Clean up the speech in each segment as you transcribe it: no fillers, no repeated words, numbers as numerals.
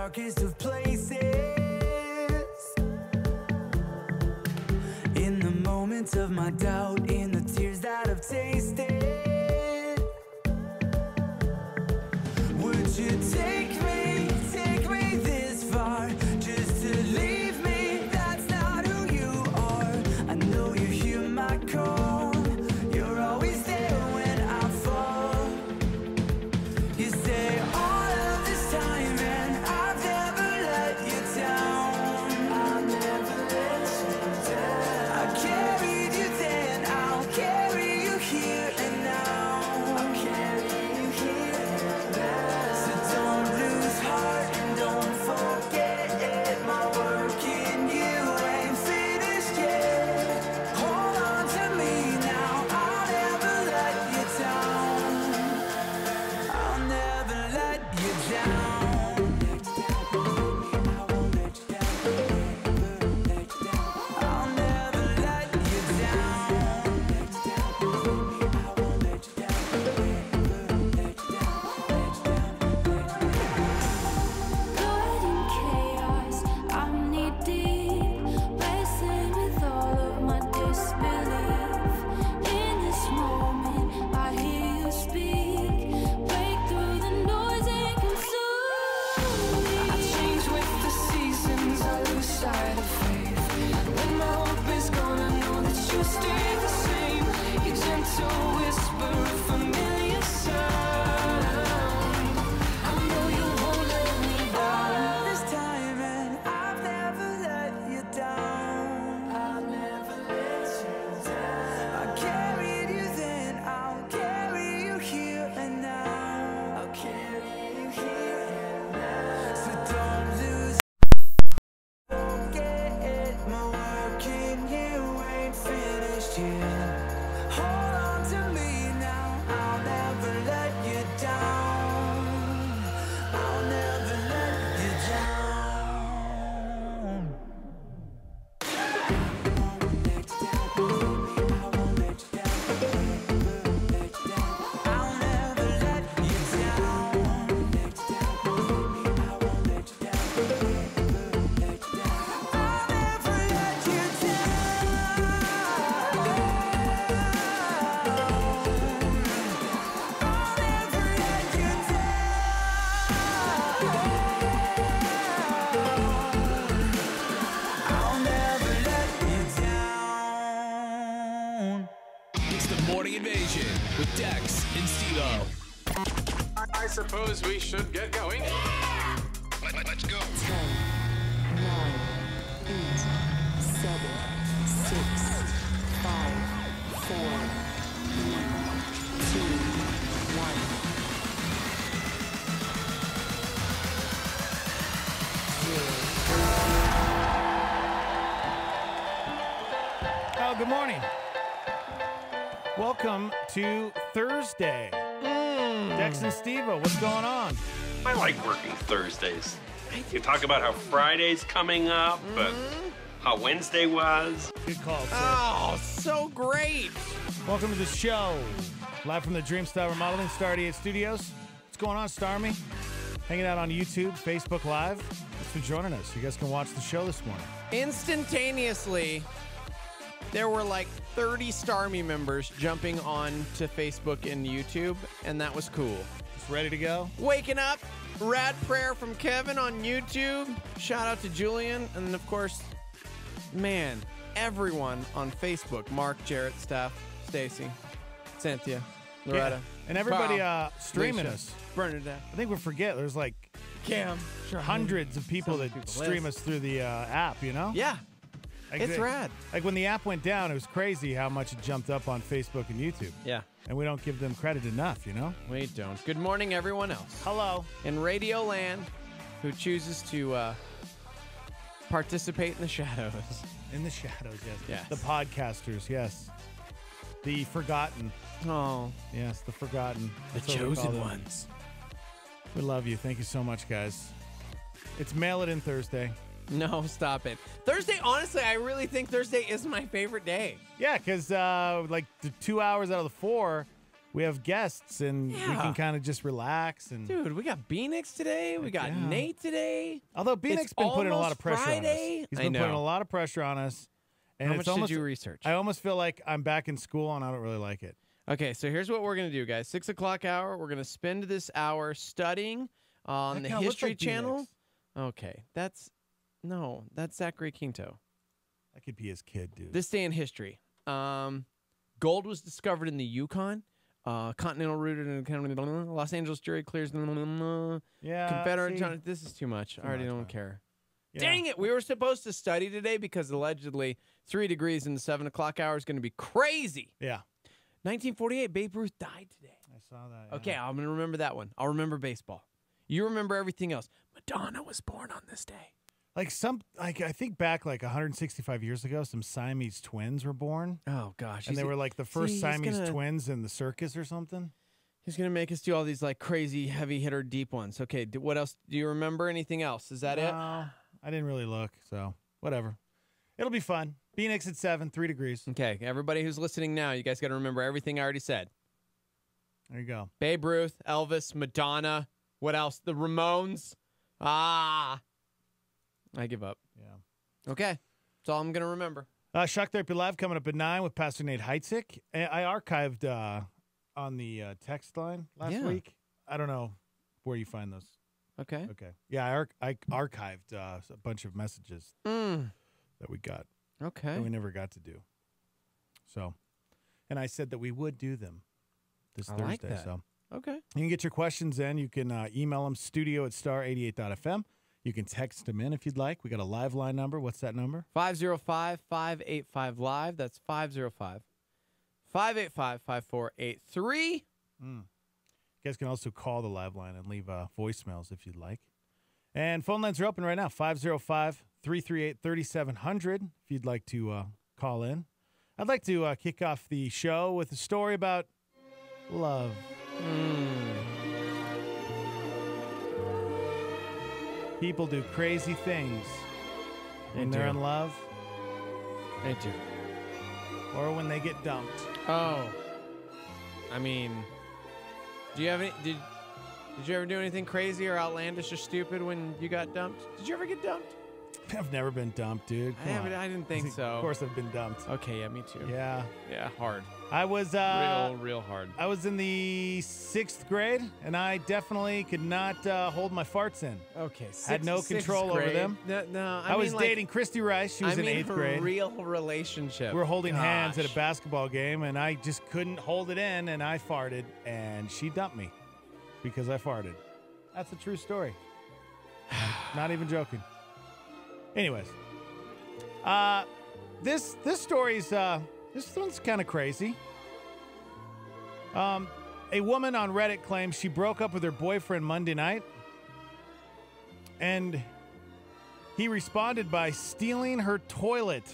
darkest of places. In the moments of my doubt, in the tears that I've tasted. Would you take me this far just to leave me? That's not who you are. I know you hear my call. You're always there when I fall. You say all of this time and I've never let you down. I'll never let you down. I carried you then, I'll carry you here and now. I'll carry you here and now. So don't lose heart and don't forget it. My work in you ain't finished yet. Hold on to me now, I'll never let you down. I'll never let you down. I won't let you down. I'll never let you down. I won't let you down. Caught in chaos, I'm knee deep, wrestling with all of my disbelief. In this moment, I hear you speak, break through the noise and consume me. I change with the seasons, I lose sight of faith. When my hope is gone, I know that you'll stay the same. Your gentle whisper, a familiar sound. I know you won't let me down. All this time and I've never let you down. I'll never let you down. I carried you then, I'll carry you here and now. I'll carry you here and now. So don't lose. Forget it, my work in you ain't finished yet. Hold on to me now, I'll never let you down. I'll never let you down. I won't let you down. I won't let you down. I'll never let you down. I won't let you down. I'll never let you down. I'll never let you down. It's the Morning Invasion with Dex and Steve-O. I suppose we should get going. Let's go. 10, 9, 8, 7, 6, 5, 4, 3, 2, 1, 0. Oh, good morning. Welcome to Thursday. Dex and Steve-O, what's going on? I like working Thursdays. You talk about how Friday's coming up, but how Wednesday was. Good call, sir. Oh, so great. Welcome to the show. Live from the Dreamstyle Remodeling Star 88 Studios. What's going on, Starmy? Hanging out on YouTube, Facebook Live. Thanks for joining us. You guys can watch the show this morning. Instantaneously, there were like 30 Starmy members jumping on to Facebook and YouTube, and that was cool. Just ready to go? Waking up, rad prayer from Kevin on YouTube. Shout out to Julian, and of course, man, everyone on Facebook. Mark, Jarrett, Steph, Stacy, Cynthia, Loretta. Yeah. And everybody Carl, streaming Alicia, us. Bernadette, I think we forget there's like Cam. hundreds of people So that many people. stream us through the app, you know? Yeah, Like it's the- rad. Like when the app went down, it was crazy how much it jumped up on Facebook and YouTube. Yeah, And we don't give them credit enough, you know? we don't. Good morning, everyone else Hello. in Radio Land who chooses to participate in the shadows. In the shadows, yes. Yes. The podcasters, yes. The forgotten. Oh, Yes, the forgotten. the That's what we call chosen them. ones. We love you. Thank you so much, guys. It's Mail It In Thursday. No, stop it. Thursday, honestly, I really think Thursday is my favorite day. Yeah, because like the 2 hours out of the 4, we have guests and we Yeah. can kind of just relax. And Dude, we got Beanix today. We got yeah. Nate today. although Beanix been putting a lot of almost pressure Friday. on us, he's I been putting know. a lot of pressure on us. And How it's much almost, did you research? I almost feel like I'm back in school and I don't really like it. Okay, so here's what we're going to do, guys. 6 o'clock hour. We're going to spend this hour studying on That the kinda looks History like Channel. Beanix. Okay, that's Zachary Quinto. That could be his kid, dude. This day in history. Gold was discovered in the Yukon. Continental rooted in Los Angeles jury clears. yeah, Confederate. see? This is too much. I already much, don't man. care. Yeah. Dang it! We were supposed to study today because allegedly 3 degrees in the 7 o'clock hour is going to be crazy. Yeah. 1948, Babe Ruth died today. I saw that. Okay, I'm going to remember that one. I'll remember baseball. You remember everything else. Madonna was born on this day. I think back like 165 years ago, some Siamese twins were born. Oh, gosh. And they were like the first he's Siamese gonna- twins in the circus or something. He's going to make us do all these like crazy heavy hitter deep ones. Okay, what else? Do you remember anything else? Is that it? No, I didn't really look, so whatever. It'll be fun. Phoenix at 7, 3 degrees. Okay, everybody who's listening now, you guys got to remember everything I already said. There you go. Babe Ruth, Elvis, Madonna. What else? The Ramones. I give up. Yeah. Okay, that's all I'm going to remember. Shock Therapy Live coming up at 9 with Pastor Nate Heitzig. I archived on the text line last Yeah. week. I don't know where you find those. Okay. Okay. Yeah, I archived a bunch of messages that we got Okay. that we never got to do. So, and I said that we would do them this I Thursday. like that. So Okay. you can get your questions in. You can email them studio@star88.fm. You can text them in if you'd like. We got a live line number. What's that number? 505-585-LIVE. That's 505-585-5483. You guys can also call the live line and leave voicemails if you'd like. And phone lines are open right now, 505-338-3700 if you'd like to call in. I'd like to kick off the show with a story about love. People do crazy things when They they're do. in love They do. or when they get dumped. Oh. I mean, do you have any did you ever do anything crazy or outlandish or stupid when you got dumped? Did you ever get dumped? I've never been dumped, dude. Come on. I didn't think so. Of course I've been dumped. Okay, yeah, me too. Yeah. Yeah, hard. I was real hard. I was in the 6th grade, and I definitely could not hold my farts in. Okay, Had no sixth control over grade. them. No, I was mean, like, dating Christy Rice. She was I in mean 8th grade. a real relationship. We were holding hands at a Gosh. basketball game, and I just couldn't hold it in, and I farted, and she dumped me because I farted. That's a true story. Not even joking. Anyways, this story's this one's kind of crazy. A woman on Reddit claims she broke up with her boyfriend Monday night, and he responded by stealing her toilet.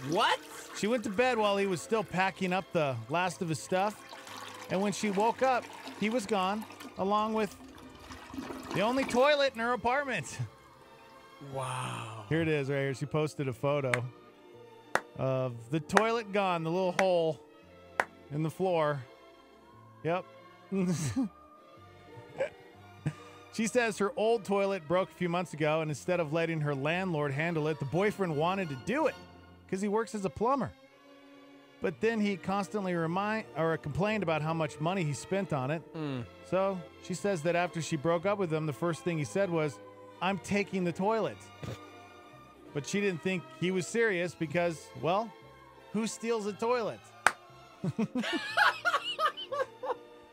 What? She went to bed while he was still packing up the last of his stuff, and when she woke up, he was gone, along with the only toilet in her apartment. Wow. Here it is right here. She posted a photo of the toilet gone, the little hole in the floor. Yep. She says her old toilet broke a few months ago, and instead of letting her landlord handle it, the boyfriend wanted to do it because he works as a plumber. But then he constantly complained about how much money he spent on it. So she says that after she broke up with him, the first thing he said was, "I'm taking the toilet." But she didn't think he was serious because, well, who steals a toilet?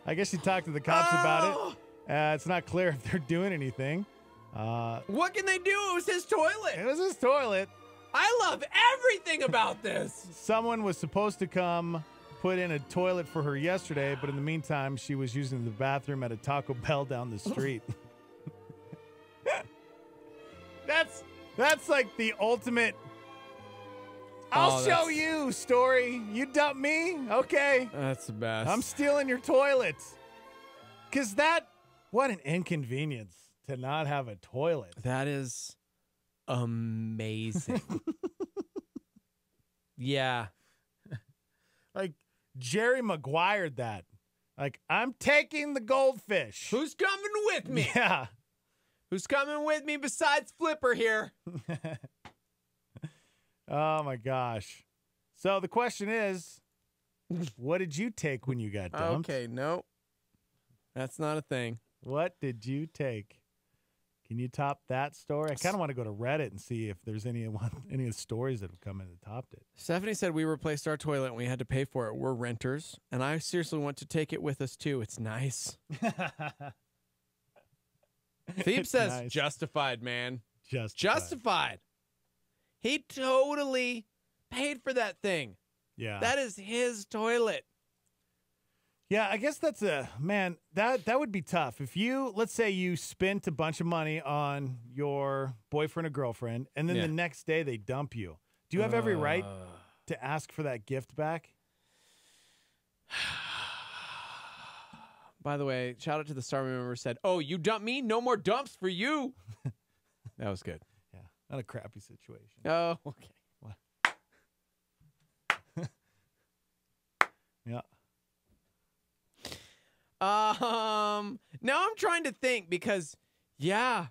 I guess she talked to the cops about it. It's not clear if they're doing anything. What can they do? It was his toilet. It was his toilet. I love everything about this. Someone was supposed to come put in a toilet for her yesterday, but in the meantime, she was using the bathroom at a Taco Bell down the street. That's like the ultimate I'll show you story. You dump me? Okay. That's the best. I'm stealing your toilet. Because what an inconvenience to not have a toilet. That is amazing. Yeah. Like, Jerry Maguire'd that. Like, I'm taking the goldfish. Who's coming with me? Yeah. Who's coming with me besides Flipper here? Oh, my gosh. So the question is, what did you take when you got dumped? Okay, no. That's not a thing. What did you take? Can you top that story? I kind of want to go to Reddit and see if there's any of the stories that have come in that topped it. Stephanie said we replaced our toilet and we had to pay for it. We're renters, and I seriously want to take it with us too. It's nice. Phoebe says nice. justified, man. Justified. He totally paid for that thing. Yeah. That is his toilet. Yeah, I guess that's man, that would be tough. If you, let's say you spent a bunch of money on your boyfriend or girlfriend, and then Yeah. the next day they dump you. Do you have every right to ask for that gift back? By the way, shout out to the star member who said, "Oh, you dump me? No more dumps for you." That was good. Yeah, not a crappy situation. Oh, okay. Yeah. Now I'm trying to think because, yeah,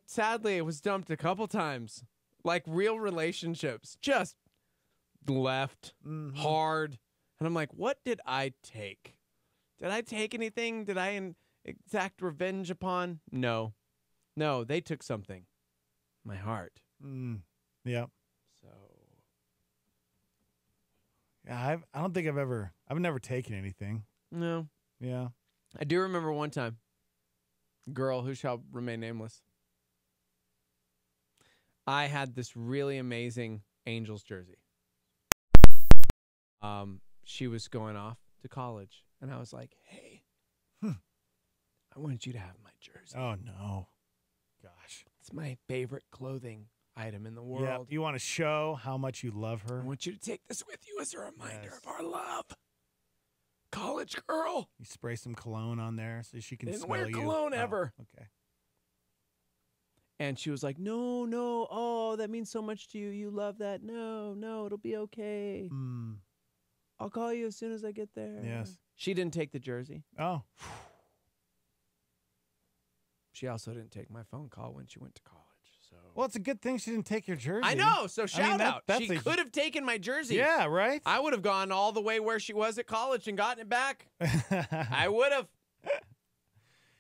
sadly I was dumped a couple times, like real relationships, just left hard, and I'm like, what did I take? Did I take anything? Did I exact revenge upon? No, they took something, my heart. Yeah. So Yeah, I don't think I've never taken anything. no. Yeah. I do remember one time, girl who shall remain nameless. I had this really amazing Angels jersey. She was going off to college, and I was like, "Hey, I wanted you to have my jersey. Oh no. Gosh. It's my favorite clothing item in the Yeah. world. You want to show how much you love I her? want you to take this with you as a reminder Yes. of our love." College girl. You spray some cologne on there so she can Didn't smell wear you. cologne Oh, ever. Okay. And she was like, no, oh, that means so much to you. You love that. No, it'll be okay. I'll call you as soon as I get there. Yes. She didn't take the jersey. Oh. She also didn't take my phone call when she went to college. So Well, it's a good thing she didn't take your jersey. I know. So I shout mean, out. that's She could have taken my jersey. Yeah, right? I would have gone all the way where she was at college and gotten it back. I would have.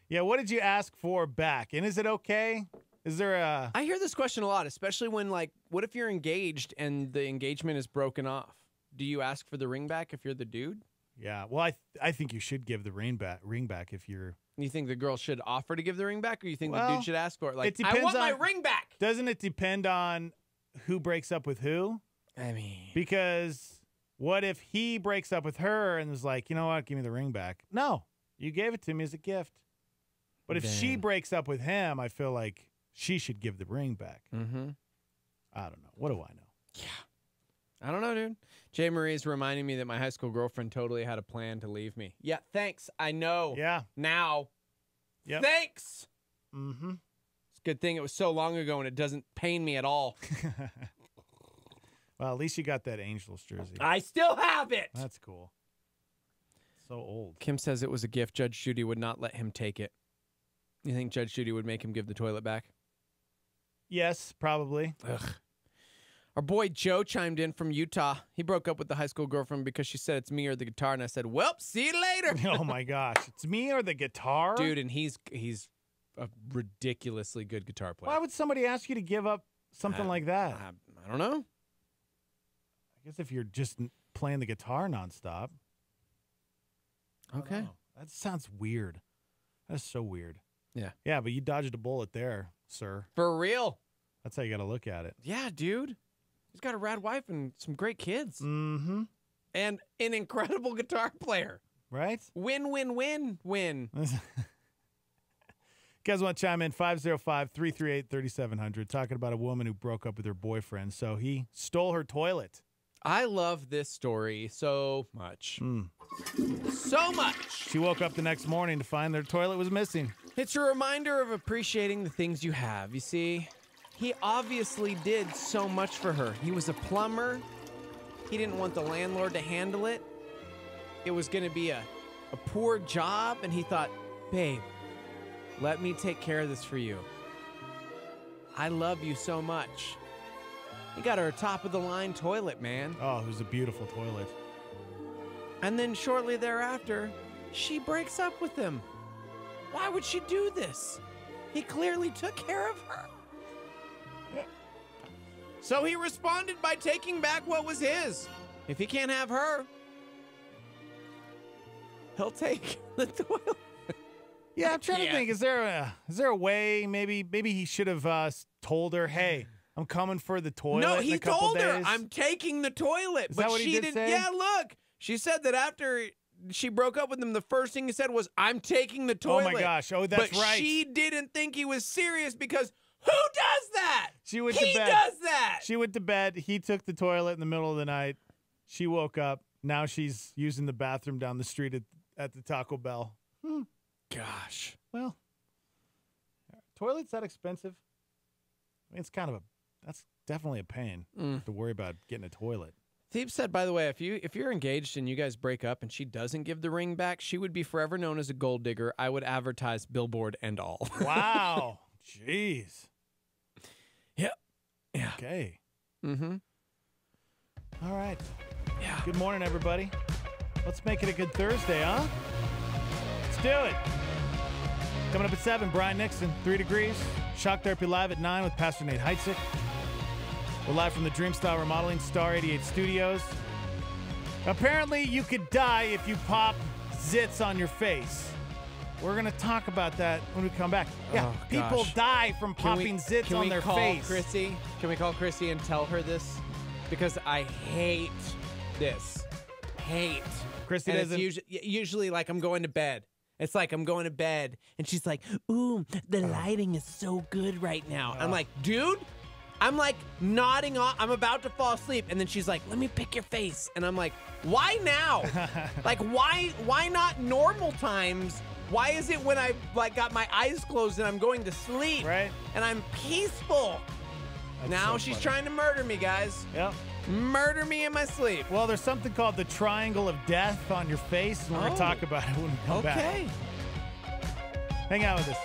Yeah, what did you ask for back? And is it okay? Is there a... I hear this question a lot, especially when, like, what if you're engaged and the engagement is broken off? Do you ask for the ring back if you're the dude? Yeah, well, I think you should give the ring back if you're... You think the girl should offer to give the ring back, or you think the Well, dude should ask for it? Like, it depends I want my on- ring back. Doesn't it depend on who breaks up with who? I mean, Because what if he breaks up with her and is like, you know what, give me the ring back? No, you gave it to me as a gift. But if she Dang. breaks up with him, I feel like she should give the ring back. mm-hmm. I don't know. What do I know? I don't know, dude. Jay Marie is reminding me that my high school girlfriend totally had a plan to leave me. Yeah, thanks. I know. Yeah. Now. Yep. Thanks. Mm-hmm. It's a good thing it was so long ago and it doesn't pain me at all. Well, at least you got that Angels jersey. I still have it. That's cool. So old. Kim says it was a gift. Judge Judy would not let him take it. You think Judge Judy would make him give the toilet back? Yes, probably. Ugh. Our boy Joe chimed in from Utah. He broke up with the high school girlfriend because she said it's me or the guitar, and I said, "Well, see you later." Oh my gosh, it's me or the guitar, Dude, and he's a ridiculously good guitar player. Why would somebody ask you to give up something like that? I don't know. I guess if you're just playing the guitar nonstop. I don't Okay. know. That sounds weird. That's so weird. Yeah. Yeah, but you dodged a bullet there, sir. For real. That's how you got to look at it. Yeah, dude. He's got a rad wife and some great kids. Mm-hmm. And an incredible guitar player. Right? Win, win, win, win. You guys want to chime in? 505-338-3700. Talking about a woman who broke up with her boyfriend. So he stole her toilet. I love this story so much. So much. She woke up the next morning to find their toilet was missing. It's a reminder of appreciating the things you have. You see, he obviously did so much for her. He was a plumber. he didn't want the landlord to handle it. It was going to be a poor job, and he thought, babe, let me take care of this for you. I love you so much. He got her a top-of-the-line toilet, man. Oh, it was a beautiful toilet. And then shortly thereafter, she breaks up with him. Why would she do this? He clearly took care of her. So he responded by taking back what was his. If he can't have her, he'll take the toilet. Yeah, I'm trying to think. Is there a way? Maybe he should have told her, "Hey, I'm coming for the toilet." No, in he a couple told her, days. "I'm taking the toilet." Is but that what she he did say? Yeah, look. She said that after she broke up with him, the first thing he said was, "I'm taking the Oh toilet." my gosh! Oh, that's but right. she didn't think he was serious because who does that? She went he to bed. does that. She went to bed. He took the toilet in the middle of the night. She woke up. Now she's using the bathroom down the street at the Taco Bell. Gosh. Well, toilets that expensive? I mean, that's definitely a pain to worry about getting a toilet. Thebe said, by the way, if you're engaged and you guys break up and she doesn't give the ring back, she would be forever known as a gold digger. I would advertise billboard and all. Wow. Jeez. Yep. Yeah. Okay. Mm-hmm. All right. Yeah. Good morning, everybody. Let's make it a good Thursday, huh? Let's do it. Coming up at 7, Brian Nixon, 3 Degrees. Shock Therapy Live at 9 with Pastor Nate Heitzik. We're live from the Dreamstyle Remodeling Star 88 Studios. Apparently, you could die if you pop zits on your face. We're going to talk about that when we come back. Yeah, Oh, people gosh. die from popping zits on their face. Can we call Chrissy and tell her this? Because I hate this. Hate. Chrissy And doesn't. it's usually like I'm going to bed. It's like I'm going to bed, and she's like, "Ooh, the lighting is so good right now." I'm like, "Dude," I'm like nodding off. I'm about to fall asleep, and then she's like, "Let me pick your face," and I'm like, "Why now? Like, why not normal times? Why is it when I like got my eyes closed and I'm going to sleep, Right. and I'm peaceful?" That's Now so she's funny. trying to murder me, guys. Yep. Murder me in my sleep. Well, there's something called the triangle of death on your face, and we're going Oh. to talk about it when we come back. Okay. Hang out with us.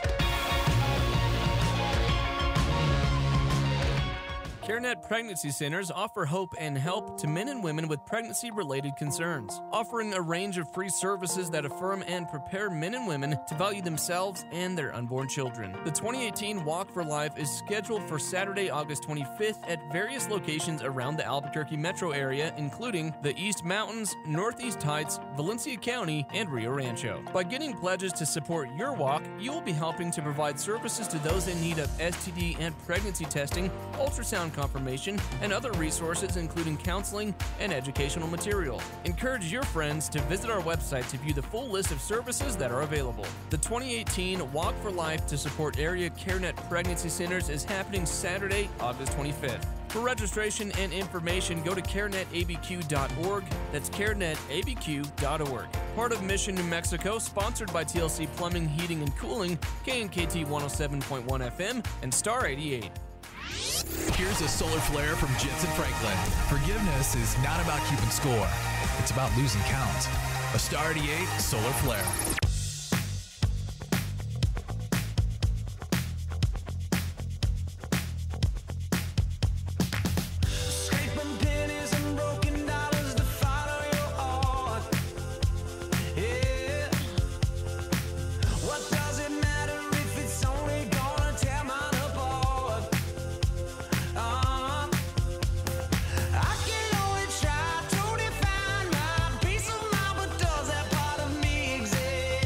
CareNet Pregnancy Centers offer hope and help to men and women with pregnancy-related concerns, offering a range of free services that affirm and prepare men and women to value themselves and their unborn children. The 2018 Walk for Life is scheduled for Saturday, August 25th at various locations around the Albuquerque metro area, including the East Mountains, Northeast Heights, Valencia County, and Rio Rancho. By getting pledges to support your walk, you will be helping to provide services to those in need of STD and pregnancy testing, ultrasound confirmation, and other resources including counseling and educational material. Encourage your friends to visit our website to view the full list of services that are available. The 2018 Walk for Life to support area CareNet Pregnancy Centers is happening Saturday, August 25th. For registration and information, go to carenetabq.org. That's carenetabq.org. Part of Mission New Mexico, sponsored by TLC Plumbing, Heating, and Cooling, KNKT 107.1 FM, and Star 88. Here's a solar flare from Jensen Franklin. Forgiveness is not about keeping score. It's about losing count. A Star 88 solar flare. Scraping pennies and broken dollars to follow your heart. Yeah. What does it matter if it's only gonna tear mine apart? I can only try to define my peace of mind, but does that part of me exist?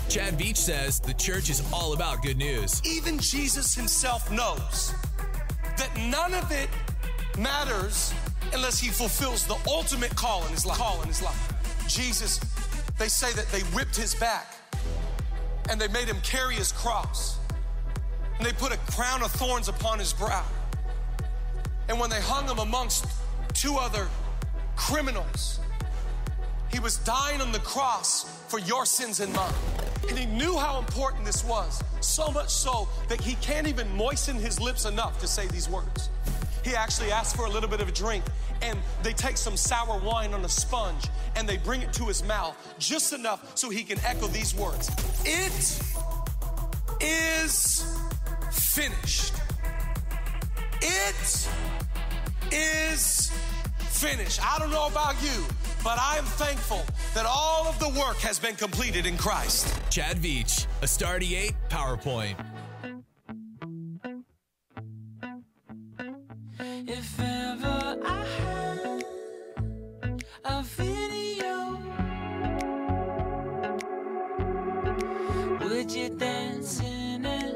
Chad Veach says the church is all about good news. Even Jesus himself knows that none of it matters unless he fulfills the ultimate call in his life. Jesus, they say that they whipped his back and they made him carry his cross and they put a crown of thorns upon his brow. And when they hung him amongst two other criminals, he was dying on the cross for your sins and mine. And he knew how important this was, so much so that he can't even moisten his lips enough to say these words. He actually asked for a little bit of a drink, and they take some sour wine on a sponge and they bring it to his mouth just enough so he can echo these words. It is finished. It is finished. I don't know about you, but I am thankful that all of the work has been completed in Christ. Chad Veach, a Star 88 PowerPoint. If ever I had a video, would you dance in it?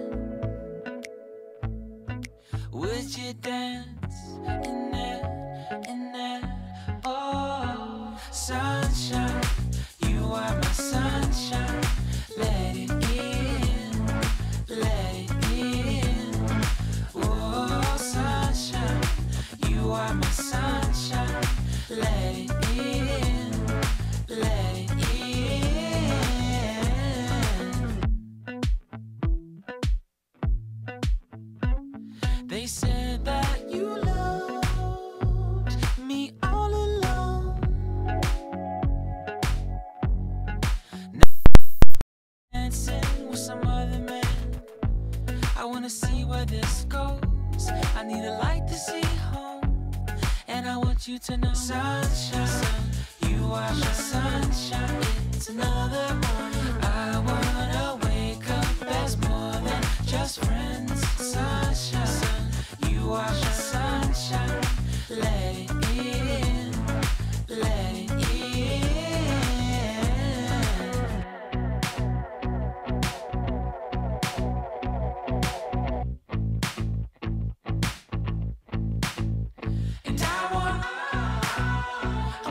Would you dance in it? Oh, sunshine, you are my sunshine. Let it in, let it in. Oh, sunshine, you are my sunshine. Let it in, let it in. They said that you loved me all alone. Now dancing with some other man. I wanna see where this goes. I need a light to see home, and I want you to know, sunshine, you are my sunshine. It's another morning. I wanna wake up as more than just friends. Sunshine, you are my sunshine. Let it in, let it in. And I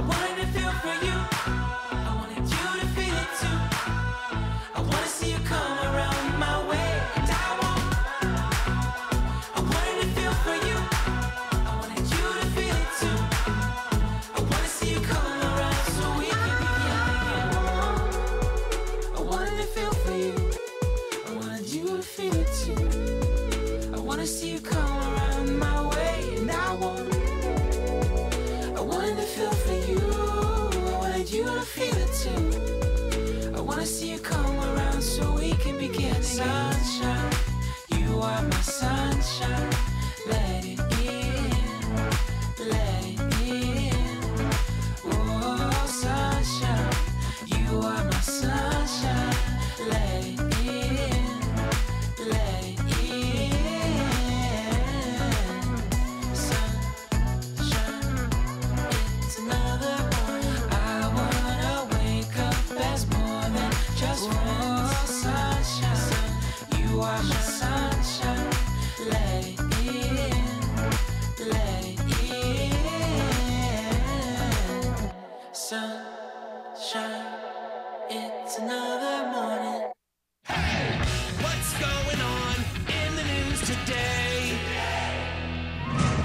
wanted to feel for you. I wanted you to feel it too. I wanna see you come around my way. And I wanted to feel for you. I wanted you to feel it too. I wanna see you come around so we can begin again. I wanted to feel for you. I wanted you to feel it too. I wanna see you come around my way. And I wanted to feel for you. I wanted you to feel it too. I wanna see you come around so we can begin again. Sunshine, you are my sunshine. Let it in, let it in. Oh, sunshine, you are my sunshine. Let it in, let it in. Sunshine, it's another morning. I wanna wake up as more than just friends. Sunshine, you are my sunshine. Let it in, let it in. Sunshine, it's another morning. What's going on in the news today?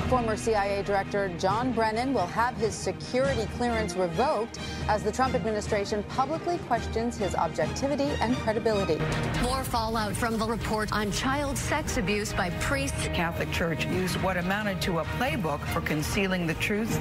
Former CIA Director John Brennan will have his security clearance revoked as the Trump administration publicly questions his objectivity and credibility. More fallout from the report on child sex abuse by priests. The Catholic Church used what amounted to a playbook for concealing the truth.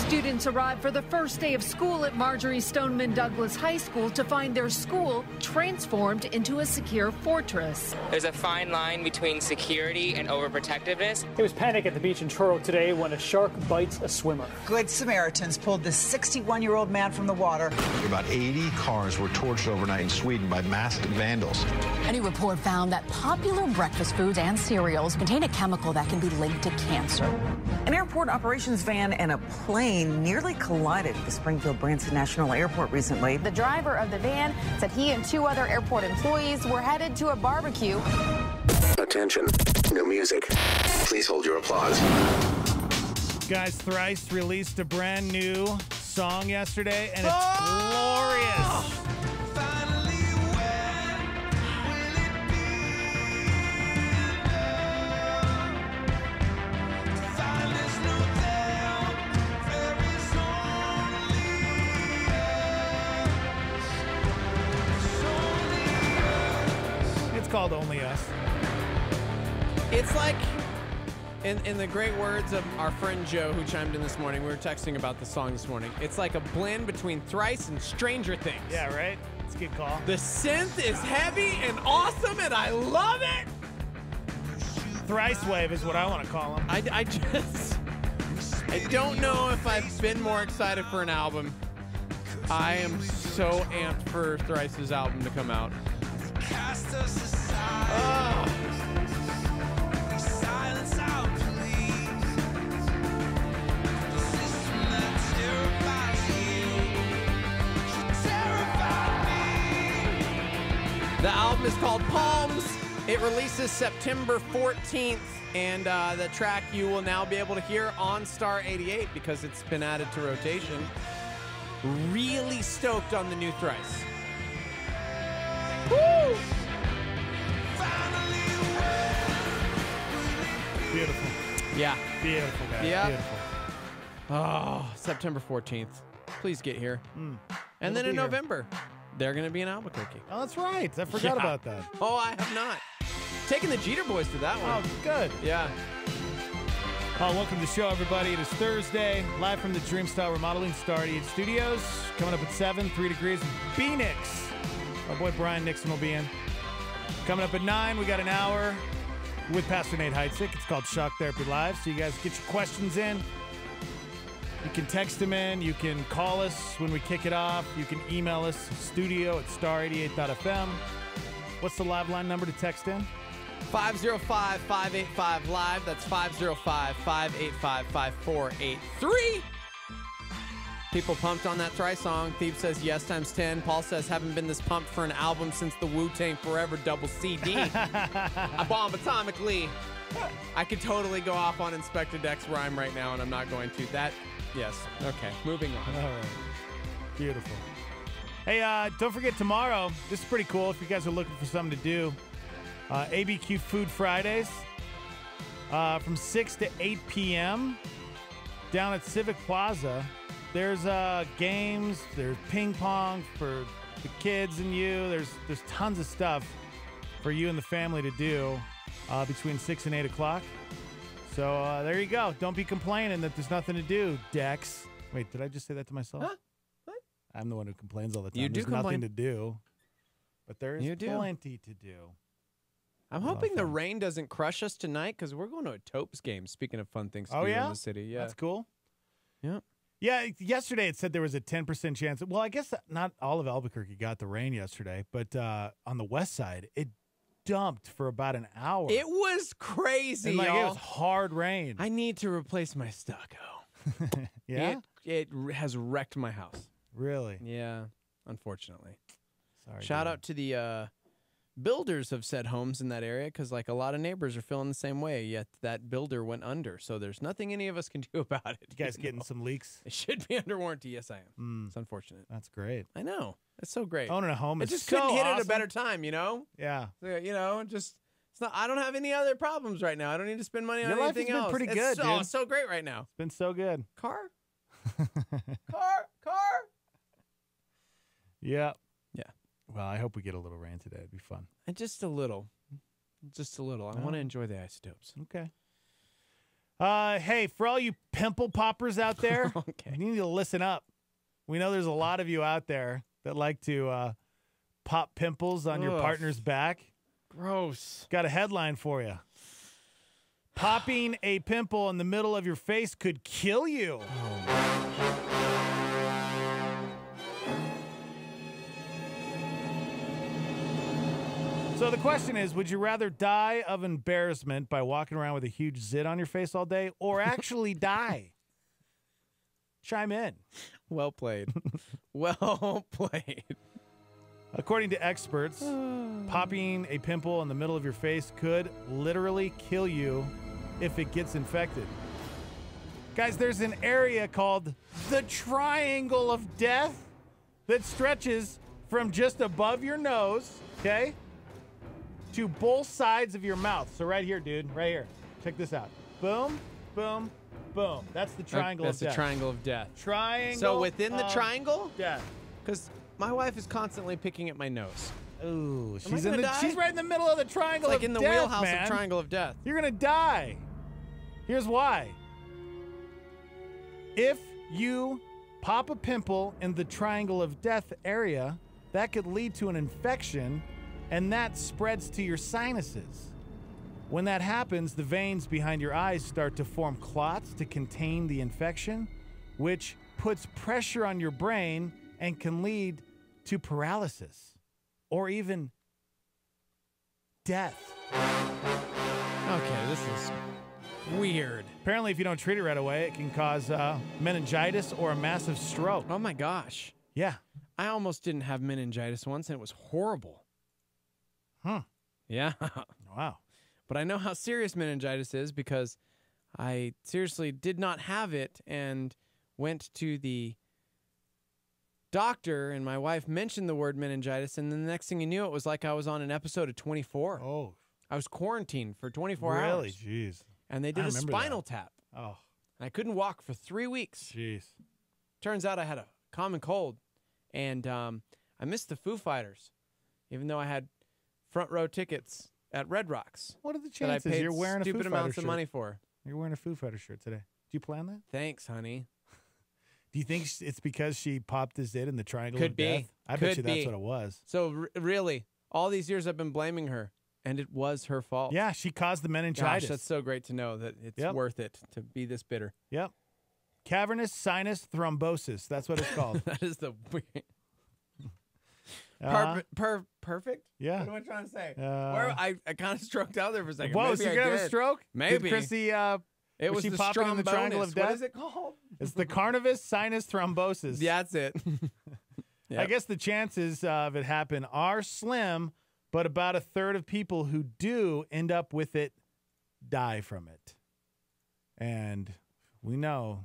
Students arrived for the first day of school at Marjorie Stoneman Douglas High School to find their school transformed into a secure fortress. There's a fine line between security and overprotectiveness. There was panic at the beach in Truro Mexico today when a shark bites a swimmer. Good Samaritans pulled the 61-year-old man from the water. About 80 cars were torched overnight in Sweden by masked vandals. A new report found that popular breakfast foods and cereals contain a chemical that can be linked to cancer. An airport operations van and a plane nearly collided at the Springfield Branson National Airport recently. The driver of the van said he and 2 other airport employees were headed to a barbecue. Attention, no music. Please hold your applause. Guys, Thrice released a brand new song yesterday, and it's glorious. It's called Only Us. It's like, in the great words of our friend Joe, who chimed in this morning, we were texting about the song this morning. It's like a blend between Thrice and Stranger Things. Yeah, right? It's a good call. The synth is heavy and awesome, and I love it. Thrice Wave is what I want to call them. I don't know if I've been more excited for an album. I am so amped for Thrice's album to come out. Oh. The album is called Palms. It releases September 14th, and the track you will now be able to hear on Star 88 because it's been added to rotation. Really stoked on the new Thrice. Woo! Beautiful. Yeah. Beautiful, guys. Yeah. Beautiful. Oh, September 14th. Please get here. And then in November, they're going to be in Albuquerque. Oh, that's right. I forgot about that. Oh, I have not. Taking the Jeter Boys to that one. Oh, good. Yeah. Welcome to the show, everybody. It is Thursday, live from the Dreamstyle Remodeling Star 88 Studios. Coming up at 7, 3 Degrees in Phoenix. Our boy Brian Nixon will be in. Coming up at 9, we got an hour with Pastor Nate Heitzig. It's called Shock Therapy Live. So you guys get your questions in. You can text them in. You can call us when we kick it off. You can email us, studio@star88.fm. What's the live line number to text in? 505-585-LIVE. That's 505-585-5483. People pumped on that Thrice song. Thief says yes times 10. Paul says haven't been this pumped for an album since the Wu-Tang Forever double CD. I bomb atomically. I could totally go off on Inspector Deck's rhyme right now, and I'm not going to. Yes. Okay, moving on. All right. Beautiful. Hey, don't forget tomorrow. This is pretty cool if you guys are looking for something to do. ABQ Food Fridays from 6 to 8 p.m. down at Civic Plaza. There's games, there's ping pong for the kids and you. There's tons of stuff for you and the family to do between 6 and 8 o'clock. So there you go. Don't be complaining that there's nothing to do, Dex. Wait, did I just say that to myself? Huh? What? I'm the one who complains all the time. You do There's nothing to do. But there is plenty to do. I'm hoping the rain doesn't crush us tonight because we're going to a Topes game, speaking of fun things to do in the city. Yeah. That's cool. Yeah. Yeah, yesterday it said there was a 10% chance. Well, I guess not all of Albuquerque got the rain yesterday, but on the west side, it dumped for about an hour. It was crazy, and, y'all. It was hard rain. I need to replace my stucco. Yeah? It has wrecked my house. Really? Yeah, unfortunately. Sorry. Shout out to the builders of said homes in that area because, like, a lot of neighbors are feeling the same way, yet that builder went under, so there's nothing any of us can do about it. You guys getting some leaks? It should be under warranty. Yes, I am. It's unfortunate. That's great. I know. It's so great. Owning a home It is just so couldn't hit awesome. at a better time, you know? Yeah. You know, just it's not. I don't have any other problems right now. I don't need to spend money on Your life anything has been else. pretty It's good, dude. so great right now. It's been so good. Car. Yeah. Yeah. Well, I hope we get a little rain today. It'd be fun. And just a little. Just a little. I want to enjoy the isotopes. Okay. Hey, for all you pimple poppers out there, you need to listen up. We know there's a lot of you out there that like to pop pimples on your Ugh. partner's back. Gross. Got a headline for you. Popping a pimple in the middle of your face could kill you. So the question is, would you rather die of embarrassment by walking around with a huge zit on your face all day or actually die? Chime in. Well played. Well played. According to experts, popping a pimple in the middle of your face could literally kill you if it gets infected. Guys, there's an area called the Triangle of Death that stretches from just above your nose, okay, to both sides of your mouth. So right here, dude, right here. Check this out. Boom, boom, boom. That's the Triangle of Death. That's the Triangle of Death. Triangle. So within the triangle? Death. Because my wife is constantly picking at my nose. Ooh, Am I gonna die? she's right in the middle of the Triangle It's of like in the Death, wheelhouse man. of Triangle of Death. You're gonna die. Here's why. If you pop a pimple in the Triangle of Death area, that could lead to an infection, and that spreads to your sinuses. When that happens, the veins behind your eyes start to form clots to contain the infection, which puts pressure on your brain and can lead to paralysis or even death. Okay, this is weird. Apparently, if you don't treat it right away, it can cause meningitis or a massive stroke. Oh my gosh. Yeah. I almost didn't have meningitis once, and it was horrible. Huh. Yeah. Wow. But I know how serious meningitis is because I seriously did not have it and went to the doctor, and my wife mentioned the word meningitis, and then the next thing you knew, it was like I was on an episode of 24. Oh. I was quarantined for 24 Really? hours. Jeez. And they did a spinal tap. Oh. And I couldn't walk for 3 weeks. Jeez. Turns out I had a common cold, and I missed the Foo Fighters, even though I had front row tickets at Red Rocks. What are the that I chances paid you're wearing a Foo stupid Fighter amounts of shirt? money for? You're wearing a Foo Fighter shirt today. Did you plan that? Thanks, honey. Do you think it's because she popped his zit in the Triangle Could of be. Death? I bet you that's what it was. So really, all these years I've been blaming her, and it was her fault. Yeah, she caused the meningitis. Gosh, that's so great to know that it's worth it to be this bitter. Yep. Cavernous sinus thrombosis. That's what it's called. That is the weird. Perfect? Yeah. What am I trying to say? I kind of stroked out there for a second. Whoa, Maybe so you're I going to have did. a stroke? Maybe. Did Chrissy, it was she the popping in the Triangle of strombonus. Death? What is it called? It's the Carnivus sinus thrombosis. Yeah, that's it. I guess the chances of it happen are slim, but about a third of people who do end up with it die from it. And we know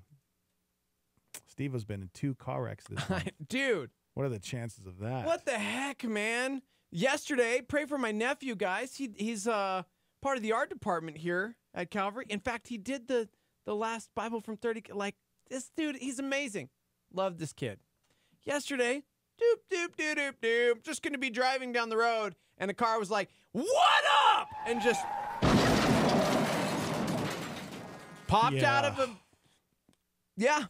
Steve has been in 2 car wrecks this month. Dude. What are the chances of that? What the heck, man? Yesterday, pray for my nephew, guys. He's part of the art department here at Calvary. In fact, he did the last Bible from 30. Like, this dude, he's amazing. Love this kid. Yesterday, just going to be driving down the road, and a car was like, "What up?" and just popped out of a... Yeah.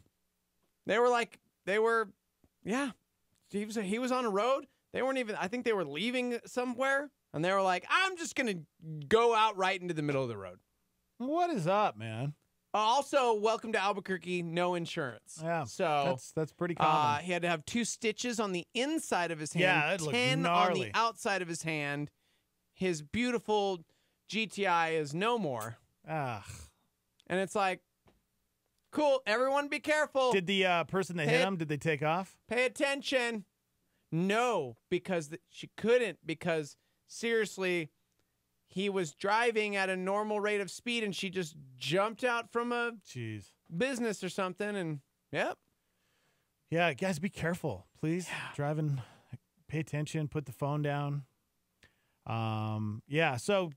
He was on a road. They weren't even, I think they were leaving somewhere, and they were like, "I'm just going to go out right into the middle of the road." What is up, man? Also, welcome to Albuquerque, no insurance. Yeah, so that's pretty common. He had to have 2 stitches on the inside of his hand, Yeah, it looked 10 gnarly. on the outside of his hand. His beautiful GTI is no more. Ugh. And it's like, cool, everyone be careful. Did the person that hit him, did they take off? Pay attention. No, because she couldn't, because seriously, he was driving at a normal rate of speed, and she just jumped out from a business or something, and yep. Yeah, guys, be careful, please. Driving, pay attention, put the phone down. Yeah, so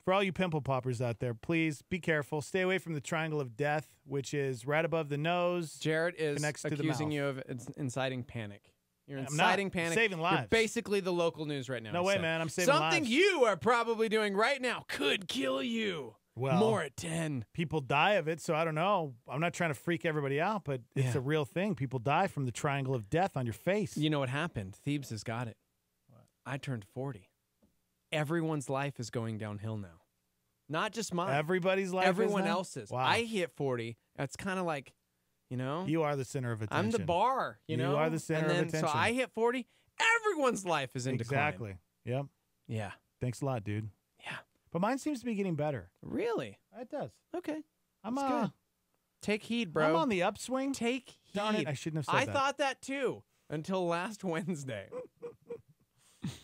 for all you pimple poppers out there, please be careful. Stay away from the Triangle of Death, which is right above the nose. Jarrett is connects to the accusing mouth. you of inciting panic. You're I'm inciting not. panic. Saving lives. You're basically the local news right now. No way, so. man. I'm saving Something lives. you are probably doing right now could kill you. Well, more at 10. People die of it, so I don't know. I'm not trying to freak everybody out, but it's a real thing. People die from the Triangle of Death on your face. You know what happened? Thebes has got it. What? I turned 40. Everyone's life is going downhill now. Not just mine. Everybody's life. Everyone is now? else's. Wow. I hit 40. That's kind of like, you know. You are the center of attention. I'm the bar, you know. You are the center and then, of attention. So I hit 40. Everyone's life is in decline. Exactly. Yep. Yeah. Thanks a lot, dude. Yeah. But mine seems to be getting better. Really? It does. Okay. I'm That's good. Take heed, bro. I'm on the upswing. Take heed. Darn it, I shouldn't have said I that. thought that too until last Wednesday.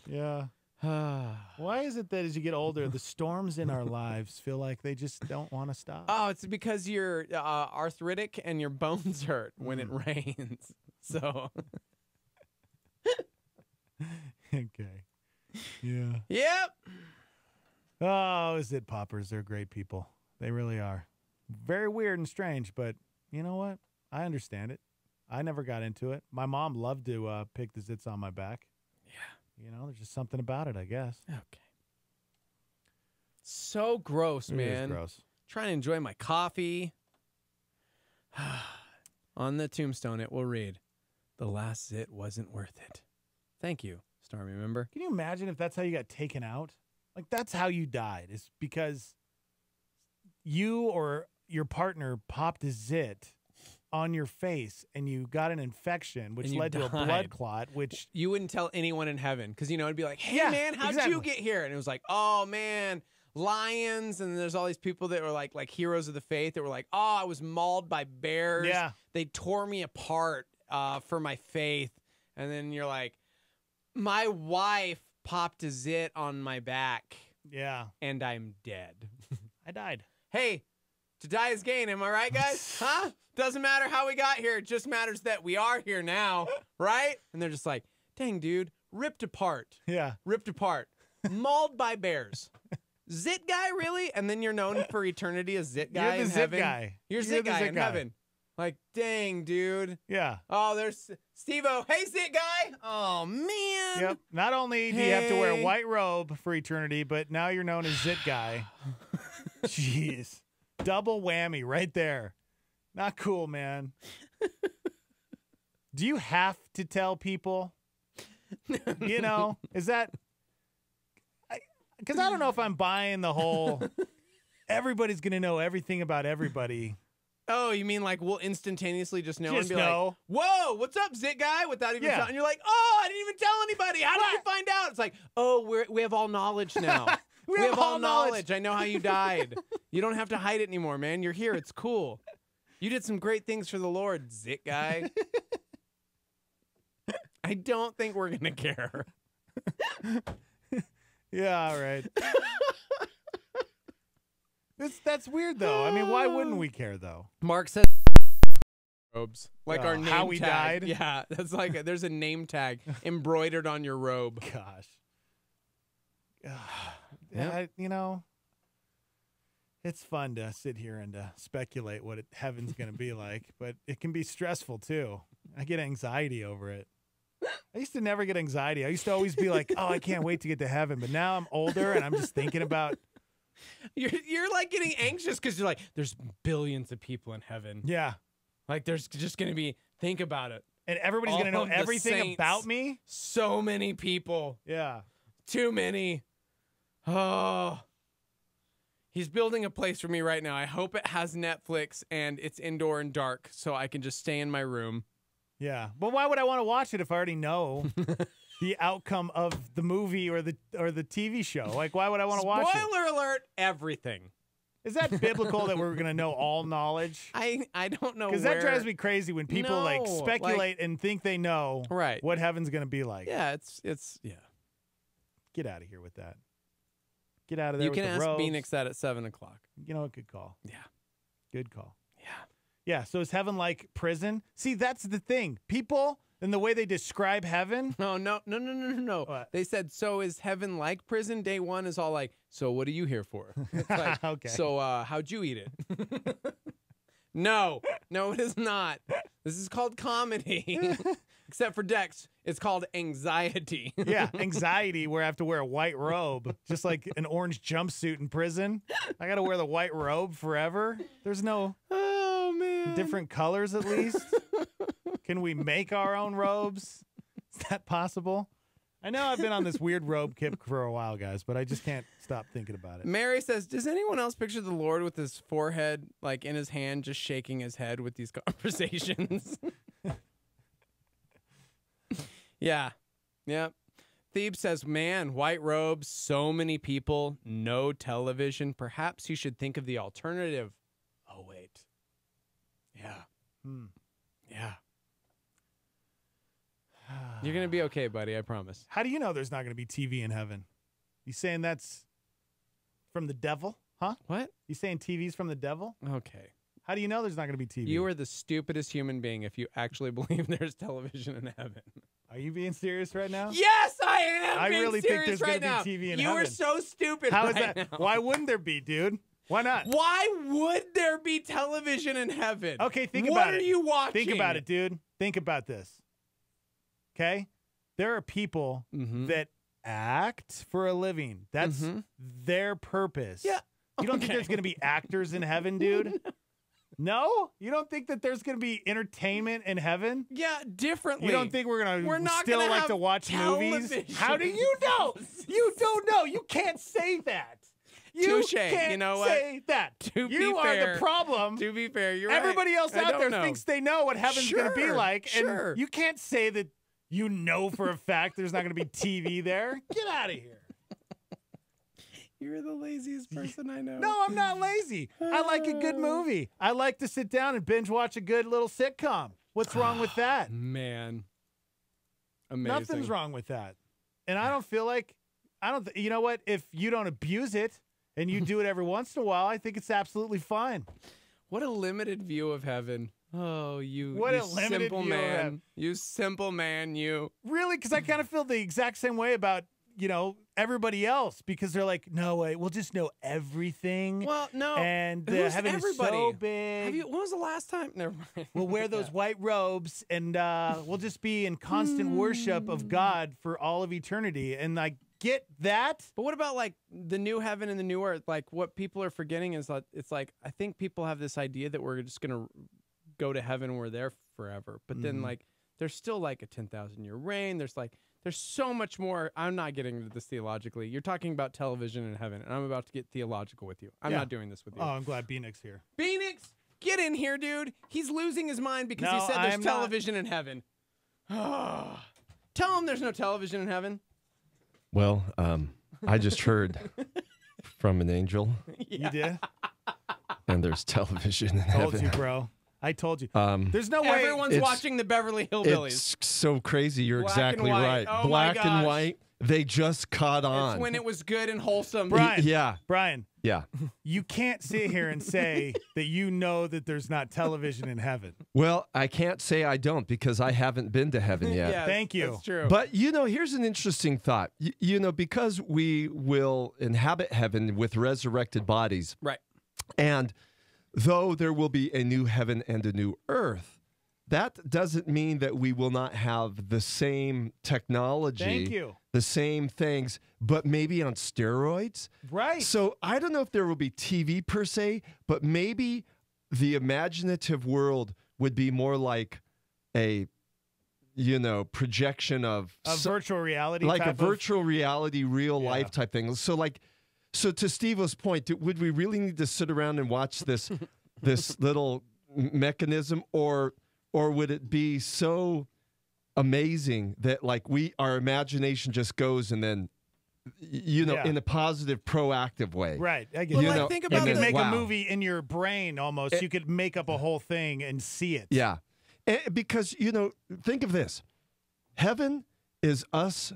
Yeah. Why is it that as you get older, the storms in our lives feel like they just don't want to stop? Oh, it's because you're arthritic and your bones hurt when it rains. So. Okay. Yeah. Yep. Oh, Zit Poppers. They're great people. They really are. Very weird and strange, but you know what? I understand it. I never got into it. My mom loved to pick the zits on my back. Yeah. You know, there's just something about it, I guess. Okay. So gross, It man. is gross. Trying to enjoy my coffee. On the tombstone, it will read, "The last zit wasn't worth it." Thank you, Stormy member. Can you imagine if that's how you got taken out? Like, that's how you died, is because you or your partner popped a zit on your face and you got an infection, which And you led to a died. blood clot, which You wouldn't tell anyone in heaven because, you know, it'd be like, hey, Yeah, man, how'd exactly. you get here? And it was like, oh, man, lions. And there's all these people that were like heroes of the faith that were like, oh, I was mauled by bears. Yeah. They tore me apart for my faith. And then you're like, my wife popped a zit on my back. Yeah. And I'm dead. I died. Hey, to die is gain. Am I right, guys? Huh? Doesn't matter how we got here. It just matters that we are here now, right? And they're just like, dang, dude, ripped apart. Yeah. Ripped apart. Mauled by bears. Zit guy, really? And then you're known for eternity as Zit guy You're the in zit heaven? guy. You're You're Zit the guy zit in guy. heaven. Like, dang, dude. Yeah. Oh, there's Steve-O. Hey, Zit guy. Oh, man. Yep. Not only do you have to wear a Hey. white robe for eternity, but now you're known as Zit Guy. Jeez. Double whammy right there. Not cool, man. Do you have to tell people? You know, is that... Because I don't know if I'm buying the whole everybody's going to know everything about everybody. Oh, you mean like we'll instantaneously just know Just and be know. like, whoa, what's up, Zit guy? Without even Yeah. telling. You're like, oh, I didn't even tell anybody. How did you find out? It's like, oh, we have all knowledge now. we have all knowledge. I know how you died. You don't have to hide it anymore, man. You're here. It's cool. You did some great things for the Lord, Zit guy. I don't think we're going to care. Yeah, all right. That's weird, though. I mean, why wouldn't we care, though? Mark says robes. Like our name how we tag. died? Yeah, that's like there's a name tag embroidered on your robe. Gosh. Yeah, you know, it's fun to sit here and speculate what heaven's going to be like, but it can be stressful, too. I get anxiety over it. I used to never get anxiety. I used to always be like, oh, I can't wait to get to heaven. But now I'm older and I'm just thinking about... You're like getting anxious because you're like, there's billions of people in heaven. Yeah. Like there's just going to be, think about it. And everybody's going to know All of the everything saints. about me? So many people. Yeah. Too many. Oh. He's building a place for me right now. I hope it has Netflix and it's indoor and dark so I can just stay in my room. Yeah. But why would I want to watch it if I already know the outcome of the movie or the TV show? Like, why would I want to watch it? Spoiler alert, everything. Is that biblical that we're going to know all knowledge? I don't know. Because that drives me crazy when people like No, speculate and think they know Right. what heaven's going to be like. Yeah, it's yeah. Get out of here with that. Get out of there You with can the ask robes. Phoenix that at 7:00. You know, a good call. Yeah. Good call. Yeah. Yeah, so is heaven like prison? See, that's the thing. People and the way they describe heaven. No. What? They said, so is heaven like prison? Day one is all like, so what are you here for? It's like, Okay. So how'd you eat it? No, it is not. This is called comedy. Except for Dex, it's called anxiety. Yeah, anxiety where I have to wear a white robe, just like an orange jumpsuit in prison. I got to wear the white robe forever. There's no Oh, man. different colors at least. Can we make our own robes? Is that possible? I know I've been on this weird robe kick for a while, guys, but I just can't stop thinking about it. Mary says, does anyone else picture the Lord with his forehead, like in his hand, just shaking his head with these conversations? Yeah. Yep. Thebes says, man, white robes, so many people, no television. Perhaps you should think of the alternative. Oh, wait. Yeah. Yeah. You're going to be okay, buddy. I promise. How do you know there's not going to be TV in heaven? You saying that's from the devil? Huh? What? You saying TV's from the devil? Okay. How do you know there's not going to be TV? You are the stupidest human being if you actually believe there's television in heaven. Are you being serious right now? Yes, I am. I being really think serious there's right going now. to be TV in you heaven. are so stupid. How is right that? now. Why wouldn't there be, dude? Why not? Why would there be television in heaven? Okay, think what about it. What are you watching? Think about it, dude. Think about this. Okay? There are people that act for a living. That's their purpose. Yeah. You don't think there's going to be actors in heaven, dude? No? You don't think that there's going to be entertainment in heaven? Yeah, differently. You don't think we're not still gonna like have to watch movies? How do you know? You don't know. You can't say that. You Touche. can't You know what? say that. To be you are fair- the problem. To be fair, you're Everybody right. else I out don't there know. thinks they know what heaven's going to be like, Sure. and you can't say that you know for a fact there's not going to be TV there. Get out of here. You're the laziest person I know. No, I'm not lazy. I like a good movie. I like to sit down and binge watch a good little sitcom. What's wrong with that? Man. Amazing. Nothing's wrong with that. And I don't feel like, you know what? If you don't abuse it and you do it every once in a while, I think it's absolutely fine. What a limited view of heaven. Oh, you, What you a limited simple view of man. heaven. You simple man, you. Really? Because I kind of feel the exact same way about, everybody else, because they're like, no way, we'll just know everything. Well, no. And Who's heaven everybody? is so big. When was the last time? Never mind. We'll wear those white robes, and we'll just be in constant worship of God for all of eternity. And I get that. But what about like the new heaven and the new earth? Like what people are forgetting is that it's like, I think people have this idea that we're just going to go to heaven and we're there forever. But then like, there's still like a 10,000 year reign. There's so much more. I'm not getting into this theologically. You're talking about television in heaven, and I'm about to get theological with you. I'm not doing this with you. Oh, I'm glad Beanick's here. Beanick's, get in here, dude. He's losing his mind because No, he said I there's am not. television in heaven. Tell him there's no television in heaven. Well, I just heard from an angel, You did? and there's television in Told heaven. you, bro. I told you. There's no way. Everyone's watching the Beverly Hillbillies. It's so crazy. You're Black and exactly white. right. Oh my Black gosh. and white. They just caught on. It's when it was good and wholesome. Brian. Yeah. Brian. Yeah. You can't sit here and say that you know that there's not television in heaven. Well, I can't say I don't because I haven't been to heaven yet. Yeah, Thank you. That's true. But, here's an interesting thought. Because we will inhabit heaven with resurrected bodies. Right. And though there will be a new heaven and a new earth, that doesn't mean that we will not have the same technology, Thank you. the same things, but maybe on steroids. Right. So I don't know if there will be TV per se, but maybe the imaginative world would be more like a, projection of virtual reality, like a type of- virtual reality, real life type thing. So to Steve-O's point, would we really need to sit around and watch this this little mechanism, or would it be so amazing that like our imagination just goes and then in a positive, proactive way? Right. I get Well, it. like, think about you could this. make Wow. a movie in your brain almost. You could make up a whole thing and see it. Yeah. Because, think of this. Heaven is us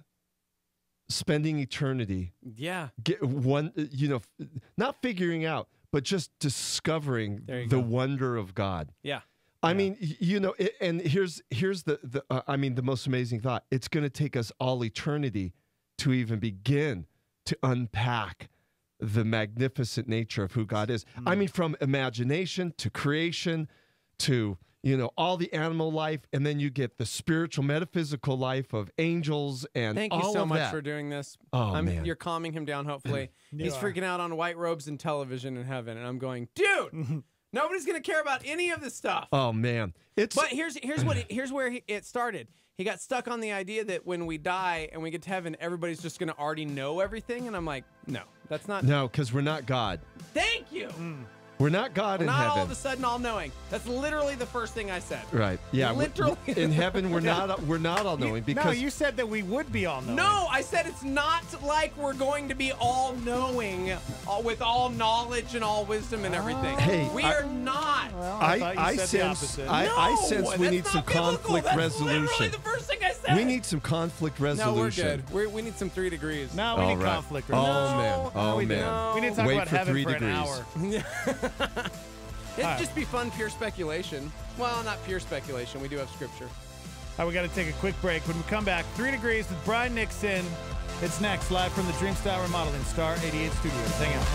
spending eternity. Yeah. Not figuring out, but just discovering the wonder of God. Yeah. I mean, and here's the most amazing thought. It's going to take us all eternity to even begin to unpack the magnificent nature of who God is. I mean, from imagination to creation to, all the animal life, and then you get the spiritual, metaphysical life of angels and Thank you all so of much that. for doing this. Oh, man. You're calming him down, hopefully. You He's are. freaking out on white robes and television in heaven, and I'm going, dude, nobody's going to care about any of this stuff. Oh, man. But here's where it started. he got stuck on the idea that when we die and we get to heaven, everybody's just going to already know everything. And I'm like, no, that's not. No, because we're not God. Thank you. We're not God We're in not heaven. all of a sudden all knowing. That's literally the first thing I said. Right. Yeah. Literally. In heaven, we're not all knowing because No, you said that we would be all knowing. No, I said it's not like we're going to be all knowing with all knowledge and all wisdom and everything. Hey, we are not. I sense we need some conflict resolution. Literally the first thing I said. We need some conflict resolution. No, we're good. We need some 3 degrees. No, we need conflict resolution. Oh man. We need to talk Wait about for heaven 3 for degrees. an hour. It'd just be fun, pure speculation. Well, not pure speculation. We do have scripture. All right, we got to take a quick break. When we come back, 3 degrees with Brian Nixon. It's next, live from the Dream Style Remodeling Star 88 Studios. Hang out.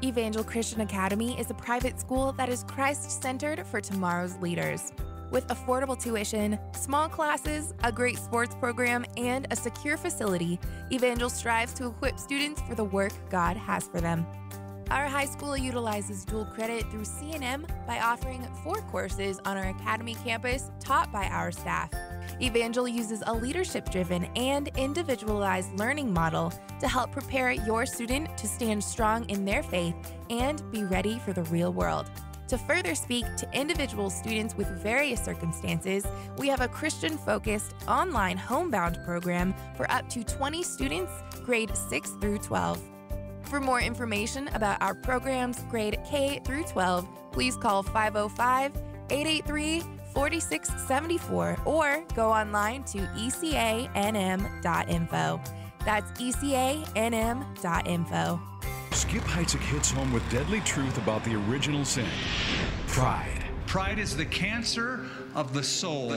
Evangel Christian Academy is a private school that is Christ-centered for tomorrow's leaders. With affordable tuition, small classes, a great sports program, and a secure facility, Evangel strives to equip students for the work God has for them. Our high school utilizes dual credit through C&M by offering 4 courses on our academy campus taught by our staff. Evangel uses a leadership-driven and individualized learning model to help prepare your student to stand strong in their faith and be ready for the real world. To further speak to individual students with various circumstances, we have a Christian-focused online homebound program for up to 20 students, grade 6 through 12. For more information about our programs, grade K through 12, please call 505-883-4674 or go online to ecanm.info. That's ecanm.info. Skip Heitzig hits home with deadly truth about the original sin, pride. Pride is the cancer of the soul.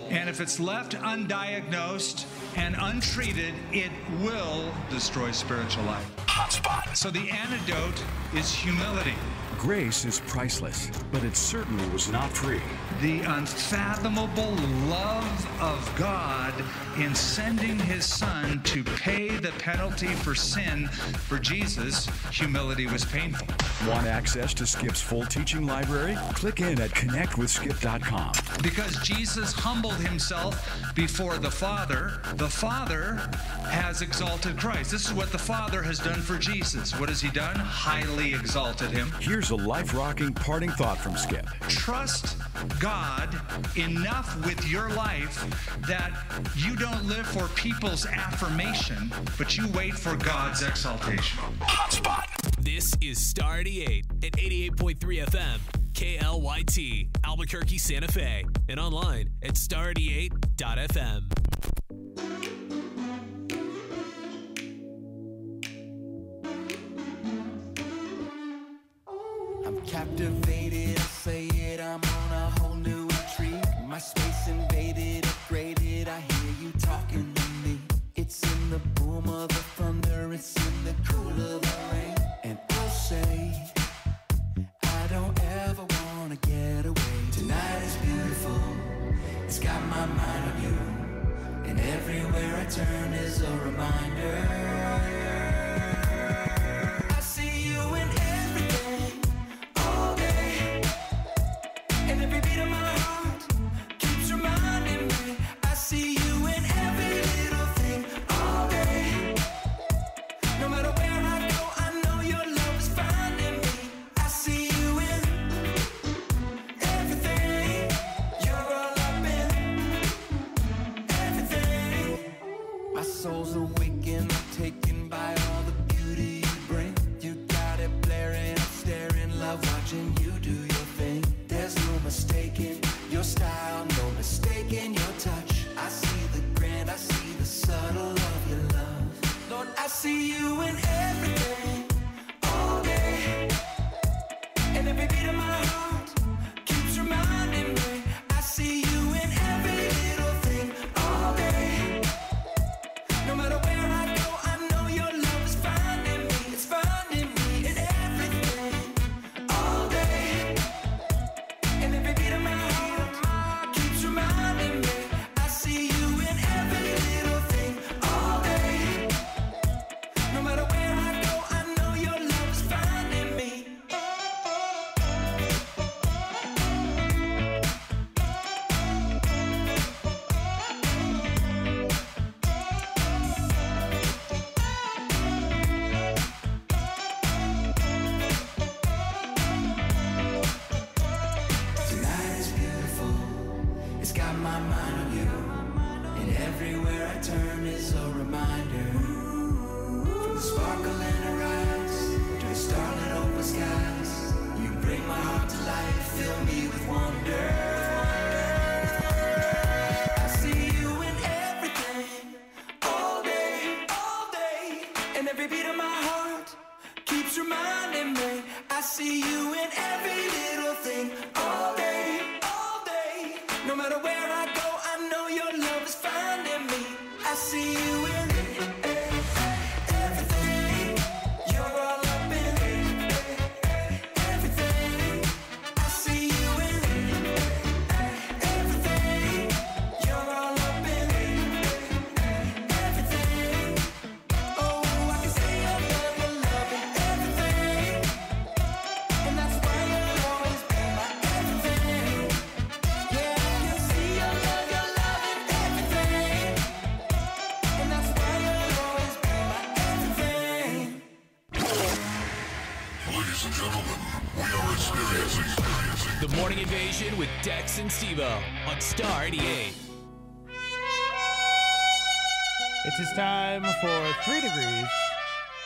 And if it's left undiagnosed and untreated, it will destroy spiritual life. Hotspot. So the antidote is humility. Grace is priceless, but it certainly was not free. The unfathomable love of God in sending his son to pay the penalty for sin for Jesus, humility was painful. Want access to Skip's full teaching library? Click in at connectwithskip.com. Because Jesus humbled himself before the Father has exalted Christ. This is what the Father has done for Jesus. What has he done? Highly exalted him. Here's a life-rocking parting thought from Skip. Trust God enough with your life that you don't live for people's affirmation, but you wait for God's exaltation. Hotspot. This is Star 88 at 88.3 FM, KLYT, Albuquerque, Santa Fe, and online at star88.fm. I'm captivated, I say it, I'm on a whole new retreat. My space invaded, upgraded, I hear you talking to me. It's in the boom of the thunder, it's in the cool of the rain. And I'll say, I don't ever wanna get away. Tonight is beautiful, it's got my mind on you. And everywhere I turn is a reminder. I see you in everything, all day. And every beat of my heart keeps reminding me. I see you in every little thing, all day. No matter where I go, I know your love is finding me. I see you in everything. You're all up in everything. My soul's awakened, taken by all the beauty you bring. You got it blaring, I'm staring, love watching you do your thing. There's no mistaking your style, no mistaking your touch. I see the grand, I see the subtle of your love. Lord, I see you in everything, all day. And every beat of my heart keeps reminding me. I see you in every little thing, all day. No matter where I go, I know your love is finding me. It's finding me in everything, all day. And every beat of my heart keeps reminding me. I see you in every little thing, all day. No matter where I go, got my mind on you. And everywhere I turn is a reminder. From the sparkle in her eyes to the starlit open skies, you bring my heart to life, fill me with wonder. I see you in everything, all day, and every beat of my heart keeps reminding me. I see you in every little thing, all day, no matter where I go, I know your love is finding me. I see you in everything, you're all up in everything. I see you in everything, you're all up in everything. Oh, I can say your love in everything, and that's why you'll always be my everything. Yeah, I can see your love in everything, and that's why you'll always be my everything. Ladies and gentlemen, we are experiencing The Morning Invasion with Dex and Steve-O on Star 88. It's his time for 3 Degrees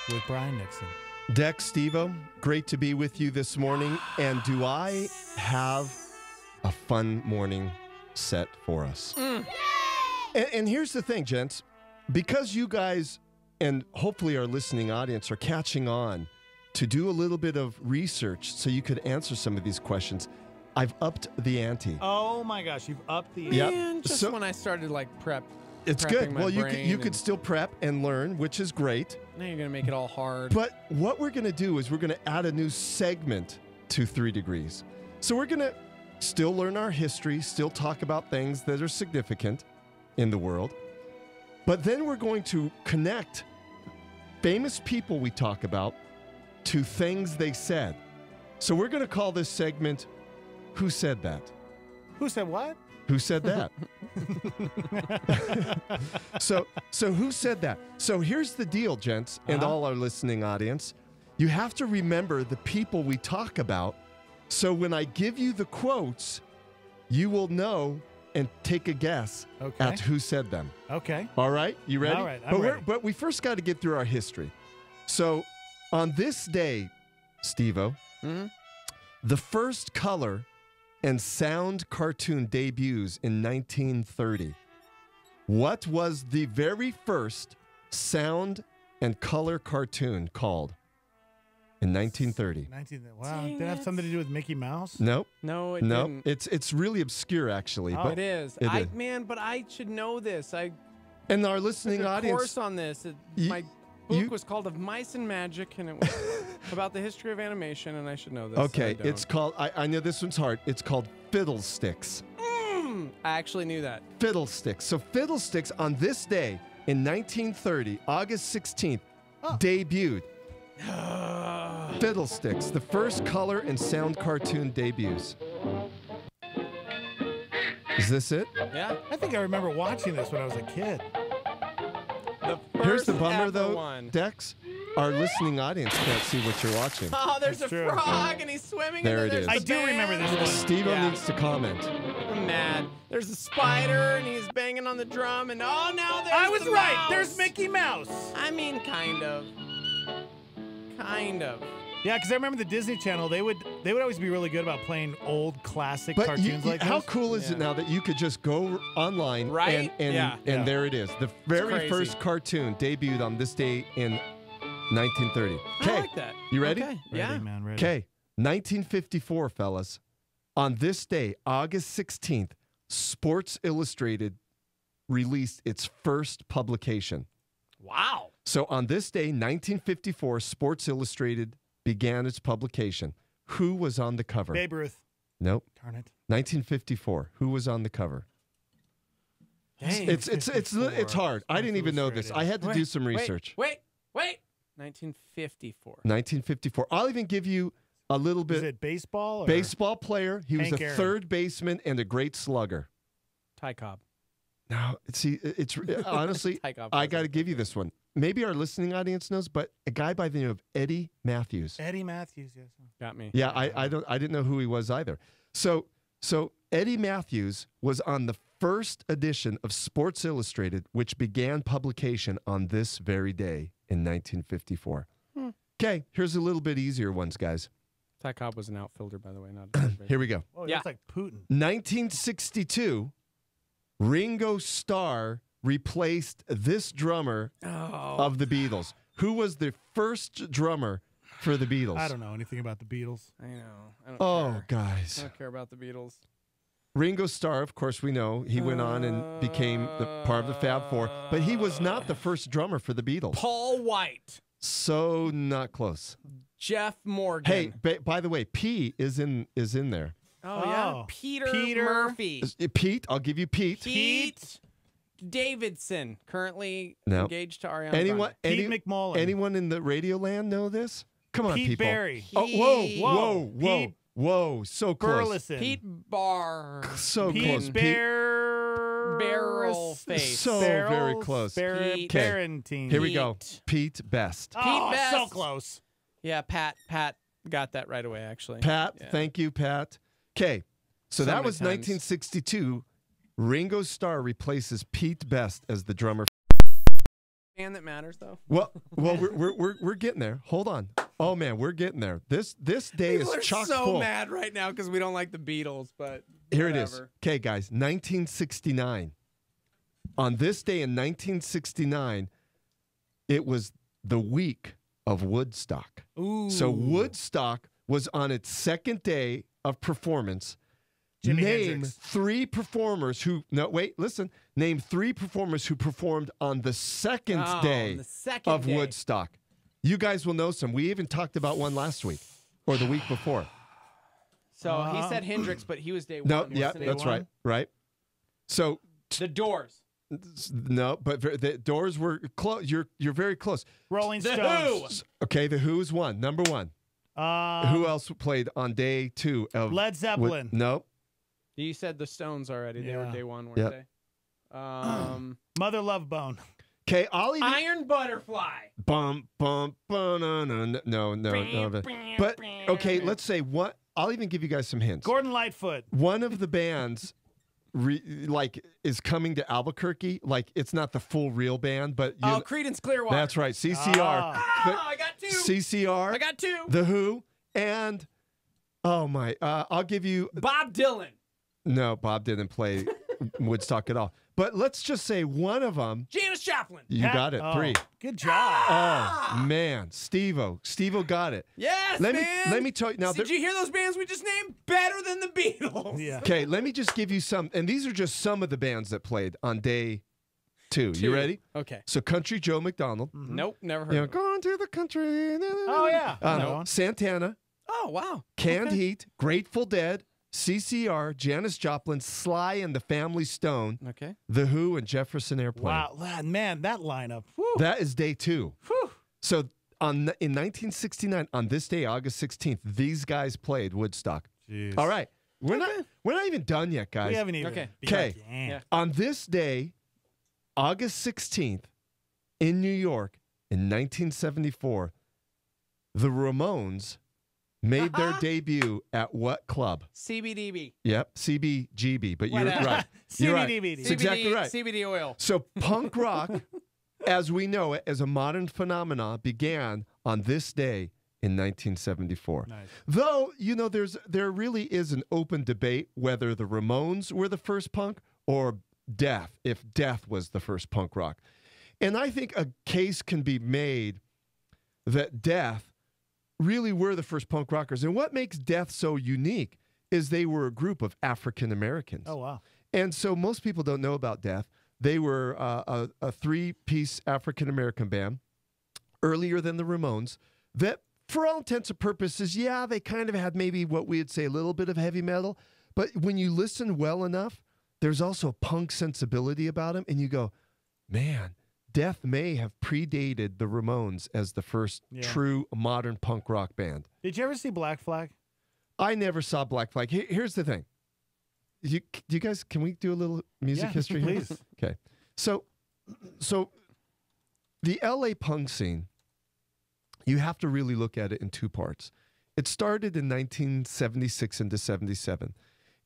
with Brian Nixon. Dex, Steve-O, great to be with you this morning. And do I have a fun morning set for us? And here's the thing, gents. Because you guys, and hopefully our listening audience, are catching on to do a little bit of research so you could answer some of these questions, I've upped the ante. Oh my gosh, you've upped the Yep. Man, just So- when I started like It's prepping good. my Well, you brain could and- still prep and learn, which is great. Now you're gonna make it all hard. But what we're going to do is we're going to add a new segment to 3 Degrees. So we're going to still learn our history, still talk about things that are significant in the world. But then we're going to connect famous people we talk about to things they said. So we're going to call this segment, Who Said That? Who said what? Who said that? So who said that? So here's the deal, gents, and all our listening audience. You have to remember the people we talk about. So when I give you the quotes, you will know and take a guess at who said them. Okay. All right? You ready? All right, I'm ready. But we first got to get through our history. So on this day, Steve-O, the first color and sound cartoon debuts in 1930. What was the very first sound and color cartoon called in 1930? Wow, did it have something to do with Mickey Mouse? Nope. No, it Nope. didn't. It's really obscure, actually. Oh, but it is. It is. Man, but I should know this. I And our listening took a audience. course on this. My book was called Of Mice and Magic, and it was about the history of animation, and I should know this. Okay, I don't. it's called. I know this one's hard. It's called Fiddlesticks. I actually knew that. Fiddlesticks. So Fiddlesticks on this day in 1930, August 16th, debuted. Fiddlesticks, the first color and sound cartoon debuts. Is this it? Yeah. I think I remember watching this when I was a kid. Here's the bummer, ever though, one. Dex. Our listening audience can't see what you're watching. Oh, there's That's a true. frog, and he's swimming. There and then it there's is. the I do remember band. this one. Steve-O Yeah. needs to comment. I'm mad. There's a spider, and he's banging on the drum, and now there's I was the right. mouse. There's Mickey Mouse. I mean, kind of. Kind of. Yeah, because I remember the Disney Channel. They would always be really good about playing old classic But cartoons like how this. cool is it now that you could just go online Right? and Yeah. there it is. The very crazy. first cartoon debuted on this day in 1930. I like that. You ready? Okay. Yeah. Ready, man, ready. Okay. 1954, fellas. On this day, August 16th, Sports Illustrated released its first publication. Wow. So on this day, 1954, Sports Illustrated began its publication. Who was on the cover? Babe Ruth. Nope. Darn it. 1954. Who was on the cover? Dang. It's hard. I didn't even know this. I had to do some Wait, research. Wait. 1954. 1954. I'll even give you a little Is bit. it baseball? Or? Baseball player. He was Hank a Aaron. third baseman and a great slugger. Ty Cobb. Now, see, it's honestly, Ty Cobb I wasn't got to give you this one. Maybe our listening audience knows, but a guy by the name of Eddie Matthews. Eddie Matthews, yes. Got me. Yeah, I didn't know who he was either. So Eddie Matthews was on the first edition of Sports Illustrated, which began publication on this very day in 1954. Okay, here's a little bit easier ones, guys. Ty Cobb was an outfielder, by the way. Not Here we go. Oh, that's like Putin. 1962, Ringo Starr replaced this drummer of the Beatles. Who was the first drummer for the Beatles? I don't know anything about the Beatles. I know. I don't care. Guys. I don't care about the Beatles. Ringo Starr, of course, we know. He went on and became part of the Fab Four. But he was not the first drummer for the Beatles. Paul White. So not close. Jeff Morgan. Hey, by the way, P is in there. Oh, yeah. Peter Murphy. Pete, I'll give you Pete. Pete Davidson, currently No. engaged to Ariana Anyone, Grande. Pete McMullen. Anyone in the radio land know this? Come on, Pete people. Berry. Oh, whoa. Pete Whoa, so close. Burleson. Pete Barr. So close. Barrel face. So very close. Barentine. Here we go. Pete Best. Oh, Pete Best. so close. Yeah, Pat got that right away, actually. Pat, Yeah. thank you, Pat. Okay, so that many was times. 1962. Ringo Starr replaces Pete Best as the drummer. Band that matters, though. Well, we're getting there. Hold on. Oh man, we're getting there. This day People is are chock so full. mad right now because we don't like the Beatles, but Here it is. whatever. Okay, guys, 1969. On this day in 1969, it was the week of Woodstock. Ooh. So Woodstock was on its second day of performance. Jimi Name Hendrix. three performers who Name three performers who performed on the second day the second of day. Woodstock. You guys will know some. We even talked about one last week or the week before. So he said Hendrix, but he was day one. No, yeah, wasn't he? that's right. Right. So The Doors. no, but the Doors were close. You're very close. Rolling The Stones. Okay, the Who's one. Number one. Who else played on day two of Led Zeppelin. No. You said the Stones already. They were Yeah. day one, weren't Yep. they? Mother Love Bone. Okay, I'll even Iron Butterfly. bum bum bum no. But okay, let's say what. I'll even give you guys some hints. Gordon Lightfoot. One of the bands, is coming to Albuquerque. Like it's not the full real band, but Creedence Clearwater. that's right. CCR. I got two. CCR. I got two. The Who and I'll give you Bob Dylan. no. Bob didn't play Woodstock at all. But let's just say one of them. Janis Joplin. You got it. 3. Good job. Oh man, Steve-O got it. Yes, Let man. me tell you now. Did you hear those bands we just named? Better than the Beatles. Yeah. Okay, let me just give you some, and these are just some of the bands that played on day 2. You ready? Okay. So Country Joe McDonald. Nope, never heard You know, of it. going to the country. Oh, yeah. No. Santana, Oh, wow. Canned Heat, Grateful Dead, CCR, Janis Joplin, Sly and the Family Stone, Okay. The Who, and Jefferson Airplane. Wow, man, that lineup. Whew. That is day 2. Whew. So in 1969, on this day, August 16th, these guys played Woodstock. Jeez. All right, we're not even done yet, guys. We haven't even. Okay. Okay. Yeah. On this day, August 16th, in New York, in 1974, the Ramones made their debut at what club? CBDB. Yep, CBGB. But you're Whatever. right. You're right. CBDB. That's exactly right. CBD oil. So punk rock, as we know it, as a modern phenomenon, began on this day in 1974. Nice. Though, there really is an open debate whether the Ramones were the first punk or Death, if Death was the first punk rock. And I think a case can be made that Death really were the first punk rockers. And what makes Death so unique is they were a group of African Americans. Oh, wow. And so most people don't know about Death. They were a 3-piece African American band earlier than the Ramones that, for all intents and purposes, yeah, they kind of had maybe what we would say a little bit of heavy metal. But when you listen well enough, there's also a punk sensibility about them. And you go, man, Death may have predated the Ramones as the first true modern punk rock band. Did you ever see Black Flag? I never saw Black Flag. Here's the thing. You guys, can we do a little music history here? Please. Okay. So the LA punk scene, you have to really look at it in 2 parts. It started in 1976 into 77.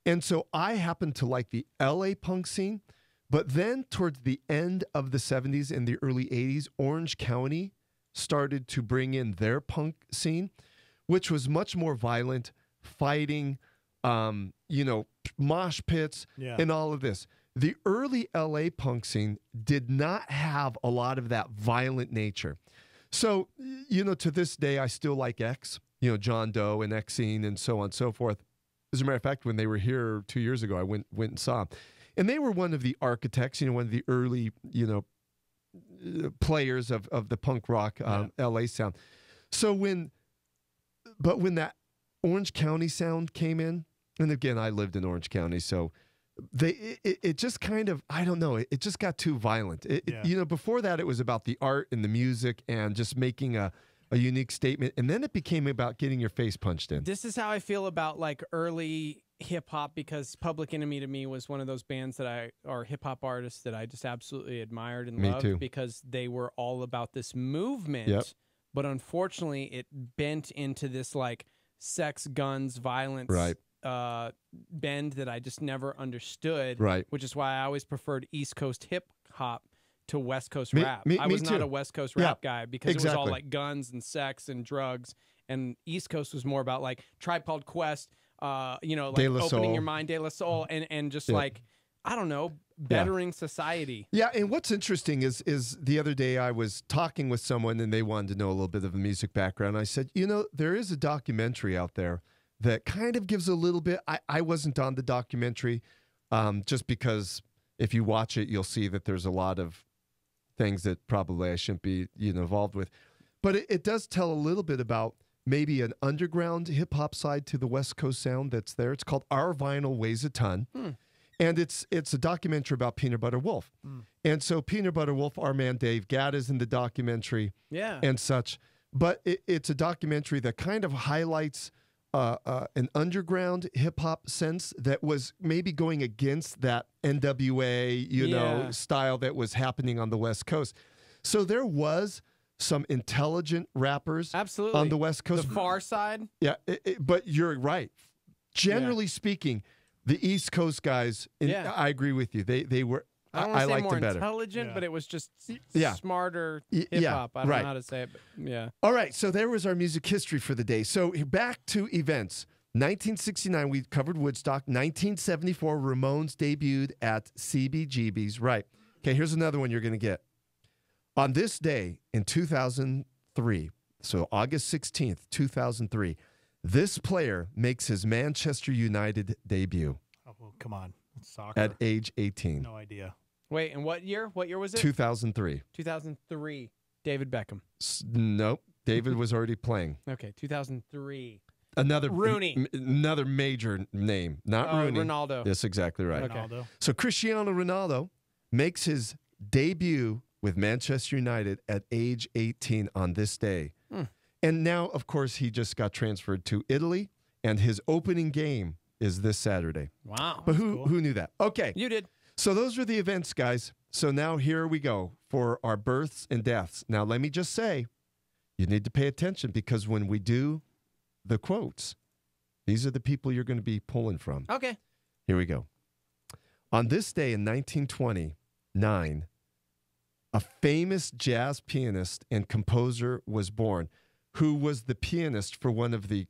And so I happened to like the LA punk scene, but then towards the end of the 70s and the early 80s, Orange County started to bring in their punk scene, which was much more violent, fighting, mosh pits, and all of this. The early LA punk scene did not have a lot of that violent nature. So, to this day, I still like X, John Doe and X Scene and so on and so forth. As a matter of fact, when they were here 2 years ago, I went and saw them. And they were one of the architects, one of the early, players of the punk rock LA sound. So when that Orange County sound came in, and again, I lived in Orange County, so it just kind of, I don't know, it just got too violent. Before that, it was about the art and the music and just making a unique statement. And then it became about getting your face punched in. This is how I feel about like early hip hop, because Public Enemy to me was one of those bands or hip hop artists that I just absolutely admired and loved too. Because they were all about this movement. Yep. But unfortunately, it bent into this like sex, guns, violence bend that I just never understood. Right. Which is why I always preferred East Coast hip hop to West Coast rap. I was not too. a West Coast rap guy because it was all like guns and sex and drugs. And East Coast was more about like Tribe Called Quest, like opening your mind, De La Soul, and just like, I don't know, bettering society. Yeah, and what's interesting is the other day I was talking with someone and they wanted to know a little bit of a music background. I said, there is a documentary out there that kind of gives a little bit. I wasn't on the documentary just because if you watch it, you'll see that there's a lot of things that probably I shouldn't be involved with. But it does tell a little bit about maybe an underground hip-hop side to the West Coast sound that's there. It's called Our Vinyl Weighs a Ton. And it's a documentary about Peanut Butter Wolf. And so Peanut Butter Wolf, our man Dave Gadd is in the documentary and such. But it's a documentary that kind of highlights an underground hip-hop sense that was maybe going against that NWA, style that was happening on the West Coast. So there was some intelligent rappers on the West Coast. The Far Side? Yeah, but you're right. Generally speaking, the East Coast guys, I agree with you. They were, I don't want to say liked more them better. intelligent, but it was just smarter hip-hop. I don't know how to say it, but All right, so there was our music history for the day. So back to events. 1969, we covered Woodstock. 1974, Ramones debuted at CBGB's. Right. Okay, here's another one you're going to get. On this day in 2003, so August 16th, 2003, this player makes his Manchester United debut. Oh, well, come on. It's soccer. At age 18. No idea. Wait, and what year? What year was it? 2003. 2003. David Beckham. Nope. David was already playing. Okay, 2003. Another Rooney. Another major name. Not Rooney. Ronaldo. That's exactly right. Okay. Ronaldo. So Cristiano Ronaldo makes his debut with Manchester United at age 18 on this day. And now, of course, he just got transferred to Italy, and his opening game is this Saturday. Wow. But who knew that? Okay. You did. So those are the events, guys. So now here we go for our births and deaths. Now, let me just say, you need to pay attention because when we do the quotes, these are the people you're going to be pulling from. Okay. Here we go. On this day in 1929, a famous jazz pianist and composer was born who was the pianist for one of the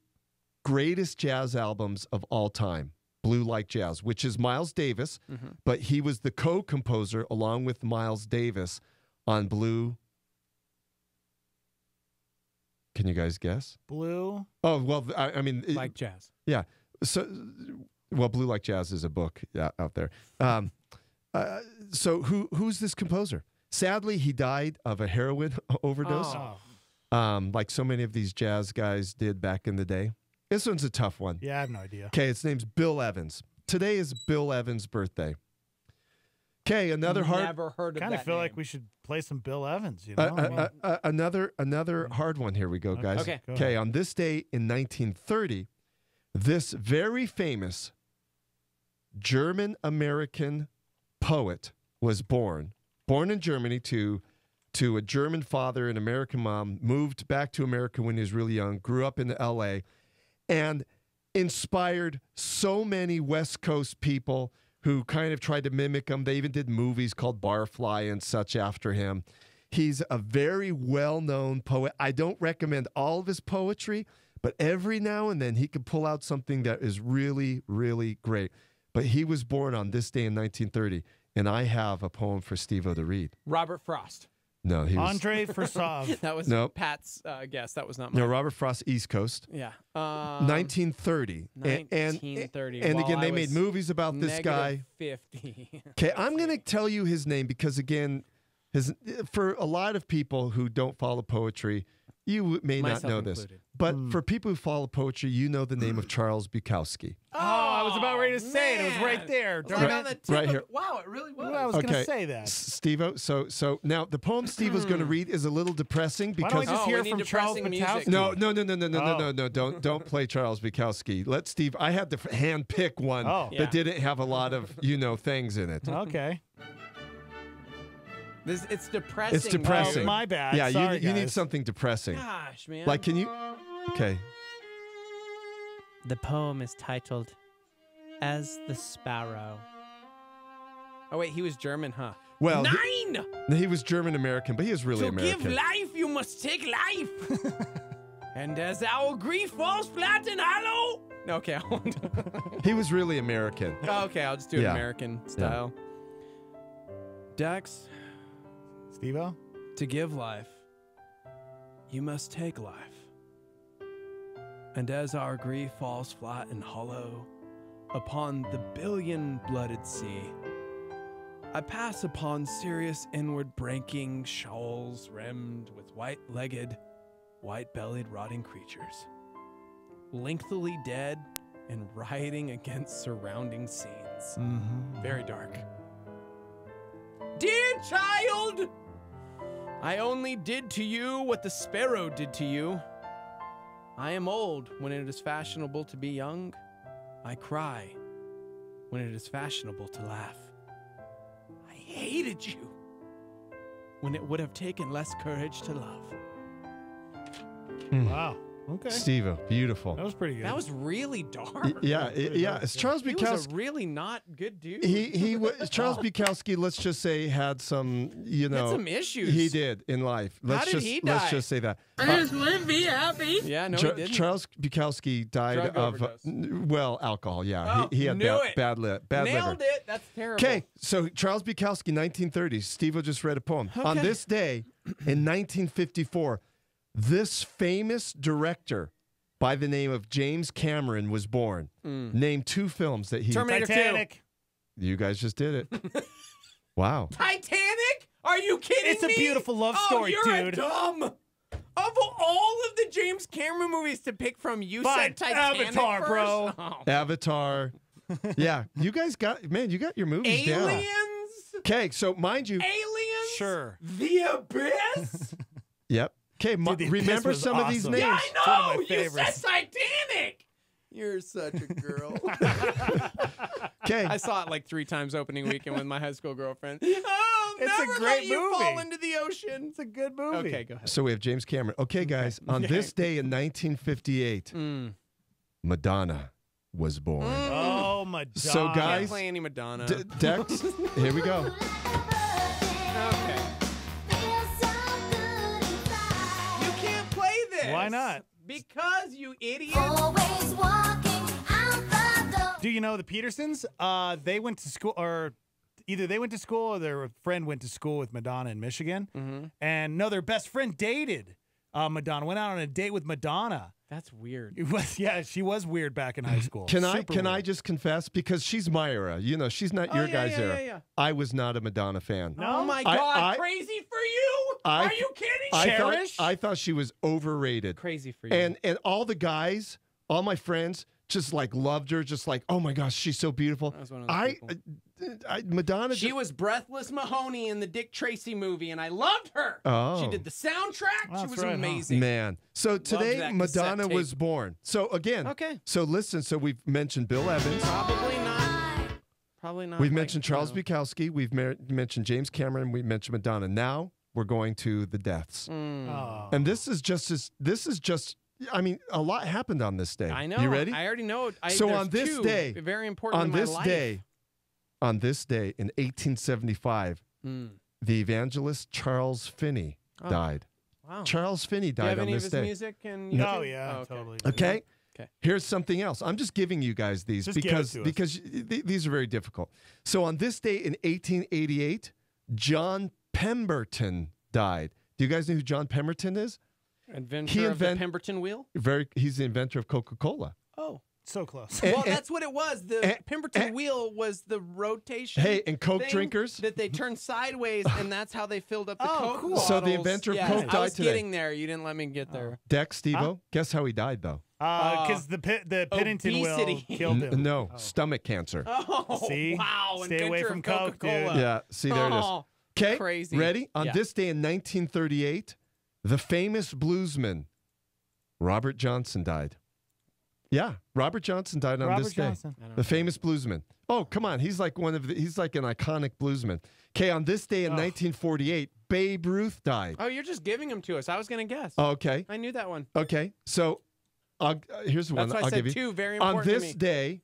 greatest jazz albums of all time, Blue Like Jazz, which is Miles Davis, but he was the co-composer along with Miles Davis on Blue. Can you guys guess? Blue? Oh, well, I mean... Like Jazz. Yeah. So, well, Blue Like Jazz is a book out there. So who's this composer? Sadly, he died of a heroin overdose, like so many of these jazz guys did back in the day. This one's a tough one. Yeah, I have no idea. Okay, its name's Bill Evans. Today is Bill Evans' birthday. Okay, another hard... Never heard of kind of that feel name. like we should play some Bill Evans, you know? Another hard one. Here we go, guys. Okay. Okay, on this day in 1930, this very famous German-American poet was born in Germany to a German father and American mom, moved back to America when he was really young, grew up in L.A., and inspired so many West Coast people who kind of tried to mimic him. They even did movies called Barfly and such after him. He's a very well-known poet. I don't recommend all of his poetry, but every now and then he can pull out something that is really, really great. But he was born on this day in 1930, and I have a poem for Steve-O to read. Robert Frost. No, he was... Andre Forsov. That was Nope. Pat's guess. That was not mine. No, Robert Frost, East Coast. Yeah. 1930. 1930. And While again, I they made was movies about this guy. -50. Okay, I'm going to tell you his name because, again, for a lot of people who don't follow poetry, you may not Myself know this. included. But for people who follow poetry, you know the name of Charles Bukowski. Oh, I was about ready to say it. It was right there. It was like on the tip right of- here. Wow, it really was. Well, I was going to say that. Steve-O, so now the poem Steve-O's going to read is a little depressing Why because... don't we just hear we from need Charles depressing music. Bukowski? No, don't play Charles Bukowski. Let Steve... I had to hand pick one Yeah. that didn't have a lot of, things in it. Okay. It's depressing. It's depressing. Oh, my bad. Yeah, Sorry, you need guys. something depressing. Gosh, man. Like, can you... Okay. The poem is titled As the Sparrow. Oh, wait, he was German, huh? Well, 9! He was German-American, but he is really To American. give life, you must take life. And as our grief falls flat and hollow... Okay, I won't. He was really American. Okay, I'll just do it Yeah. American style. Dex, Steve-O? to give life, you must take life. And as our grief falls flat and hollow upon the billion-blooded sea, I pass upon serious inward breaking shoals rimmed with white-legged, white-bellied rotting creatures, lengthily dead and rioting against surrounding scenes. Very dark. Dear child, I only did to you what the sparrow did to you. I am old when it is fashionable to be young. I cry when it is fashionable to laugh. I hated you when it would have taken less courage to love. Wow. Okay. Steve-O, beautiful. That was pretty good. That was really dark. Yeah. It's Charles He was Bukowski. a really not good dude. He was Charles Bukowski. Let's just say had some, Had some issues. He did in life. Let's did he die? Let's just say that. I just want to be happy. Yeah, no, he didn't. Charles Bukowski died Drug of overdose. alcohol. Yeah, Oh, he had knew bad it. liver. Nailed it. That's terrible. Okay, so Charles Bukowski, 1930s. Steve-O just read a poem. On Okay. this day, in 1954, this famous director by the name of James Cameron was born. Name 2 films that he... Terminator 2. Titanic. You guys just did it. Wow. Titanic? Are you kidding It's a me? beautiful love story, you're dude. dumb. Of all of the James Cameron movies to pick from, you Fine. said Titanic Avatar, first? bro. Oh. Avatar. Yeah, you guys got... Man, you got your movies down. Aliens? Okay, so mind you... Aliens? Sure. The Abyss? Yep. Okay, Dude, The Abyss remember was some of these awesome. names. Yeah, It's one of I my know. You said favorites. Titanic. You're such a girl. Okay. I saw it like 3 times opening weekend with my high school girlfriend. Oh, It's a never great let you fall movie. into the ocean. It's a good movie. Okay, go ahead. So we have James Cameron. Okay, guys, on this day in 1958, Madonna was born. Oh, Madonna. So, guys, Can't play any Madonna. Dex, here we go. Okay. You can't play this. Why not? Because you idiot. Do you know the Petersons? They went to school, or either they went to school or their friend went to school with Madonna in Michigan. And no, their best friend dated Madonna, went out on a date with Madonna. That's weird. It was, yeah, she was weird back in high school. Can I Super weird. just confess, because she's my era, she's not your guys' era. yeah. I was not a Madonna fan. Oh my I- God, I- crazy for you? I- Are you kidding? I thought she was overrated. Crazy for you. And all the guys, all my friends, just like loved her, just like, oh my gosh, she's so beautiful. I was one of those people. Madonna. She was Breathless Mahoney in the Dick Tracy movie, and I loved her. Oh. She did the soundtrack. That's she was right, huh? amazing. Man. So today, that cassette Madonna tape. was born. So again, Okay. So listen, so we've mentioned Bill Evans. Probably not. Probably not. We've like, mentioned Charles you know. Bukowski. We've mentioned James Cameron. We've mentioned Madonna. Now we're going to the deaths. Oh. And this is just I mean, a lot happened on this day. I know. You ready? I already know. So there's on this two day, very important on in my this life. day, on this day in 1875, the evangelist Charles Finney died. Wow. Charles Finney Do you have died on any this of his day. music? And Oh, yeah, totally. Okay. Okay. Here's something else. I'm just giving you guys these Just give it to us. because these are very difficult. So on this day in 1888, John Pemberton died. Do you guys know who John Pemberton is? Inventor of the Pemberton wheel? He's the inventor of Coca-Cola. Oh. So close. Well, that's what it was. The Pemberton wheel was the rotation. Hey, and Coke thing drinkers? that they turned sideways, and that's how they filled up the Coke cool. bottles. So the inventor of Coke I died was today. getting there. You didn't let me get there. Dex, Steve-O, guess how he died, though? Because the Pennington wheel obesity. killed him. No, stomach cancer. Oh, See? wow. Stay away Inventor from of Coke, dude. Coca-Cola. Yeah, see, there it is. Oh, Okay, crazy. ready? On Yeah. this day in 1938, the famous bluesman Robert Johnson died. Yeah, Robert Johnson died on this day. Johnson. The famous bluesman. Oh, come on, he's like he's like an iconic bluesman. Okay, on this day in 1948, Babe Ruth died. Oh, you're just giving them to us. I was going to guess. Oh, okay. I knew that one. Okay, so here's one. That's why I I'll said give you. two, very On important to this me. day,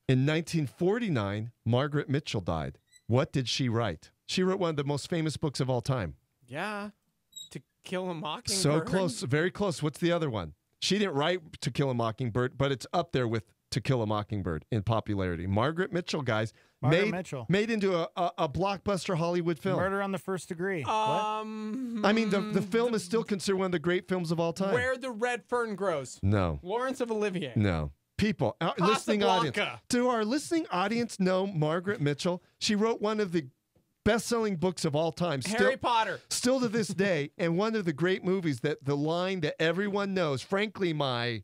in 1949, Margaret Mitchell died. What did she write? She wrote one of the most famous books of all time. Yeah. To Kill a Mockingbird. So close, very close. What's the other one? She didn't write To Kill a Mockingbird, but it's up there with To Kill a Mockingbird in popularity. Margaret Mitchell, guys, Margaret Mitchell. made into a blockbuster Hollywood film. Murder on the First Degree. I mean, the film is still considered one of the great films of all time. Where the Red Fern Grows. No. Lawrence of Olivier. No. People, our listening audience. Casablanca. Do our listening audience know Margaret Mitchell? She wrote one of the best-selling books of all time. Harry Potter. Still to this day, and one of the great movies that the line that everyone knows, frankly, Gone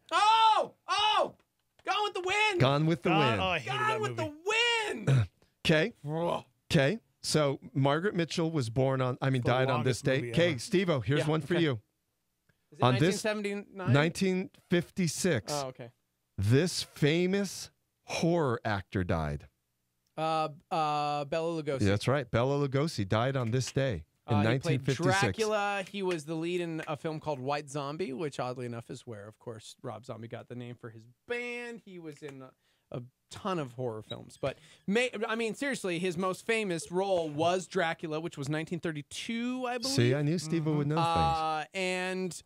with the Wind. Gone with the Wind. Oh, I hated Gone that with movie. the Wind. Okay. Okay. So Margaret Mitchell was born on, died on this longest day. movie Okay, ever. Steve-O, here's one for okay. you. Is it On this 1979? 1956, Oh, okay. this famous horror actor died. Bela Lugosi. Yeah, that's right. Bela Lugosi died on this day in He played 1956. Dracula. He was the lead in a film called White Zombie, which oddly enough is where, of course, Rob Zombie got the name for his band. He was in a ton of horror films. But, seriously, his most famous role was Dracula, which was 1932, I believe. See, I knew Steve-O would know things. And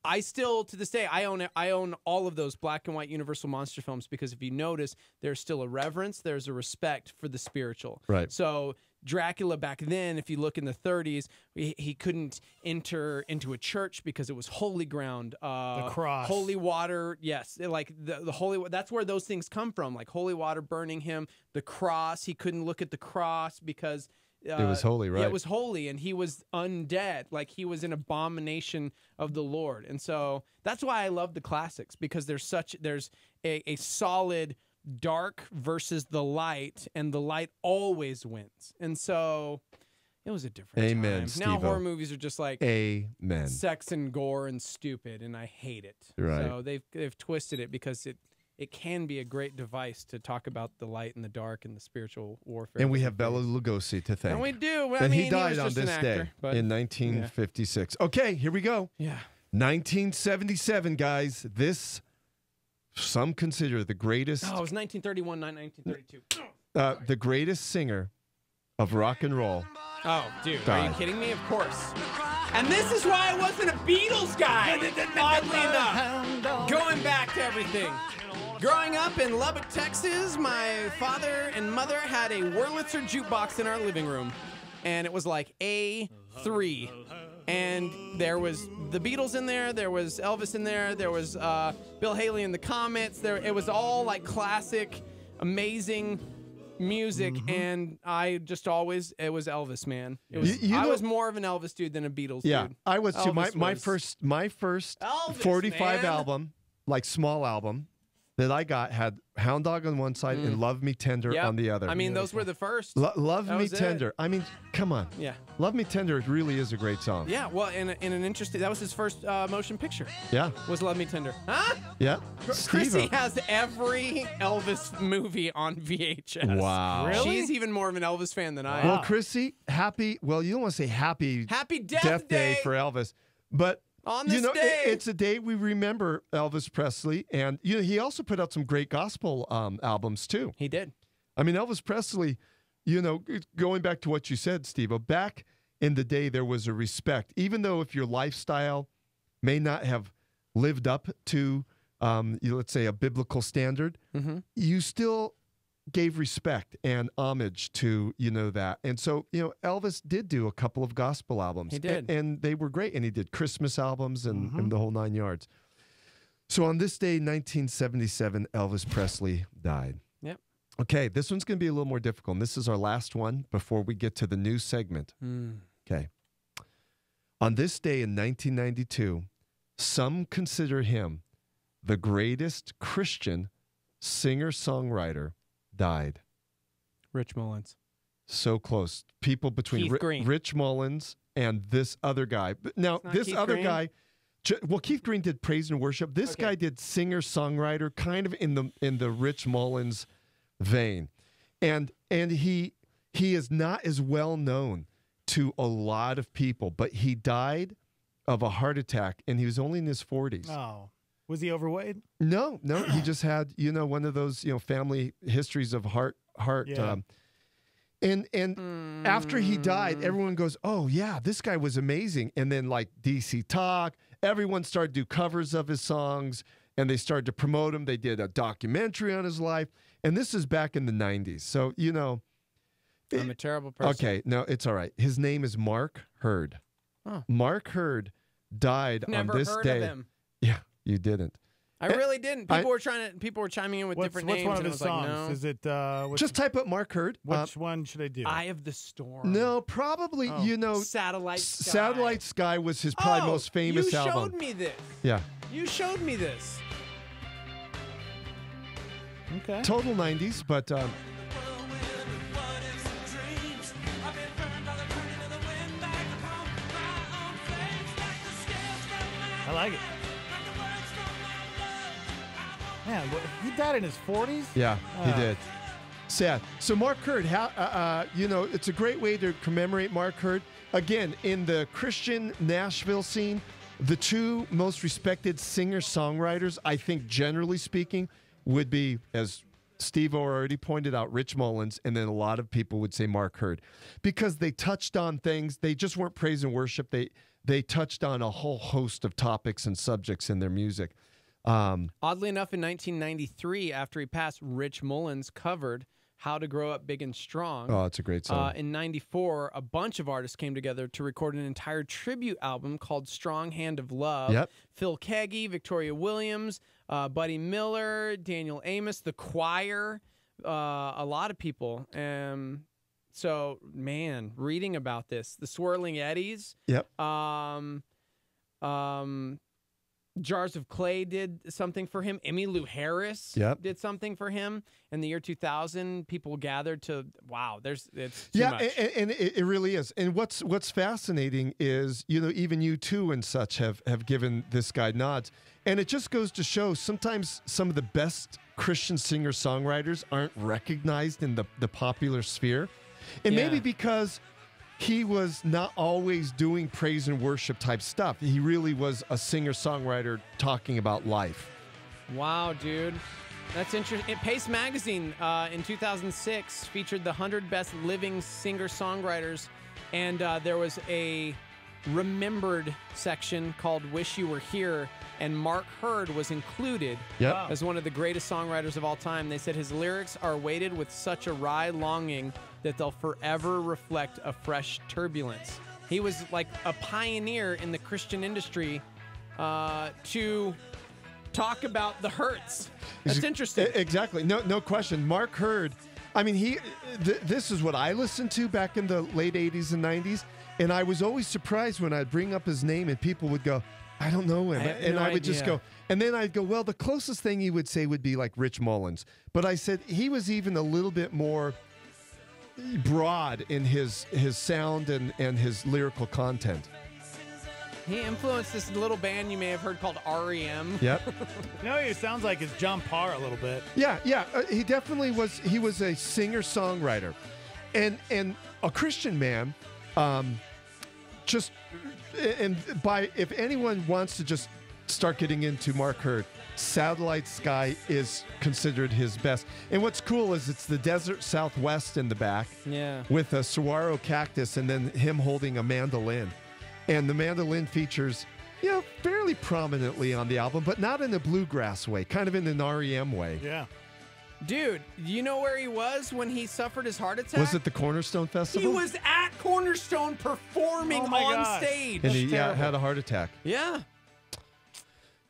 I still, to this day, I own all of those black and white Universal monster films because if you notice, there's still a reverence, there's a respect for the spiritual. Right. So Dracula back then, if you look in the 30s, he couldn't enter into a church because it was holy ground. The cross. Holy water, yes. Like the holy, that's where those things come from. Like holy water burning him, the cross. He couldn't look at the cross because it was holy, right? Yeah, it was holy, and he was undead. Like he was an abomination of the Lord. And so that's why I love the classics, because there's a solid dark versus the light, and the light always wins. And so it was a different Amen, time. Steve-O. Now horror movies are just like Amen. sex and gore and stupid, and I hate it. Right. So they've twisted it because it can be a great device to talk about the light and the dark and the spiritual warfare. And we have Bela Lugosi to thank. And we do. And he was died on just an this actor, day but- in 1956. Okay, here we go. Yeah. 1977, guys. This, some consider the greatest, Oh, it was 1931, not 1932. the greatest singer of rock and roll. Oh, dude, are died. you kidding me? Of course. And this is why I wasn't a Beatles guy, oddly enough. Going back to everything. Growing up in Lubbock, Texas, my father and mother had a Wurlitzer jukebox in our living room. And it was like A3. And there was the Beatles in there was Elvis in there was Bill Haley and the Comets. It was all like classic, amazing music, and I just always, it was Elvis, man. It was, I was more of an Elvis dude than a Beatles Yeah, dude. I was too. Elvis My was- first Elvis, 45 man. album, like small album, that I got had Hound Dog on one side and Love Me Tender Yep. on the other. I mean, those were the first. Love That Me was it. Tender. I mean, come on. Yeah. Love Me Tender really is a great song. Yeah, well, in an interesting, that was his first motion picture. Yeah. Was Love Me Tender. Huh? Yeah. Chrissy Steve-O. has every Elvis movie on VHS. Wow. Really? She's even more of an Elvis fan than I am. Well, Chrissy, you don't want to say happy Happy Death Day Day. for Elvis, but On this day. It's a day we remember Elvis Presley, and he also put out some great gospel albums too. He did. I mean, Elvis Presley, going back to what you said, Steve, back in the day there was a respect, even though if your lifestyle may not have lived up to, let's say, a biblical standard, you still gave respect and homage to, that. And so, Elvis did do a couple of gospel albums. He did. And they were great. And he did Christmas albums and the whole 9 yards. So on this day, 1977, Elvis Presley died. Yep. Okay, this one's going to be a little more difficult. And this is our last one before we get to the news segment. Okay. On this day in 1992, some consider him the greatest Christian singer-songwriter died. Rich Mullins. So close. People between Keith Green. Rich Mullins and this other guy. Now, this Keith other Green? guy, Keith Green did praise and worship. This guy did singer-songwriter, kind of in the Rich Mullins vein. And he is not as well known to a lot of people, but he died of a heart attack, and he was only in his 40s. Oh. Was he overweight? No, he just had, one of those, family histories of heart. Yeah. And after he died, everyone goes, oh yeah, this guy was amazing. And then like DC Talk, everyone started to do covers of his songs, and they started to promote him. They did a documentary on his life. And this is back in the 90s. So, I'm a terrible person. Okay, no, it's all right. His name is Mark Hurd. Oh. Mark Hurd died Never on this heard day. of him. Yeah, you didn't. I really didn't. People were chiming in with different names. What's one of and his I was songs? like, no. Is it Just type up Mark Hurd. which one should I do? Eye of the Storm. No, probably, Satellite Sky. Satellite Sky was his probably most famous you album. showed me this. Yeah. You showed me this. Okay. Total 90s, but I like it. Man, he died in his 40s? yeah, he did. Sad. So Mark Hurd, it's a great way to commemorate Mark Hurd. Again, in the Christian Nashville scene, the two most respected singer-songwriters, I think generally speaking, would be, as Steve already pointed out, Rich Mullins, and then a lot of people would say Mark Hurd, because they touched on things. They just weren't praise and worship. They touched on a whole host of topics and subjects in their music. Oddly enough, in 1993, after he passed, Rich Mullins covered How to Grow Up Big and Strong. Oh, it's a great song. In 94, a bunch of artists came together to record an entire tribute album called Strong Hand of Love. Yep. Phil Keaggy, Victoria Williams, Buddy Miller, Daniel Amos, The Choir, a lot of people. So, man, reading about this, the Swirling Eddies. Yep. Jars of Clay did something for him. Emmylou Harris did something for him. In the year 2000, people gathered to, it's too much. And it really is. And what's fascinating is, even U2 and such have given this guy nods. And it just goes to show sometimes some of the best Christian singer-songwriters aren't recognized in the popular sphere. And maybe because he was not always doing praise and worship type stuff. He really was a singer-songwriter talking about life. Wow, dude. That's interesting. Pace Magazine in 2006 featured the 100 best living singer-songwriters, and there was a remembered section called Wish You Were Here, and Mark Hurd was included as one of the greatest songwriters of all time. They said his lyrics are weighted with such a wry longing that they'll forever reflect a fresh turbulence. He was like a pioneer in the Christian industry to talk about the hurts. That's interesting. Exactly. No question. Mark Hurd, I mean, this is what I listened to back in the late 80s and 90s, and I was always surprised when I'd bring up his name and people would go, I don't know him. And I would just go, and then I'd go, well, the closest thing he would say would be like Rich Mullins. But I said he was even a little bit more broad in his sound and his lyrical content. He influenced this little band you may have heard called REM. Yep. He sounds like it's John Parr a little bit. Yeah. He definitely was. He was a singer-songwriter and a Christian man. just and by if anyone wants to just start getting into Mark Hurd, Satellite Sky is considered his best. And what's cool is it's the desert Southwest in the back, with a saguaro cactus, and then him holding a mandolin, and the mandolin features, fairly prominently on the album, but not in a bluegrass way, kind of in an REM way. Yeah. Dude, do you know where he was when he suffered his heart attack? Was it the Cornerstone Festival? He was at Cornerstone performing on stage. And he had a heart attack. Yeah.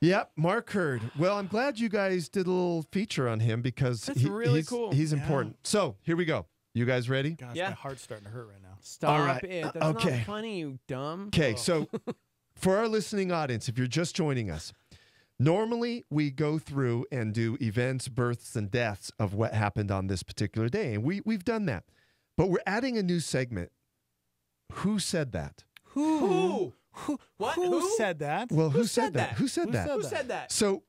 Yep, Mark Hurd. Well, I'm glad you guys did a little feature on him because really he's, cool. He's important. So here we go. You guys ready? Gosh, my heart's starting to hurt right now. Stop All right. it. That's Okay. not funny, you dumb. Okay, so for our listening audience, if you're just joining us, normally we go through and do events, births, and deaths of what happened on this particular day, and we've done that. But we're adding a new segment. Who said that? Who? What? Who said that? Well, who said that? Who said that? Who said that? So,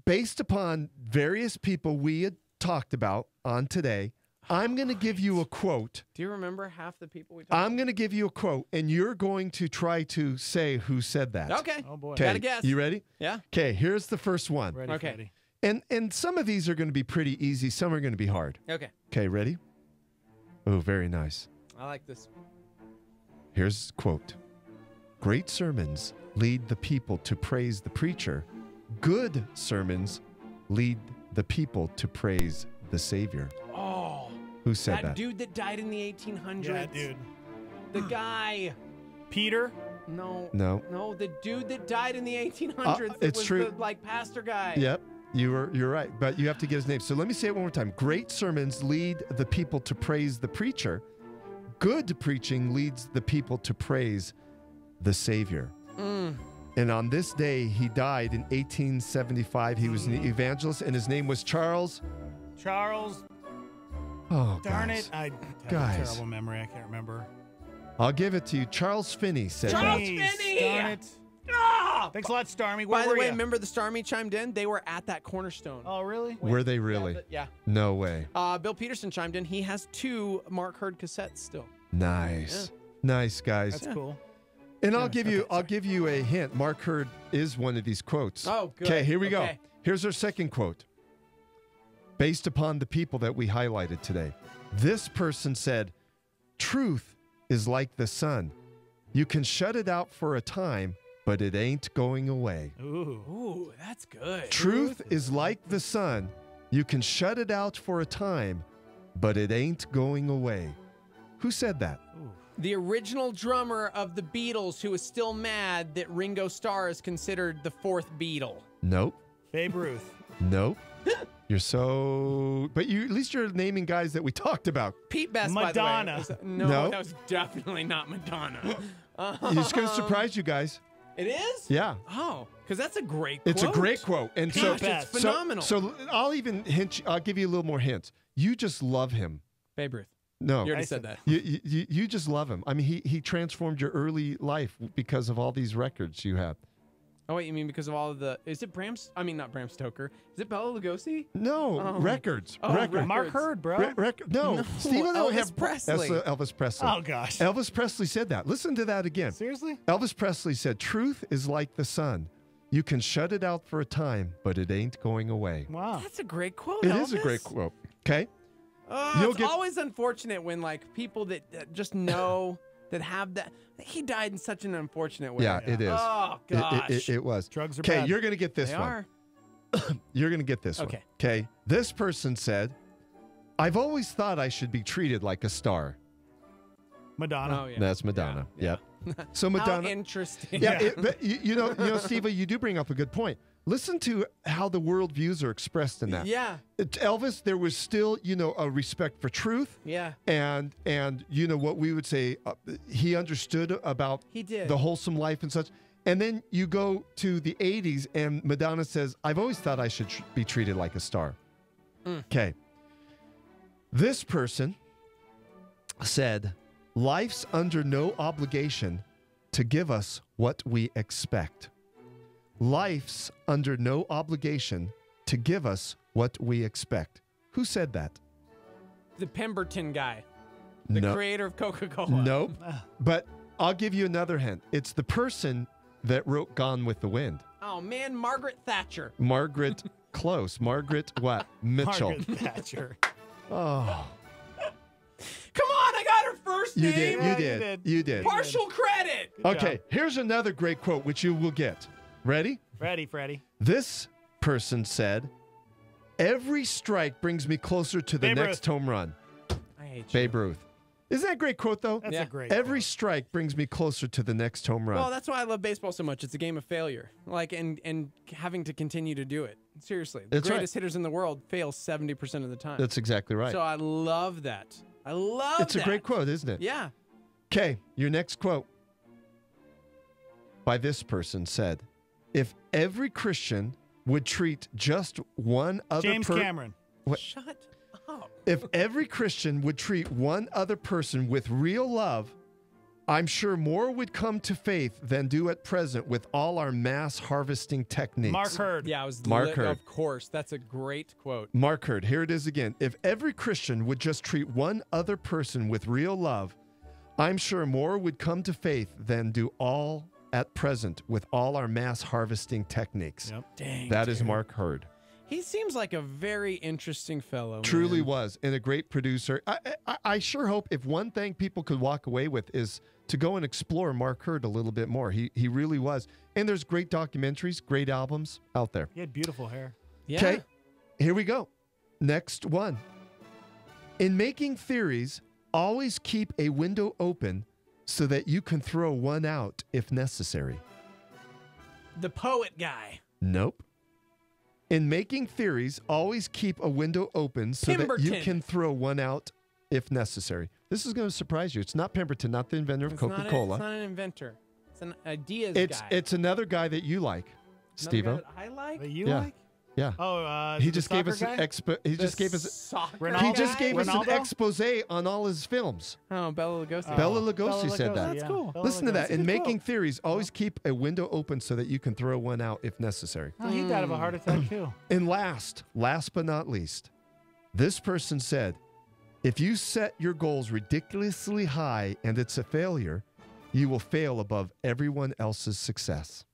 based upon various people we had talked about on today, I'm going to give you a quote. Do you remember half the people we talked I'm going to give you a quote, and you're going to try to say who said that. Okay. Oh, boy. Gotta guess. You ready? Yeah. Okay, here's the first one. Ready, Okay. Freddie. And some of these are going to be pretty easy. Some are going to be hard. Okay. Okay, ready? Oh, very nice. I like this. Here's a quote. Great sermons lead the people to praise the preacher. Good sermons lead the people to praise the Savior. Oh. Who said That that? dude that died in the 1800s. Yeah, dude. The guy. Peter? No. No. No, the dude that died in the 1800s. that it's was true. The, pastor guy. Yep, you're right, but you have to get his name. So let me say it one more time. Great sermons lead the people to praise the preacher. Good preaching leads the people to praise the Savior. And on this day, he died in 1875. He was an evangelist, and his name was Charles. Oh, Darn guys. it. I have a Guys. terrible memory. I can't remember. I'll give it to you. Charles Finney said Charles that. Finney! Darn it. Ah! Thanks a lot, Starmy. Where By the were way, ya? remember the Starmy chimed in? They were at that Cornerstone. Oh, really? Were they really? Yeah. No way. Bill Peterson chimed in. He has 2 Mark Hurd cassettes still. Nice. Nice, guys. That's cool. And I'll give you a hint. Mark Hurd is one of these quotes. Oh, good. Okay, here we go. Okay. Here's our second quote. Based upon the people that we highlighted today. This person said, "Truth is like the sun. You can shut it out for a time, but it ain't going away." Ooh, that's good. Truth is like the sun. You can shut it out for a time, but it ain't going away. Who said that? The original drummer of the Beatles, who is still mad that Ringo Starr is considered the 4th Beatle. Nope. Babe Ruth. Nope. You're so... But at least you're naming guys that we talked about. Pete Best, Madonna. by the way. No, No. that was definitely not Madonna. It's going to surprise you guys. It is? Yeah. Oh, because that's a great quote. It's a great quote. And Gosh, so it's phenomenal. So I'll even hint. I'll give you a little more hints. You just love him. Babe Ruth. No, You already said that. You just love him. I mean, he transformed your early life because of all these records you have. Oh, wait, you mean because of all of the... Is it not Bram Stoker. Is it Bela Lugosi? No, Oh. records. Oh, records. Mark Hurd, bro. No, No, Stephen don't Elvis have Presley. That's Elvis Presley. Oh, gosh. Elvis Presley said that. Listen to that again. Seriously? Elvis Presley said, "Truth is like the sun. You can shut it out for a time, but it ain't going away." Wow. That's a great quote, It Elvis. is a great quote. Okay. You'll It's get- always unfortunate when people that just know that have that. He died in such an unfortunate way. Yeah, it is. Oh gosh. It was. Drugs are Okay, bad. you're going to get this They one. are. You're going to get this Okay. one. Okay. This person said, "I've always thought I should be treated like a star." Madonna. Oh yeah. That's Madonna. Yeah. Yep. So How Madonna. interesting. Yeah, but you know, Steve, you do bring up a good point. Listen to how the world views are expressed in that. Yeah. Elvis, there was still, a respect for truth. Yeah. And what we would say, he understood about He did. the wholesome life and such. And then you go to the 80s, and Madonna says, "I've always thought I should be treated like a star." Okay. This person said, "Life's under no obligation to give us what we expect." Life's under no obligation to give us what we expect. Who said that? The Pemberton guy. The No. creator of Coca-Cola. Nope. But I'll give you another hint. It's the person that wrote Gone with the Wind. Oh, man, Margaret Thatcher. Margaret Close. Margaret what? Mitchell. Margaret Thatcher. Oh. Come on, I got her first You name. did. You did. Partial credit. Okay, here's another great quote, which you will get. Ready? Ready, Freddie. This person said, "Every strike brings me closer to the Babe next Ruth. home run." I hate you. Babe Ruth. Isn't that a great quote, though? That's a great Every strike brings me closer to the next home run. Well, that's why I love baseball so much. It's a game of failure. Like, and having to continue to do it. Seriously. The That's right. greatest hitters in the world fail 70% of the time. That's exactly right. So I love that. I love It's that. a great quote, isn't it? Yeah. Okay, your next quote by this person said, "If every Christian would treat just one other James Cameron. What? Shut up. If every Christian would treat one other person with real love, I'm sure more would come to faith than do at present with all our mass harvesting techniques." Mark Hurd. Yeah, I was Mark Hurd. Of course. That's a great quote. Mark Hurd. Here it is again. If every Christian would just treat one other person with real love, I'm sure more would come to faith than do all at present with all our mass harvesting techniques. Yep. Dang. That is dude. Mark Hurd. He seems like a very interesting fellow. Truly man. was, and a great producer. I sure hope if one thing people could walk away with is to go and explore Mark Hurd a little bit more. He really was. And there's great documentaries, great albums out there. He had beautiful hair. Yeah. Okay, here we go. Next one. In making theories, always keep a window open so that you can throw one out if necessary. The poet guy. Nope. In making theories, always keep a window open so that you Pemberton. can throw one out if necessary. This is going to surprise you. It's not Pemberton, not the inventor of It's not a- Coca-Cola. It's not an inventor. It's an ideas It's guy. it's another guy that you like, Another guy Steve-O. that I like. That you Yeah. like? Yeah. Oh, He the just gave us soccer an guy? he The just gave us soccer he just guy? gave us an Ronaldo? expose on all his films. Oh, Bela Lugosi. Bela Lugosi said that. That's cool. Listen to that. In making theories, always keep a window open so that you can throw one out if necessary. Oh, he died of a heart attack, too. And last but not least, this person said, if you set your goals ridiculously high and it's a failure, you will fail above everyone else's success.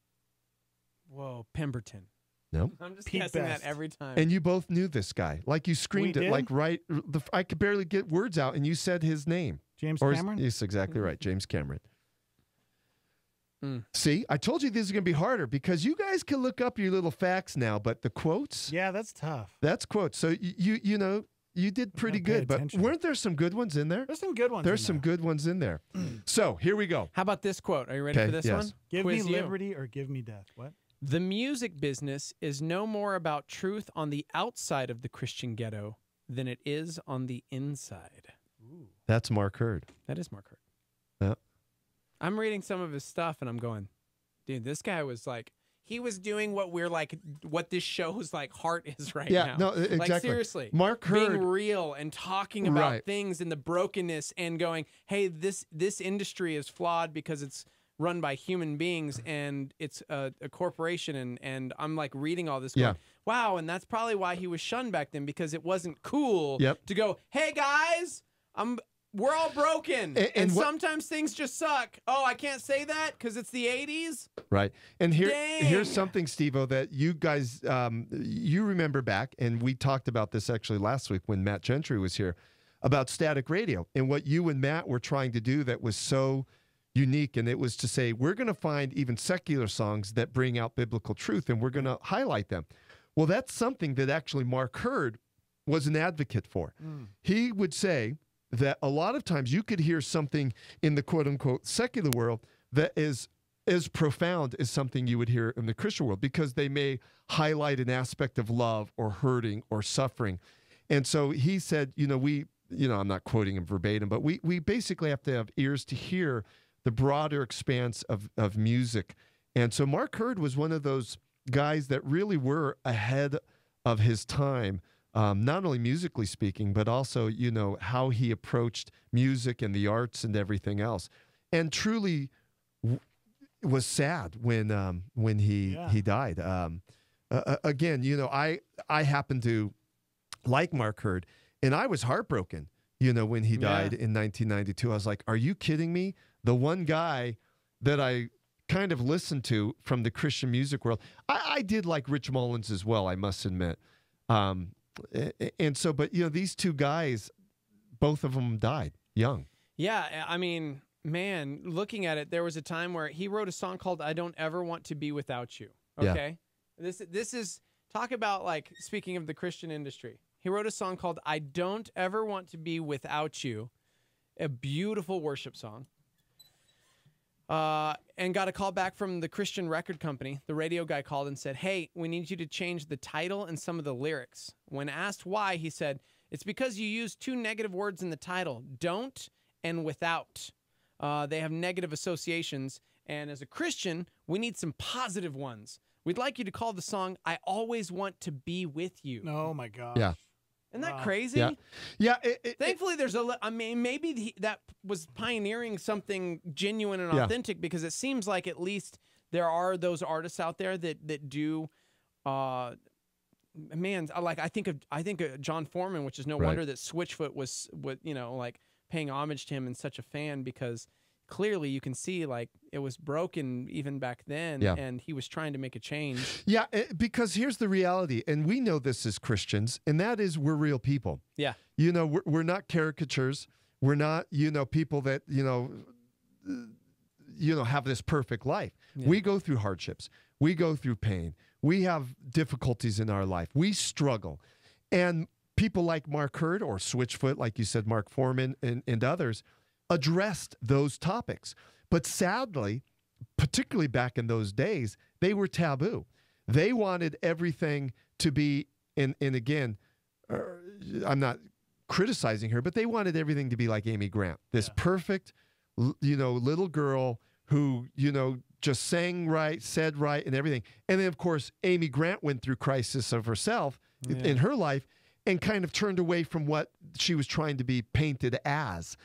Whoa, Pemberton. No. I'm just Pete guessing Best. that every time. And you both knew this guy. Like you screamed We it did? like right. I could barely get words out and you said his name. James Or Cameron? Yes, exactly right. James Cameron. Mm. See, I told you this is going to be harder because you guys can look up your little facts now, but the quotes, Yeah, that's tough. that's quotes. So you know, you did pretty gotta pay good, but attention. weren't there some good ones in there? There's some good ones. There's in some there. good ones in there. So here we go. How about this quote? Are you ready Okay, for this yes. one? Give Quiz me you. liberty or give me death. What? The music business is no more about truth on the outside of the Christian ghetto than it is on the inside. That's Mark Hurd. That is Mark Hurd. Yeah. I'm reading some of his stuff and I'm going, dude, this guy was like, he was doing what we're like, what this show's like heart is right Yeah, now. no, exactly. Like seriously, Mark Hurd- being real and talking about Right. things and the brokenness and going, hey, this industry is flawed because it's run by human beings and it's a corporation. And I'm like reading all this going, Yeah. wow. And that's probably why he was shunned back then, because it wasn't cool Yep. to go, hey guys, we're all broken. And what- sometimes things just suck. Oh, I can't say that because it's the 80s? Right. And here's Dang. something, Steve-O, that you guys, you remember back, and we talked about this actually last week when Matt Gentry was here, about static radio and what you and Matt were trying to do that was so unique. And it was to say, we're going to find even secular songs that bring out biblical truth, and we're going to highlight them. Well, that's something that actually Mark Hurd was an advocate for. He would say that a lot of times you could hear something in the quote-unquote secular world that is as profound as something you would hear in the Christian world, because they may highlight an aspect of love or hurting or suffering. And so he said, I'm not quoting him verbatim, but we basically have to have ears to hear the broader expanse of music. And so Mark Hurd was one of those guys that really were ahead of his time, not only musically speaking, but also, how he approached music and the arts and everything else. And truly was sad when he died. Again, I happen to like Mark Hurd, and I was heartbroken, you know, when he died in 1992. I was like, are you kidding me? The one guy that I kind of listened to from the Christian music world. I did like Rich Mullins as well, I must admit. And so, but, you know, these two guys, both of them died young. Yeah, I mean, man, looking at it, there was a time where he wrote a song called I Don't Ever Want to Be Without You. Okay? Yeah. This is, talk about, like, speaking of the Christian industry. He wrote a song called I Don't Ever Want to Be Without You, a beautiful worship song. And got a call back from the Christian record company. The radio guy called and said, hey, we need you to change the title and some of the lyrics. When asked why, he said, it's because you use two negative words in the title, don't and without. They have negative associations, and as a Christian, we need some positive ones. We'd like you to call the song I Always Want to Be With You. Oh, my gosh. Yeah. Isn't that crazy? Yeah. Thankfully, there's I mean, maybe that was pioneering something genuine and authentic, because it seems like at least there are those artists out there that do, man, like I think of John Foreman, which is no wonder that Switchfoot was, you know, like paying homage to him and such a fan, because clearly you can see like it was broken even back then, and he was trying to make a change. Yeah, because here's the reality, and we know this as Christians, and that is we're real people. Yeah. You know, we're not caricatures. We're not, you know, people that, you know, have this perfect life. Yeah. We go through hardships. We go through pain. We have difficulties in our life. We struggle. And people like Mark Hurd or Switchfoot, like you said, Mark Foreman and others, addressed those topics. But sadly, particularly back in those days, they were taboo. They wanted everything to be, and again, I'm not criticizing her, but they wanted everything to be like Amy Grant, this perfect, you know, little girl who, you know, just sang right, said right, and everything. And then, of course, Amy Grant went through crisis of herself in her life and kind of turned away from what she was trying to be painted as.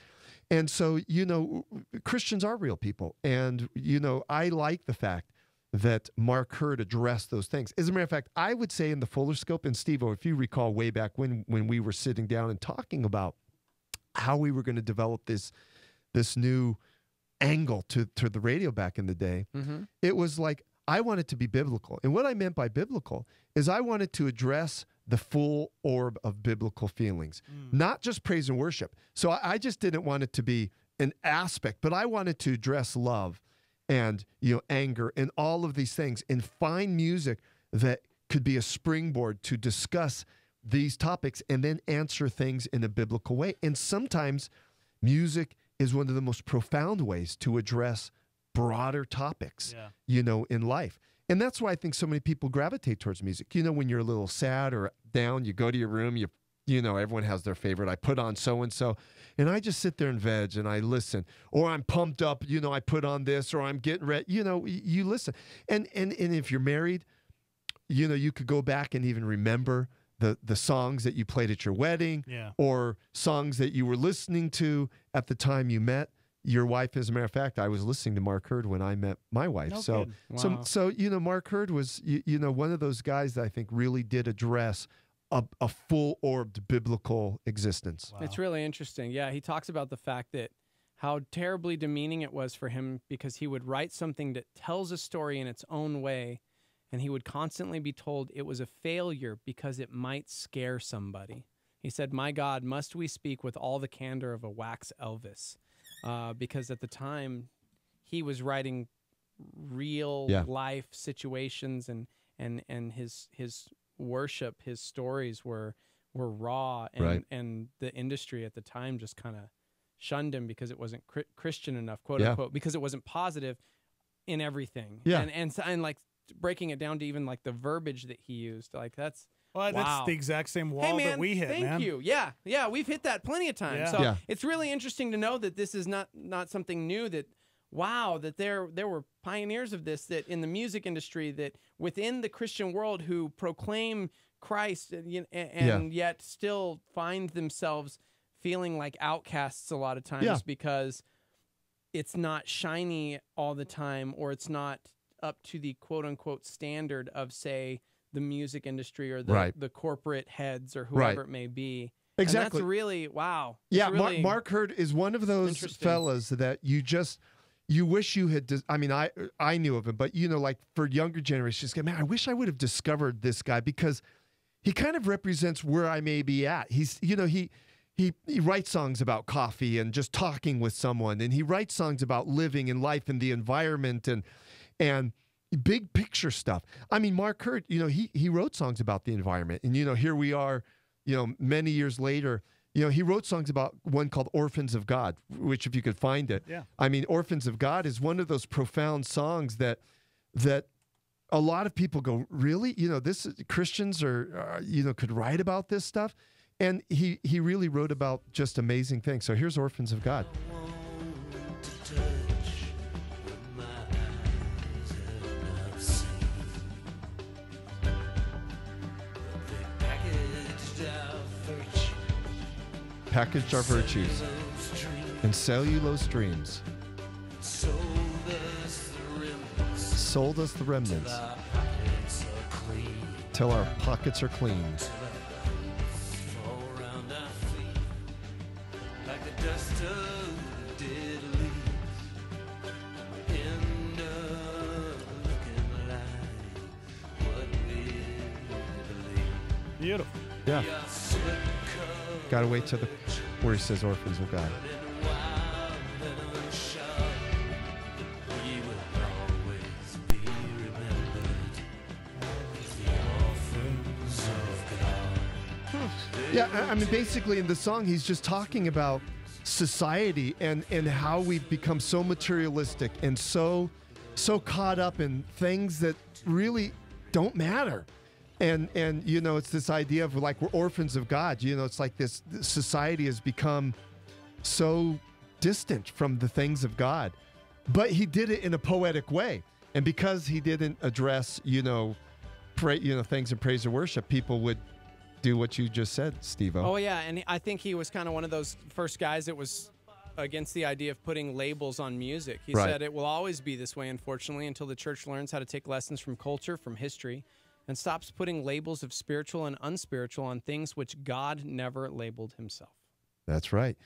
And so, you know, Christians are real people. And, you know, I like the fact that Mark Hurd addressed those things. As a matter of fact, I would say in the Fuller Scope, and Steve-O, if you recall way back when we were sitting down and talking about how we were going to develop this new angle to the radio back in the day, it was like I wanted to be biblical. And what I meant by biblical is I wanted to address the full orb of biblical feelings, not just praise and worship. So I just didn't want it to be an aspect, but I wanted to address love and, you know, anger and all of these things, and find music that could be a springboard to discuss these topics and then answer things in a biblical way. And sometimes music is one of the most profound ways to address broader topics, you know, in life. And that's why I think so many people gravitate towards music. You know, when you're a little sad or down, you go to your room, you know, everyone has their favorite. I put on so-and-so, and I just sit there and veg and I listen. Or I'm pumped up, you know, I put on this, or I'm getting ready, you know, you listen. And if you're married, you know, you could go back and even remember the songs that you played at your wedding, or songs that you were listening to at the time you met your wife. As a matter of fact, I was listening to Mark Hurd when I met my wife. So you know, Mark Hurd was, you know, one of those guys that I think really did address a full-orbed biblical existence. Wow. It's really interesting. Yeah, he talks about the fact that how terribly demeaning it was for him, because he would write something that tells a story in its own way, and he would constantly be told it was a failure because it might scare somebody. He said, my God, must we speak with all the candor of a wax Elvis? Because at the time, he was writing real life situations, and his worship, his stories were raw, and the industry at the time just kind of shunned him because it wasn't Christian enough, quote unquote, because it wasn't positive in everything. And like breaking it down to even like the verbiage that he used, like that's the exact same wall that we hit. Thank you. Yeah, we've hit that plenty of times. So it's really interesting to know that this is not something new. That that there were pioneers of this, that in the music industry, that within the Christian world, who proclaim Christ and yet still find themselves feeling like outcasts a lot of times because it's not shiny all the time, or it's not up to the quote unquote standard of, say, the music industry or the corporate heads or whoever it may be. Exactly. And that's really, wow. Yeah, It's really Mark Hurd is one of those fellas that you wish you had. I mean, I knew of him, but like for younger generations, man, I wish I would have discovered this guy because he kind of represents where I may be at. He's, he writes songs about coffee and just talking with someone, and he writes songs about living and life and the environment and big picture stuff. I mean, Mark Hurd, he wrote songs about the environment, and here we are, many years later. He wrote songs about one called Orphans of God, which if you could find it. Yeah. I mean, Orphans of God is one of those profound songs that a lot of people go, really? Christians are could write about this stuff. And he really wrote about just amazing things. So here's Orphans of God. Packaged our virtues in cellulose dreams. Sold us the remnants till our pockets are clean. Beautiful. Yeah. Gotta wait till where he says Orphans of God. Yeah, I mean, basically in the song, he's just talking about society and how we've become so materialistic and so caught up in things that really don't matter. And it's this idea of like we're orphans of God. It's like this society has become so distant from the things of God. But he did it in a poetic way. And because he didn't address, things in praise or worship, people would do what you just said, Steve-O. Oh, yeah. And I think he was kind of one of those first guys that was against the idea of putting labels on music. He said it will always be this way, unfortunately, until the church learns how to take lessons from culture, from history, and stops putting labels of spiritual and unspiritual on things which God never labeled himself. That's right.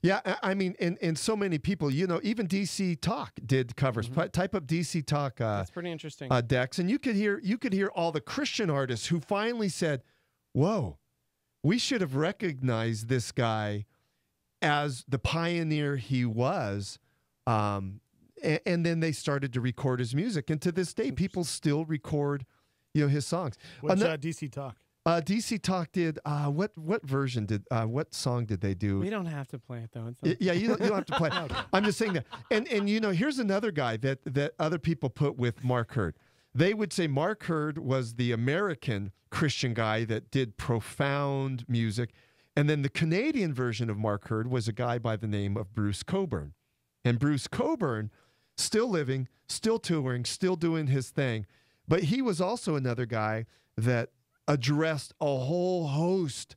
Yeah, I mean, and so many people, even DC Talk did covers. Mm-hmm. Type up DC Talk. That's pretty interesting. Dex, and you could hear all the Christian artists who finally said, whoa, we should have recognized this guy as the pioneer he was. And then they started to record his music. And to this day, people still record, his songs. What's DC Talk? DC Talk did, what song did they do? We don't have to play it, though. Yeah, you don't have to play it. Okay. I'm just saying that. And here's another guy that other people put with Mark Hurd. They would say Mark Hurd was the American Christian guy that did profound music. And then the Canadian version of Mark Hurd was a guy by the name of Bruce Cockburn. And Bruce Cockburn, still living, still touring, still doing his thing. But he was also another guy that addressed a whole host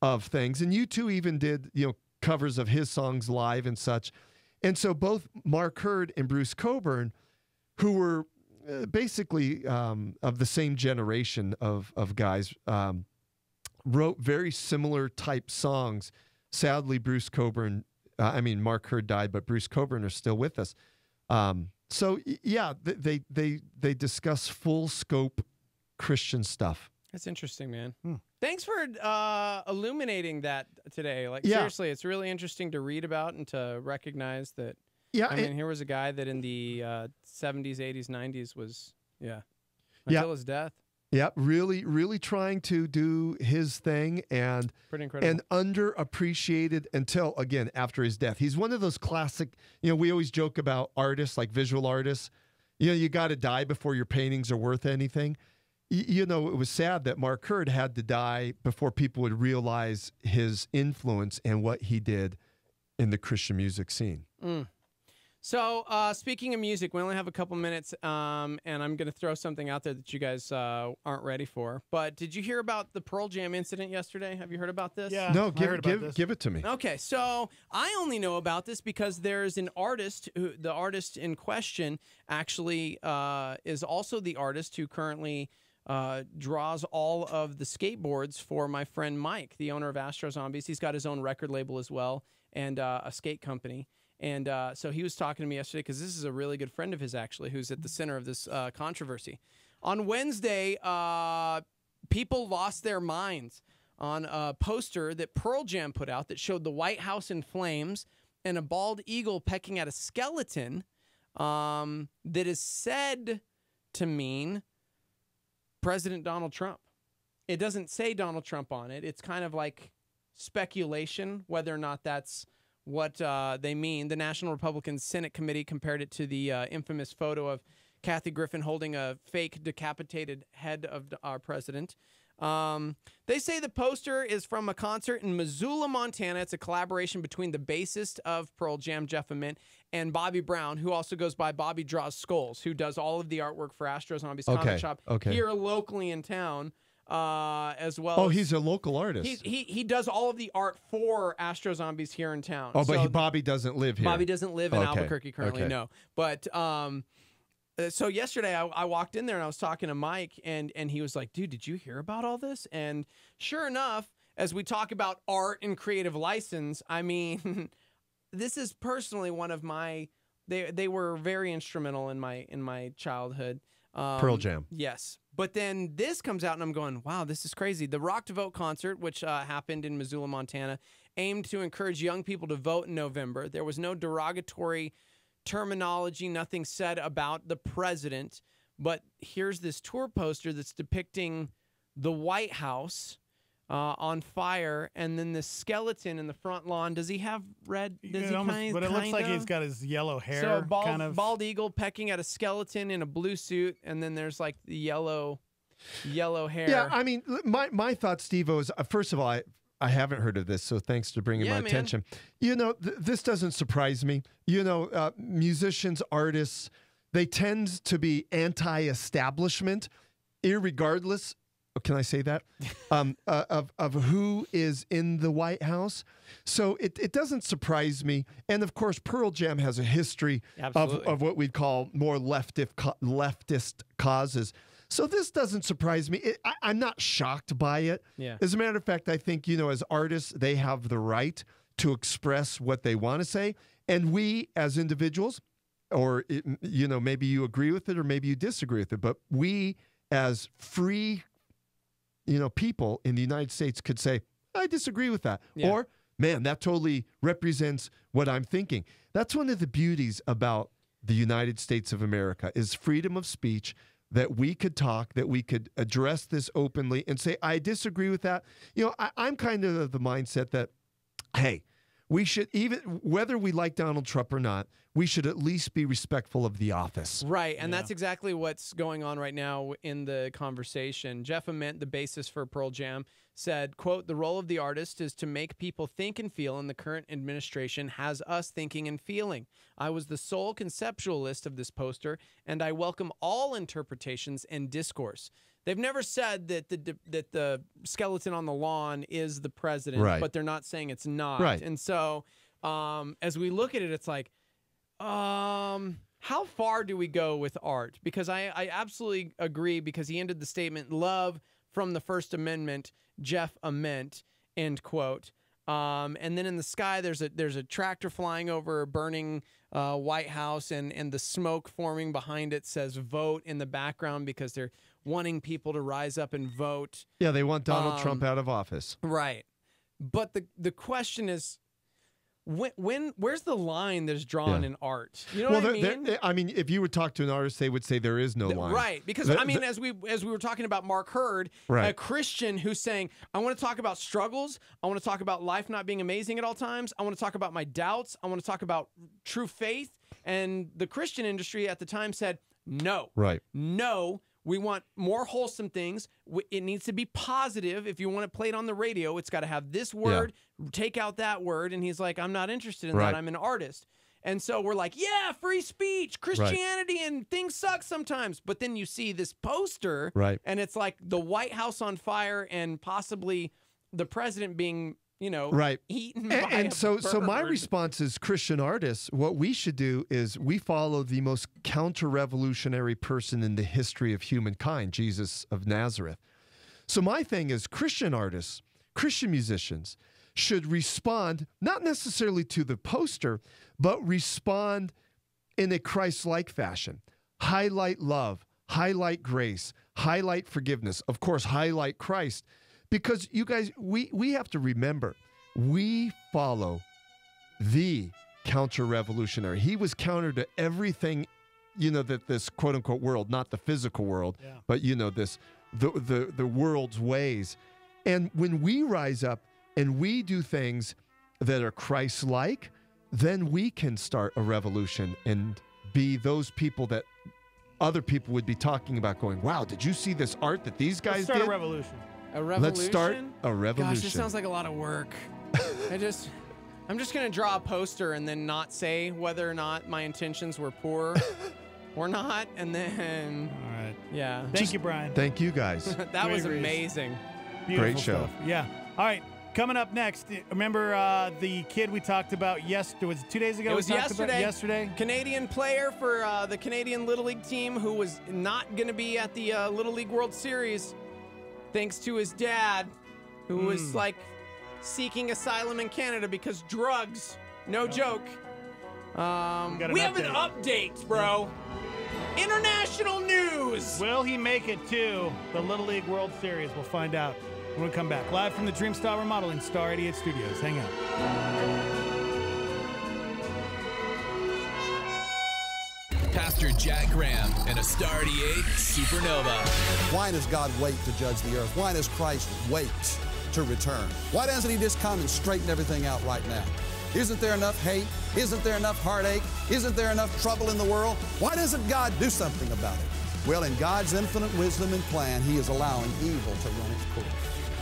of things. And U2 even did, covers of his songs live and such. And so both Mark Hurd and Bruce Cockburn, who were basically of the same generation of guys, wrote very similar type songs. Sadly, Mark Hurd died, but Bruce Cockburn are still with us. So yeah, they discuss full scope Christian stuff. That's interesting, man. Thanks for illuminating that today. Seriously, it's really interesting to read about and to recognize that. Yeah, here was a guy that in the 70s, 80s, 90s was, until his death. Yeah, really, really trying to do his thing and pretty incredible. And underappreciated until, again, after his death. He's one of those classic, we always joke about artists, like visual artists. You got to die before your paintings are worth anything. It was sad that Mark Hurd had to die before people would realize his influence and what he did in the Christian music scene. So, speaking of music, we only have a couple minutes, and I'm going to throw something out there that you guys aren't ready for. But did you hear about the Pearl Jam incident yesterday? Have you heard about this? Yeah, no, give it to me. Okay, so I only know about this because there's an artist, the artist in question actually is also the artist who currently draws all of the skateboards for my friend Mike, the owner of Astro Zombies. He's got his own record label as well and a skate company. And so he was talking to me yesterday because this is a really good friend of his, actually, who's at the center of this controversy. On Wednesday, people lost their minds on a poster that Pearl Jam put out that showed the White House in flames and a bald eagle pecking at a skeleton that is said to mean President Donald Trump. It doesn't say Donald Trump on it. It's kind of like speculation whether or not that's what they mean. The National Republican Senate Committee compared it to the infamous photo of Kathy Griffin holding a fake decapitated head of our president. They say the poster is from a concert in Missoula, Montana. It's a collaboration between the bassist of Pearl Jam, Jeff Ament, and Bobby Brown, who also goes by Bobby Draws Skulls, who does all of the artwork for Astro Zombies Comic Shop here locally in town, as well. Oh, he's a local artist. He does all of the art for Astro Zombies here in town. Oh, but Bobby doesn't live here. Bobby doesn't live in Albuquerque currently, no. But so yesterday I walked in there and I was talking to Mike and he was like, dude, did you hear about all this? And sure enough, as we talk about art and creative license, I mean, this is personally one of my, they were very instrumental in my childhood. Pearl Jam. Yes. But then this comes out and I'm going, wow, this is crazy. The Rock to Vote concert, which happened in Missoula, Montana, aimed to encourage young people to vote in November. There was no derogatory terminology, nothing said about the president. But here's this tour poster that's depicting the White House on fire, and then the skeleton in the front lawn. Does he have red? Does he almost, but it looks like he's got his yellow hair. So bald eagle pecking at a skeleton in a blue suit, and then there's like the yellow hair. Yeah, I mean, my thought, Steve-O, is first of all, I haven't heard of this, so thanks for bringing my attention. You know, this doesn't surprise me. You know, musicians, artists, they tend to be anti-establishment, irregardless. Can I say that? Of who is in the White House. So it doesn't surprise me. And of course, Pearl Jam has a history of what we'd call more leftist causes. So this doesn't surprise me. I'm not shocked by it. Yeah. As a matter of fact, I think, you know, as artists, they have the right to express what they want to say. And we as individuals, or, you know, maybe you agree with it or maybe you disagree with it, but we as free, you know, people in the United States could say, I disagree with that. Yeah. Or, man, that totally represents what I'm thinking. That's one of the beauties about the United States of America is freedom of speech, that we could talk, that we could address this openly and say, I disagree with that. You know, I'm kind of the mindset that, hey, we should, even whether we like Donald Trump or not, we should at least be respectful of the office. Right, and that's exactly what's going on right now in the conversation. Jeff Ament, the bassist for Pearl Jam, said, quote, the role of the artist is to make people think and feel, and the current administration has us thinking and feeling. I was the sole conceptualist of this poster, and I welcome all interpretations and discourse. They've never said that the skeleton on the lawn is the president, right, but they're not saying it's not. Right. And so as we look at it, it's like, how far do we go with art? Because I absolutely agree, because he ended the statement, love from the First Amendment, Jeff Ament, end quote. And then in the sky, there's a tractor flying over a burning White House, and the smoke forming behind it says vote in the background because they're wanting people to rise up and vote. Yeah, they want Donald Trump out of office. Right. But the question is, where's the line that's drawn in art? You know what I mean? I mean, if you would talk to an artist, they would say there is no line. Right, because I mean, as we were talking about Mark Hurd, a Christian who's saying, I want to talk about struggles, I want to talk about life not being amazing at all times, I want to talk about my doubts, I want to talk about true faith, and the Christian industry at the time said, no. Right. No. We want more wholesome things. It needs to be positive. If you want to play it on the radio, it's got to have this word, take out that word. And he's like, I'm not interested in that. I'm an artist. And so we're like, yeah, free speech, Christianity, and things suck sometimes. But then you see this poster, and it's like the White House on fire and possibly the president being right. eaten by And a so my bird. response is Christian artists, what we should do is we follow the most counter-revolutionary person in the history of humankind, Jesus of Nazareth. So my thing is Christian artists, Christian musicians should respond not necessarily to the poster, but respond in a Christ-like fashion. Highlight love, highlight grace, highlight forgiveness, of course, highlight Christ. Because you guys, we have to remember, we follow the counter-revolutionary. He was counter to everything, that this quote-unquote world, not the physical world, but this the world's ways. And when we rise up and we do things that are Christ-like, then we can start a revolution and be those people that other people would be talking about, going, wow, did you see this art that these guys Let's start did? a revolution. A revolution? Let's start a revolution. Gosh, this sounds like a lot of work. I'm just going to draw a poster and then not say whether or not my intentions were poor or not. And then, all right. Yeah. Thank you, Brian. Thank you, guys. That was amazing. Beautiful Great show. stuff. Yeah. All right. Coming up next, remember the kid we talked about yesterday? Was it 2 days ago? It was we talked about yesterday. Canadian player for the Canadian Little League team who was not going to be at the Little League World Series thanks to his dad, who was seeking asylum in Canada because drugs. No joke. We have an update, bro. International news. Will he make it to the Little League World Series? We'll find out when we come back. Live from the Dreamstar Remodeling Star 88 Studios. Hang on. Pastor Jack Graham and a Star 88 Supernova. Why does God wait to judge the earth? Why does Christ wait to return? Why doesn't he just come and straighten everything out right now? Isn't there enough hate? Isn't there enough heartache? Isn't there enough trouble in the world? Why doesn't God do something about it? Well, in God's infinite wisdom and plan, he is allowing evil to run its course.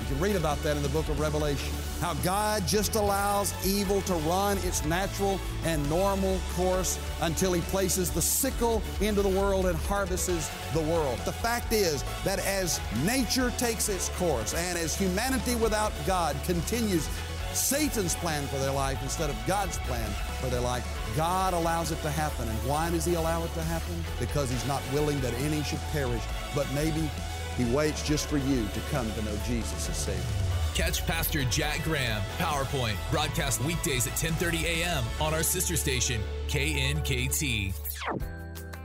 You can read about that in the book of Revelation, how God just allows evil to run its natural and normal course until he places the sickle into the world and harvests the world. The fact is that as nature takes its course and as humanity without God continues Satan's plan for their life instead of God's plan for their life, God allows it to happen. And why does he allow it to happen? Because he's not willing that any should perish, but maybe he waits just for you to come to know Jesus as Savior. Catch Pastor Jack Graham, PowerPoint, broadcast weekdays at 10:30 a.m. on our sister station, KNKT.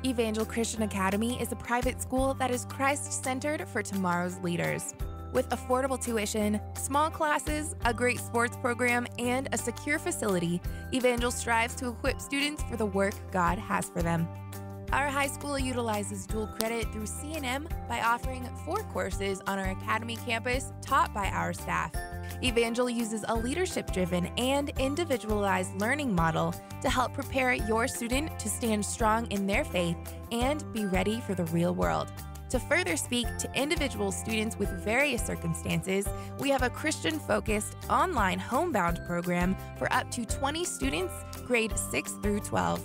Evangel Christian Academy is a private school that is Christ-centered for tomorrow's leaders. With affordable tuition, small classes, a great sports program, and a secure facility, Evangel strives to equip students for the work God has for them. Our high school utilizes dual credit through C&M by offering 4 courses on our academy campus taught by our staff. Evangel uses a leadership-driven and individualized learning model to help prepare your student to stand strong in their faith and be ready for the real world. To further speak to individual students with various circumstances, we have a Christian-focused online homebound program for up to 20 students, grade 6 through 12.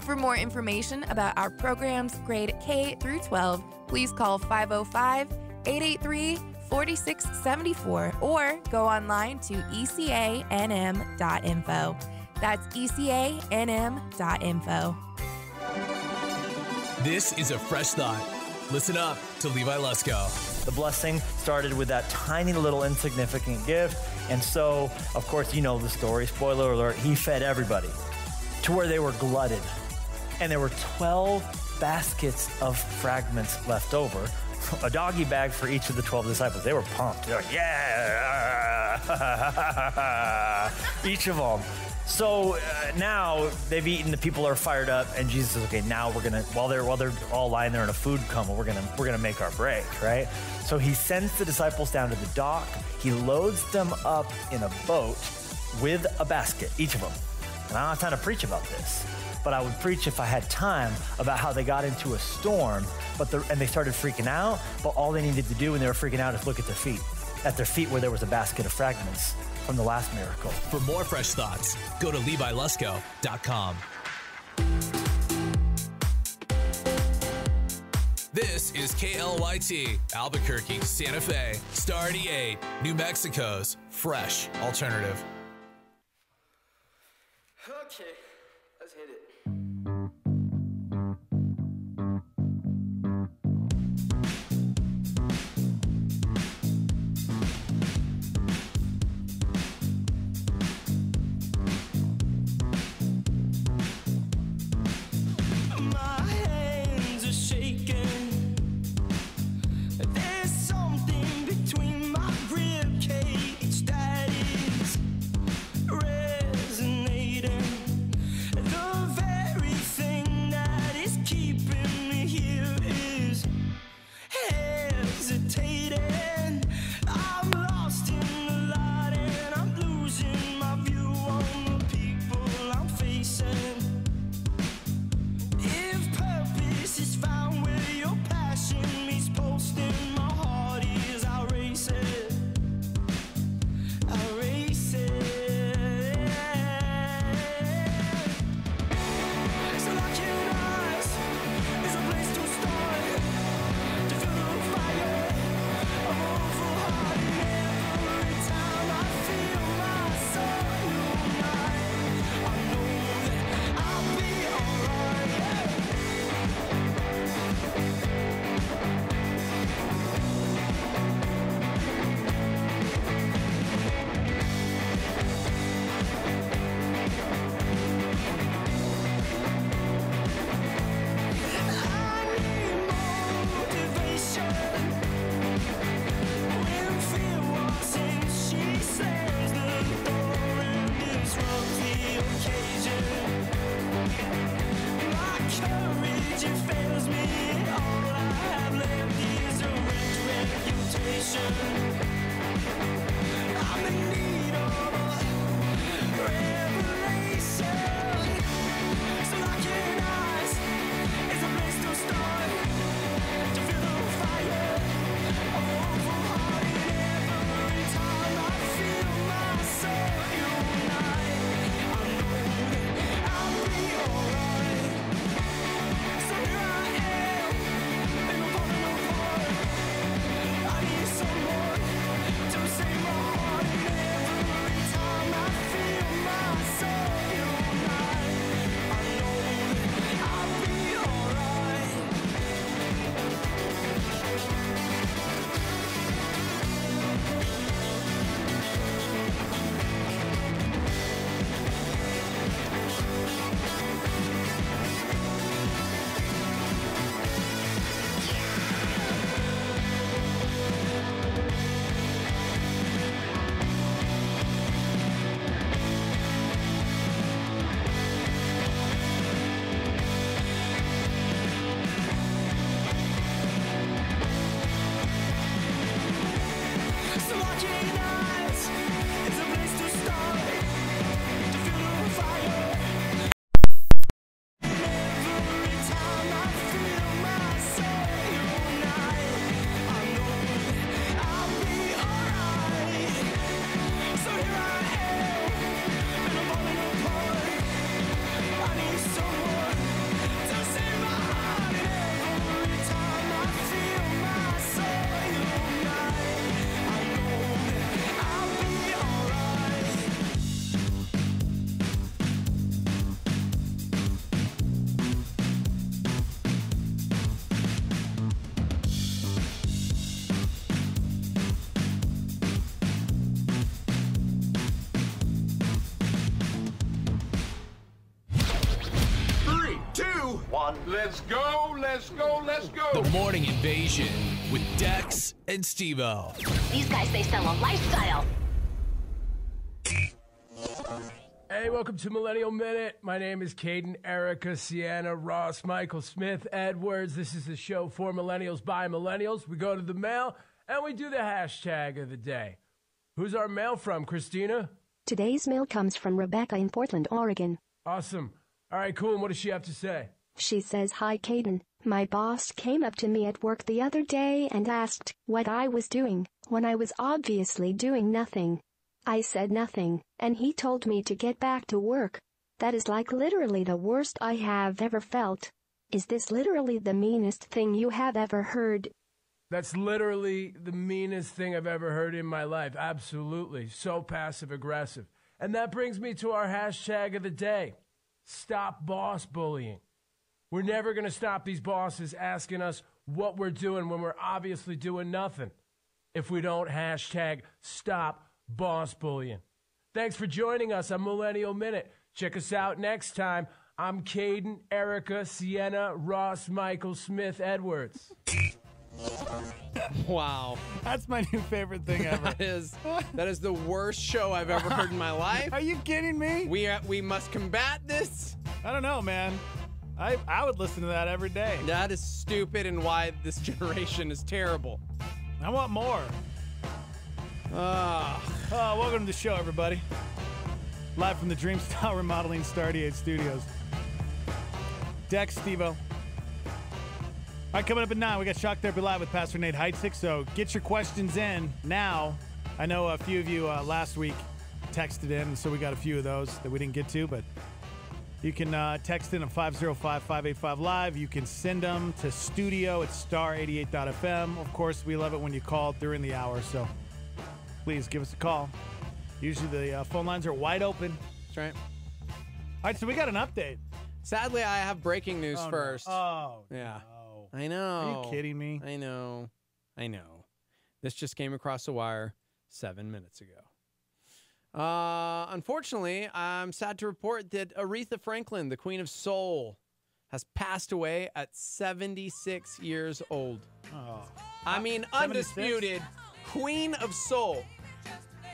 For more information about our programs, grade K through 12, please call 505-883-4674 or go online to ecanm.info. That's ecanm.info. This is a fresh thought. Listen up to Levi Lusko. The blessing started with that tiny little insignificant gift. And so, of course, you know the story. Spoiler alert, he fed everybody to where they were glutted. And there were 12 baskets of fragments left over, a doggy bag for each of the 12 disciples. They were pumped. They're like, yeah, each of them. So now they've eaten, the people are fired up, and Jesus says, okay, now we're gonna, while they're all lying there in a food coma, we're gonna make our break, right? So he sends the disciples down to the dock. He loads them up in a boat with a basket, each of them. And I don't have time to preach about this, but I would preach if I had time about how they got into a storm, and they started freaking out, but all they needed to do when they were freaking out is look at their feet where there was a basket of fragments from the last miracle. For more fresh thoughts, go to LeviLusko.com. This is KLYT, Albuquerque, Santa Fe, Star 88, New Mexico's fresh alternative. Okay, let's hit it. My hands are shaking. There's something between my rib cage that is resonating. The very thing that is keeping me here is hesitating. I'm lost in the light and I'm losing my view on the people I'm facing. If purpose is found where your passion meets posting, my heart is I'll race it. I'll race it. So lock your eyes. There's a place to start. To feel the fire of overhearted. Every time I feel my soul unite, I know that I'll be alright. I'm in need of a revelation. So lock your eyes. It's a place to start. To feel the fire of overhearted. Every time I feel my soul unite, I know that I'll be alright. So here I am, and I'm falling apart. I need someone to save my heart. Every time I feel my soul unite, I know that I'll be alright. So lock your eyes. It's a place to start. To feel the fire. Every time I feel my soul unite, I know that I'll be alright. So here I am, and I'm falling apart. I need someone to save my heart. Every time I feel my soul unite, I know that I'll be alright. Three, two, one. Let's go, let's go, let's go. The Morning Invasion with Dex and Steve-O. These guys, they sell a lifestyle. Hey, welcome to Millennial Minute. My name is Caden, Erica, Sienna, Ross, Michael, Smith, Edwards. This is the show for millennials by millennials. We go to the mail and we do the hashtag of the day. Who's our mail from, Christina? Today's mail comes from Rebecca in Portland, Oregon. Awesome. All right, cool. And what does she have to say? She says, "Hi, Caden. My boss came up to me at work the other day and asked what I was doing when I was obviously doing nothing. I said nothing, and he told me to get back to work. That is like literally the worst I have ever felt. Is this literally the meanest thing you have ever heard? That's literally the meanest thing I've ever heard in my life. Absolutely. So passive aggressive. And that brings me to our hashtag of the day. Stop boss bullying. We're never going to stop these bosses asking us what we're doing when we're obviously doing nothing if we don't hashtag stop boss bullying. Thanks for joining us on Millennial Minute. Check us out next time. I'm Caden, Erica, Sienna, Ross, Michael, Smith, Edwards. Wow. That's my new favorite thing ever. That is the worst show I've ever heard in my life. Are you kidding me? We must combat this. I don't know, man. I would listen to that every day. That is stupid and why this generation is terrible. I want more. Welcome to the show, everybody. Live from the Dream Style Remodeling Star 88 Studios. Dex, Steve-O. All right, coming up at 9, we got Shock Therapy Live with Pastor Nate Heitzig, so get your questions in now. I know a few of you last week texted in, so we got a few of those that we didn't get to, but you can text in at 505-585-LIVE. You can send them to studio@star88.fm. Of course, we love it when you call during the hour, so please give us a call. Usually the phone lines are wide open. That's right. All right, so we got an update. Sadly, I have breaking news first. No. Oh, yeah. No. I know. Are you kidding me? I know. This just came across the wire 7 minutes ago. Unfortunately, I'm sad to report that Aretha Franklin, the Queen of Soul, has passed away at 76 years old. Oh. I mean, 76? undisputed Queen of Soul.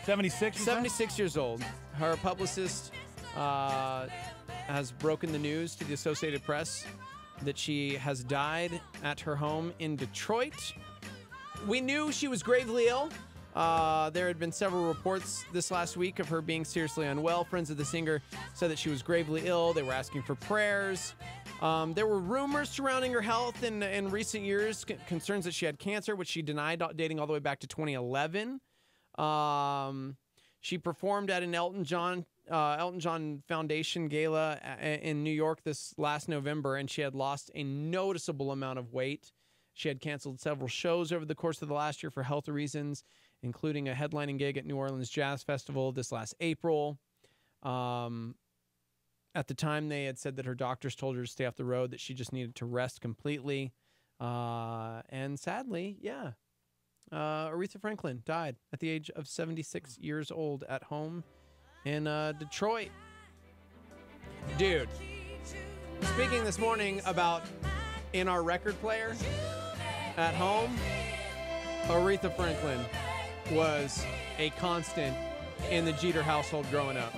76? 76 years old. Her publicist has broken the news to the Associated Press that she has died at her home in Detroit. We knew she was gravely ill. There had been several reports this last week of her being seriously unwell. Friends of the singer said that she was gravely ill. They were asking for prayers. There were rumors surrounding her health in recent years, concerns that she had cancer, which she denied, dating all the way back to 2011. She performed at an Elton John Foundation gala in New York this last November, and she had lost a noticeable amount of weight. She had canceled several shows over the course of the last year for health reasons, including a headlining gig at New Orleans Jazz Festival this last April. At the time, they had said that her doctors told her to stay off the road, that she just needed to rest completely. And sadly, Aretha Franklin died at the age of 76 years old at home in Detroit. Dude, speaking this morning about in our record player at home, Aretha Franklin was a constant in the Jeter household growing up.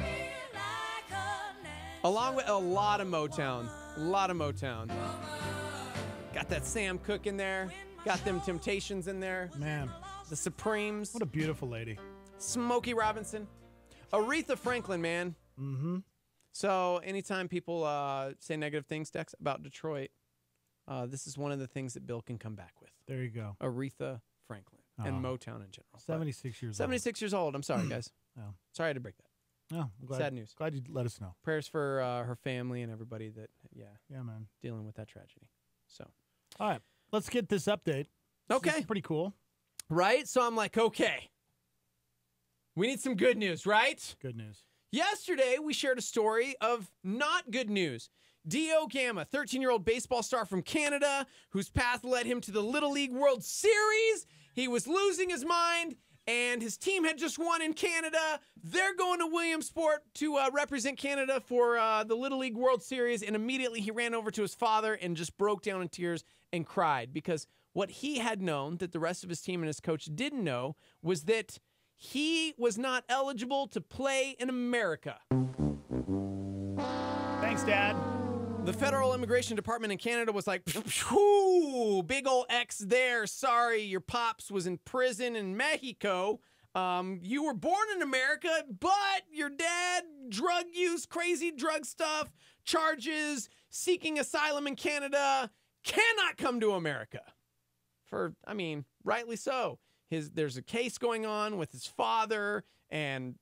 Along with a lot of Motown. Got that Sam Cooke in there. Got them Temptations in there. Man. The Supremes. What a beautiful lady. Smokey Robinson. Aretha Franklin, man. Mm-hmm. So anytime people say negative things, Dex, about Detroit, this is one of the things that Bill can come back with. There you go. Aretha Franklin and Motown in general. 76 years old. 76 years old. I'm sorry, guys. Oh. Sorry I had to break that. No, I'm glad, sad news. Glad you let us know. Prayers for her family and everybody that, yeah, man, dealing with that tragedy. So, all right, let's get this update. Okay. This is pretty cool. Right? So I'm like, okay, we need some good news, right? Good news. Yesterday, we shared a story of not good news. Dio Gamma, 13-year-old baseball star from Canada, whose path led him to the Little League World Series. He was losing his mind, and his team had just won in Canada. They're going to Williamsport to represent Canada for the Little League World Series, and immediately he ran over to his father and just broke down in tears and cried, because what he had known that the rest of his team and his coach didn't know was that he was not eligible to play in America. Thanks, Dad. The Federal Immigration Department in Canada was like, phew, big ol' X there. Sorry, your pops was in prison in Mexico. You were born in America, but your dad, drug use, crazy drug stuff, charges, seeking asylum in Canada, cannot come to America. Rightly so. There's a case going on with his father and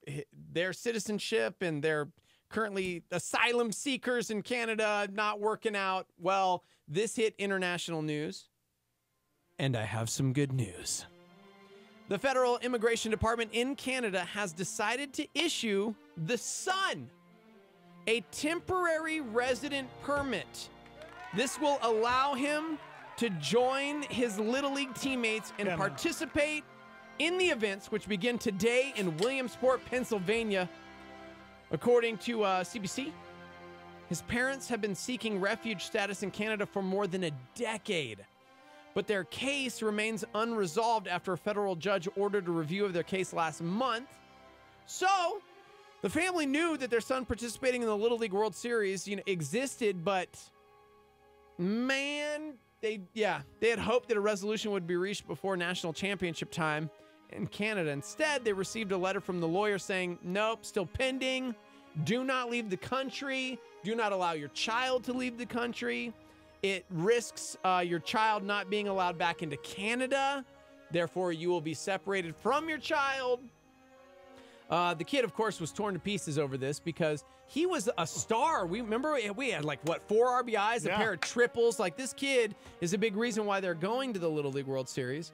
their citizenship and their currently asylum seekers in Canada not working out. Well, this hit international news, and I have some good news. The Federal Immigration Department in Canada has decided to issue the son a temporary resident permit. This will allow him to join his Little League teammates and participate in the events, which begin today in Williamsport, Pennsylvania. According to CBC, his parents have been seeking refuge status in Canada for more than a decade, but their case remains unresolved after a federal judge ordered a review of their case last month. So, the family knew that their son participating in the Little League World Series, existed, but man, they had hoped that a resolution would be reached before national championship time in Canada. Instead, they received a letter from the lawyer saying, nope, still pending. Do not leave the country. Do not allow your child to leave the country. It risks your child not being allowed back into Canada. Therefore, you will be separated from your child. The kid, of course, was torn to pieces over this because he was a star. We had 4 RBIs, a pair of triples. Like, this kid is a big reason why they're going to the Little League World Series.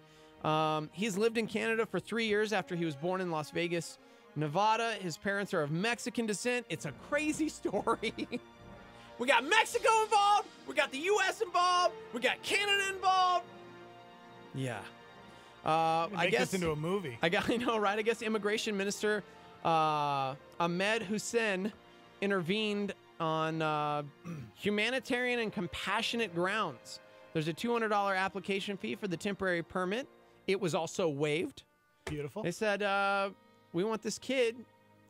He's lived in Canada for 3 years after he was born in Las Vegas, Nevada. His parents are of Mexican descent. It's a crazy story. We got Mexico involved. We got the U.S. involved. We got Canada involved. Yeah. I guess this into a movie. I know, right? I guess Immigration Minister Ahmed Hussein intervened on humanitarian and compassionate grounds. There's a $200 application fee for the temporary permit. It was also waived. Beautiful. They said, we want this kid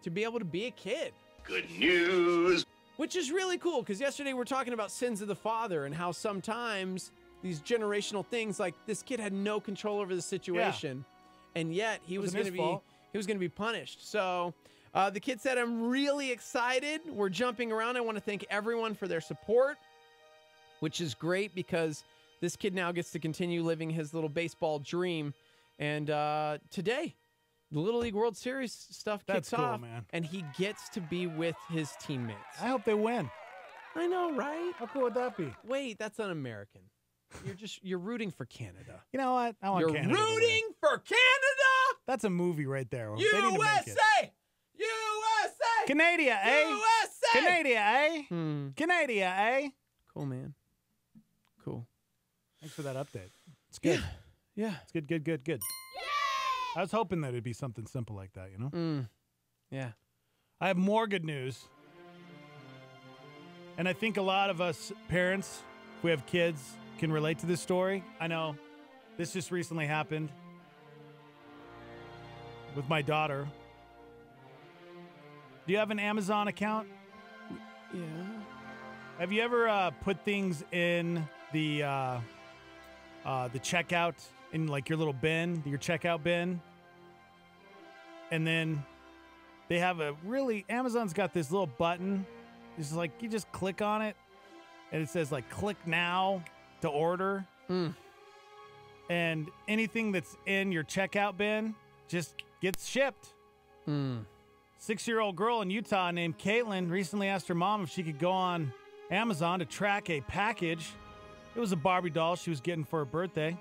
to be able to be a kid. Good news. Which is really cool, because yesterday we were talking about sins of the father and how sometimes these generational things, like this kid had no control over the situation, and yet he was going to be punished. So the kid said, I'm really excited. We're jumping around. I want to thank everyone for their support, which is great because this kid now gets to continue living his little baseball dream. And today, the Little League World Series stuff kicks off, man. And he gets to be with his teammates. I hope they win. I know, right? How cool would that be? Wait, that's un-American. You're rooting for Canada. You know what? I want You're Canada to win. rooting for Canada? That's a movie right there. They USA! need to make it. USA! Canada, eh? USA! Canada, eh? Canada, eh? Cool, man. Cool. Thanks for that update. It's good. Yeah. It's good. Yay! I was hoping that it'd be something simple like that, Yeah. I have more good news. And I think a lot of us parents, if we have kids, can relate to this story. I know this just recently happened with my daughter. Do you have an Amazon account? Yeah. Have you ever put things in the checkout, in like your little bin, your checkout bin? And then they have Amazon's got this little button. It's like you just click on it and it says like click now to order. And anything that's in your checkout bin just gets shipped. 6-year-old girl in Utah named Caitlin recently asked her mom if she could go on Amazon to track a package. It was a Barbie doll she was getting for her birthday.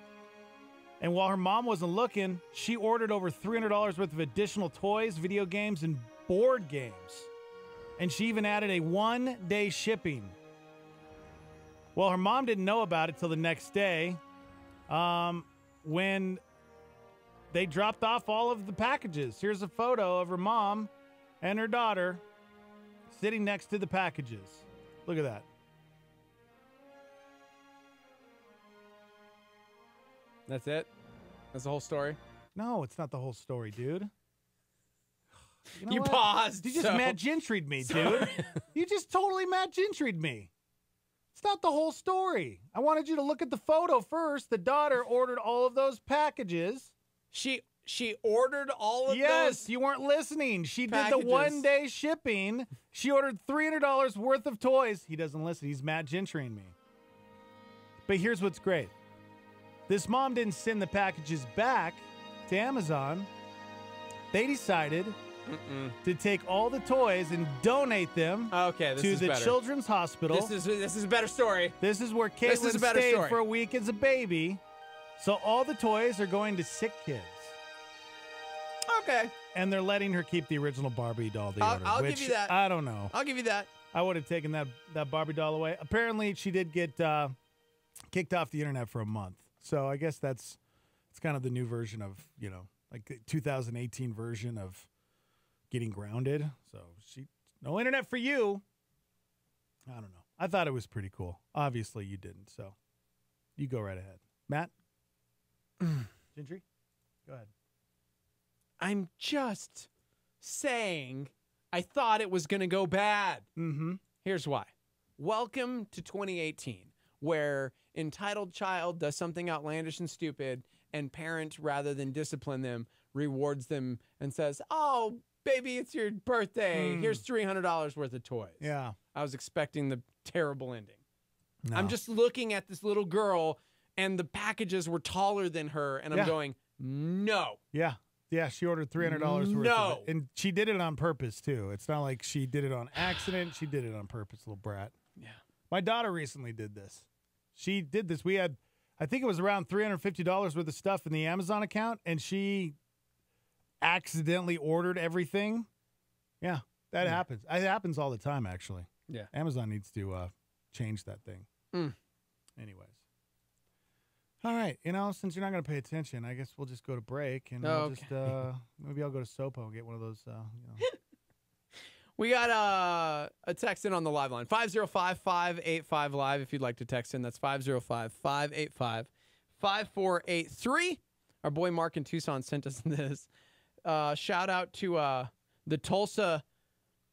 And while her mom wasn't looking, she ordered over $300 worth of additional toys, video games, and board games. And she even added a 1-day shipping. Well, her mom didn't know about it till the next day when they dropped off all of the packages. Here's a photo of her mom and her daughter sitting next to the packages. Look at that. That's it? That's the whole story? No, it's not the whole story, dude. You paused. You just Matt Gentry'd me, dude. You just totally Matt Gentry'd me. It's not the whole story. I wanted you to look at the photo first. The daughter ordered all of those packages. She ordered all of those? Yes, you weren't listening. She did the 1-day shipping. She ordered $300 worth of toys. He doesn't listen. He's Matt Gentrying me. But here's what's great. This mom didn't send the packages back to Amazon. They decided to take all the toys and donate them this to is the better. Children's Hospital. This is a better story. This is where This is a Caitlin better stayed story. for a week as a baby. So all the toys are going to sick kids. Okay. And they're letting her keep the original Barbie doll they I'll ordered. give which you that. I don't know. I'll give you that. I would have taken that Barbie doll away. Apparently, she did get kicked off the internet for a month. So I guess it's kind of the new version of, like the 2018 version of getting grounded. So no internet for you. I don't know. I thought it was pretty cool. Obviously, you didn't. So you go right ahead. Matt? Gentry? Go ahead. I'm just saying I thought it was going to go bad. Mm-hmm. Here's why. Welcome to 2018, where entitled child does something outlandish and stupid, and parent, rather than discipline them, rewards them and says, oh, baby, it's your birthday. Here's $300 worth of toys. Yeah. I was expecting the terrible ending. No. I'm just looking at this little girl, and the packages were taller than her, and I'm going, no. Yeah. Yeah, she ordered $300 worth No. of it. And she did it on purpose, too. It's not like she did it on accident. She did it on purpose, little brat. Yeah. My daughter recently did this. She did this. We had, I think it was around $350 worth of stuff in the Amazon account, and she accidentally ordered everything. Yeah, that happens. It happens all the time, actually. Yeah. Amazon needs to change that thing. Anyways. All right, since you're not going to pay attention, I guess we'll just go to break, and we'll just maybe I'll go to Sopo and get one of those. We got a text in on the live line, 505-585-LIVE if you'd like to text in. That's 505-585-5483. Our boy Mark in Tucson sent us this. Shout out to the Tulsa,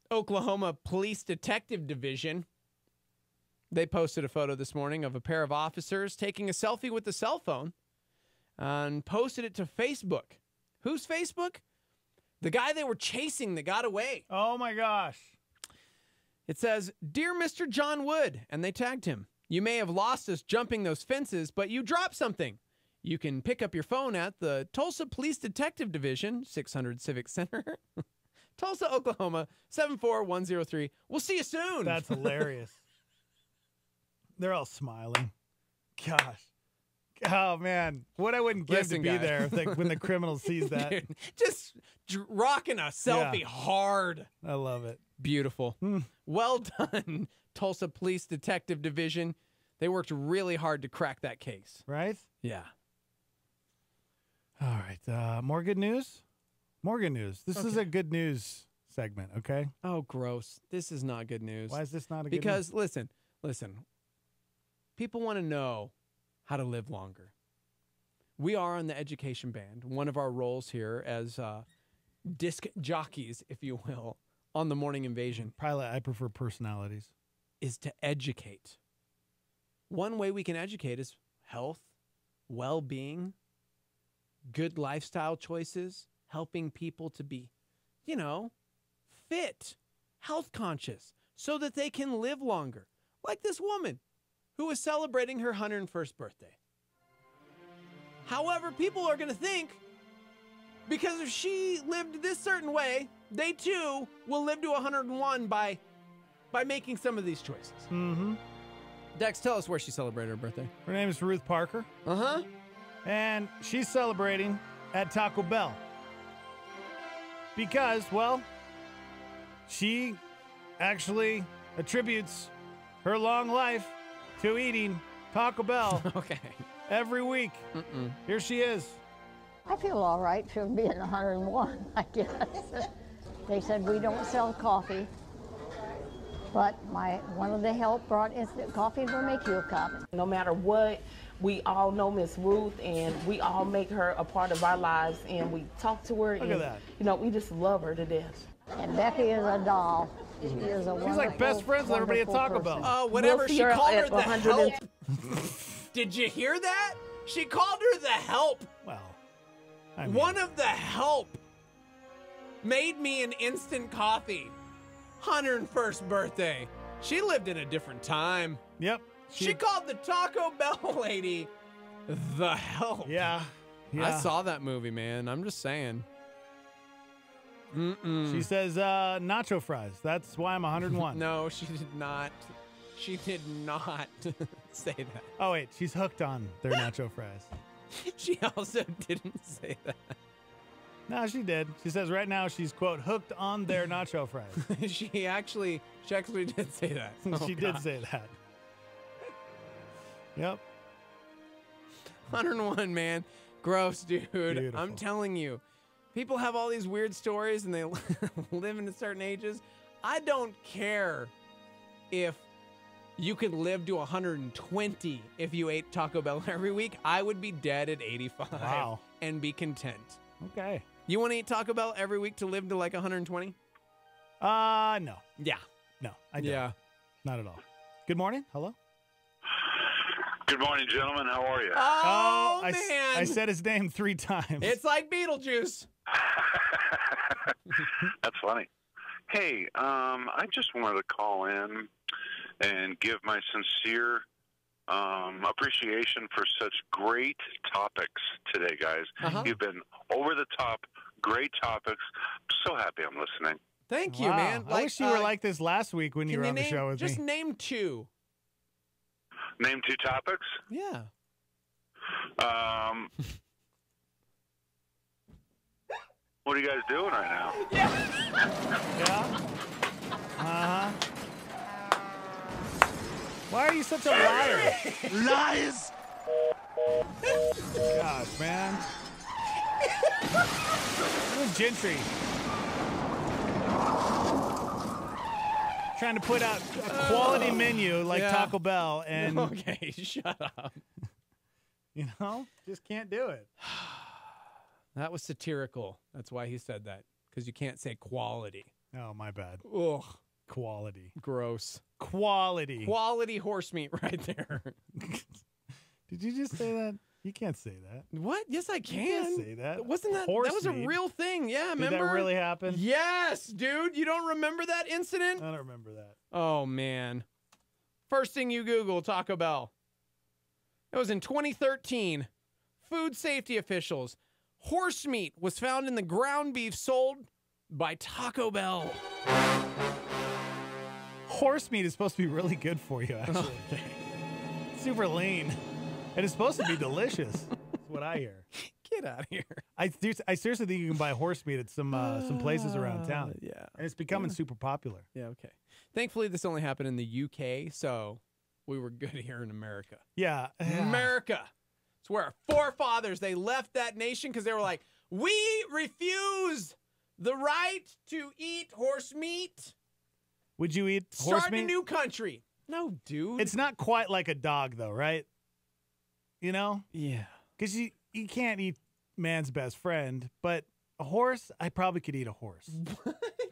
Oklahoma Police Detective Division. They posted a photo this morning of a pair of officers taking a selfie with a cell phone and posted it to Facebook. Whose Facebook? The guy they were chasing that got away. Oh, my gosh. It says, Dear Mr. John Wood, and they tagged him. You may have lost us jumping those fences, but you dropped something. You can pick up your phone at the Tulsa Police Detective Division, 600 Civic Center, Tulsa, Oklahoma, 74103. We'll see you soon. That's hilarious. They're all smiling. Gosh. Oh, man. What I wouldn't give Listen, to be guy. there when the criminal sees that. Dude, just rocking a selfie hard. I love it. Beautiful. Well done, Tulsa Police Detective Division. They worked really hard to crack that case. Right? Yeah. All right. More good news? More good news. This is a good news segment, okay? Oh, gross. This is not good news. Why is this not a good Because, news? listen. People want to know how to live longer. We are on the education band. One of our roles here as disc jockeys, if you will, on the Morning Invasion. Probably I prefer personalities. Is to educate. One way we can educate is health, well-being, good lifestyle choices, helping people to be, fit, health conscious, so that they can live longer. Like this woman who is celebrating her 101st birthday. However, people are going to think, because if she lived this certain way, they too will live to 101 by making some of these choices. Mm-hmm. Dex, tell us where she celebrated her birthday. Her name is Ruth Parker. Uh-huh. And she's celebrating at Taco Bell. Because, well, she actually attributes her long life to eating Taco Bell every week. Here she is. I feel all right for being 101, I guess. They said we don't sell coffee, but one of the help brought instant coffee will make you a cup. No matter what, we all know Miss Ruth, and we all make her a part of our lives, and we talk to her. Look at that. We just love her to death. And Becky is a doll. She is a She's like best friends with everybody at Taco Bell. Oh, whatever. We'll She see her called her at the 100 help. Did you hear that? She called her the help. Well, one of the help made me an instant coffee. 101st birthday. She lived in a different time. Yep. She called the Taco Bell lady the help. Yeah. I saw that movie, man. I'm just saying. She says nacho fries. That's why I'm 101. No, she did not. She did not say that. Oh, wait. She's hooked on their nacho fries. She also didn't say that. No, she did. She says right now she's, quote, hooked on their nacho fries. She actually did say that. She did say that. Yep. 101, man. Gross, dude. Beautiful. I'm telling you. People have all these weird stories and they live into certain ages. I don't care if you could live to 120 if you ate Taco Bell every week. I would be dead at 85 Wow. and be content. Okay. You want to eat Taco Bell every week to live to like 120? No. Yeah. No, I don't. Yeah. Not at all. Good morning. Hello. Good morning, gentlemen. How are you? Oh, I, man. I said his name 3 times. It's like Beetlejuice. That's funny. Hey, I just wanted to call in and give my sincere appreciation for such great topics today, guys. You've been over the top, great topics. So happy I'm listening. Thank you, Wow. man. I wish you were like this last week when you can were on the name- show with just me. name 2. Name 2 topics? Yeah. What are you guys doing right now? Yeah? Uh-huh. Why are you such a liar? Lies! Gosh, man. Who's Gentry? Trying to put out a quality menu like yeah. Taco Bell, and Okay, shut up. you know, just can't do it. That was satirical. That's why he said that. Because you can't say quality. Oh, my bad. Ugh. Quality. Gross. Quality. Quality horse meat right there. Did you just say that? You can't say that. What? Yes, I You can. can't say that. Wasn't that? Horse that was a meat. real thing. Yeah, Did remember? that really happen? Yes, dude. You don't remember that incident? I don't remember that. Oh, man. First thing you Google, Taco Bell. It was in 2013. Food safety officials. Horse meat was found in the ground beef sold by Taco Bell. Horse meat is supposed to be really good for you, actually. Super lean. And it's supposed to be delicious. That's what I hear. Get out of here. I seriously think you can buy horse meat at some places around town. Yeah. And it's becoming super popular. Yeah, okay. Thankfully, this only happened in the UK, so we were good here in America. Yeah. America. It's where our forefathers, they left that nation because they were like, we refuse the right to eat horse meat. Would you eat horse Start meat? a new country. No, dude. It's not quite like a dog, though, right? You know? Yeah. Because you can't eat man's best friend, but a horse, I probably could eat a horse.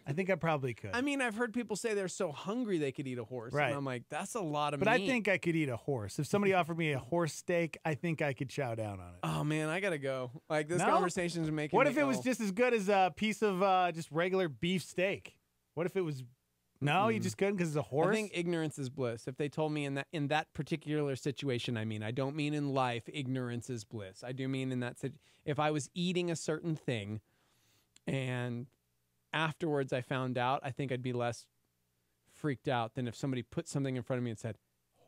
I think I probably could. I mean, I've heard people say they're so hungry they could eat a horse. Right. And I'm like, that's a lot of But meat. I think I could eat a horse. If somebody offered me a horse steak, I think I could chow down on it. Oh, man, I got to go. Like, this No? conversation's making What me if it was ill. just as good as a piece of just regular beef steak? What if it was... No, you just couldn't because it's a horse? I think ignorance is bliss. If they told me in that particular situation, I don't mean in life, ignorance is bliss. I do mean in that if I was eating a certain thing and afterwards I found out, I think I'd be less freaked out than if somebody put something in front of me and said,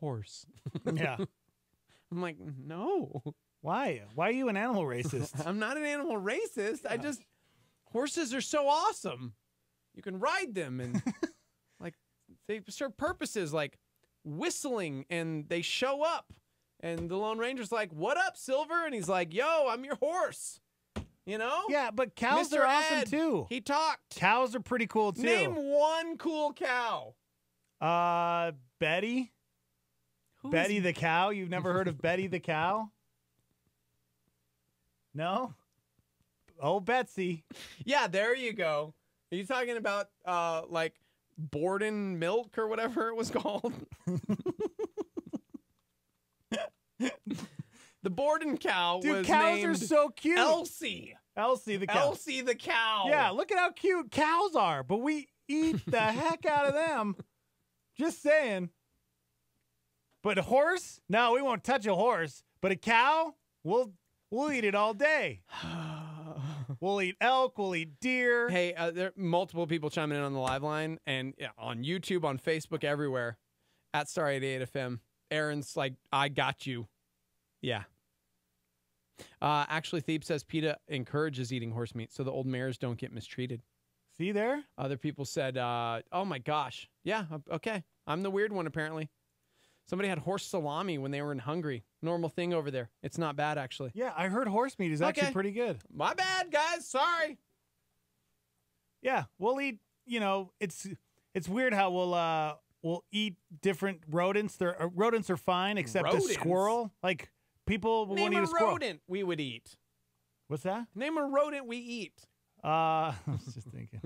horse. Yeah. I'm like, no. Why? Why are you an animal racist? I'm not an animal racist. I just, horses are so awesome. You can ride them and like they serve purposes like whistling and they show up. And the Lone Ranger's like, what up, Silver? And he's like, yo, I'm your horse. You know? Yeah, but cows Mr. are awesome Ed, too. He talked. Cows are pretty cool too. Name one cool cow. Betty. Betty the cow. You've never heard of Betty the cow? No? Oh, Betsy. Yeah, there you go. Are you talking about like Borden milk or whatever it was called? The Borden cow Dude, was cows named are so cute. Elsie. Elsie the cow. Elsie the cow. Yeah, look at how cute cows are, but we eat the heck out of them. Just saying. But a horse? No, we won't touch a horse. But a cow? We'll eat it all day. We'll eat elk. We'll eat deer. Hey, there are multiple people chiming in on the live line and on YouTube, on Facebook, everywhere. At Star 88 FM. Aaron's like, I got you. Yeah. Actually, Thebe says PETA encourages eating horse meat so the old mares don't get mistreated. See there? Other people said, oh my gosh. Yeah, okay. I'm the weird one, apparently. Somebody had horse salami when they were in Hungary. Normal thing over there. It's not bad, actually. Yeah, I heard horse meat is actually pretty good. My bad, guys. Sorry. Yeah, we'll eat, it's weird how we'll eat different rodents. Rodents are fine except a squirrel. Like, people won't eat a squirrel. Name a rodent we would eat. What's that? Name a rodent we eat. I was just thinking.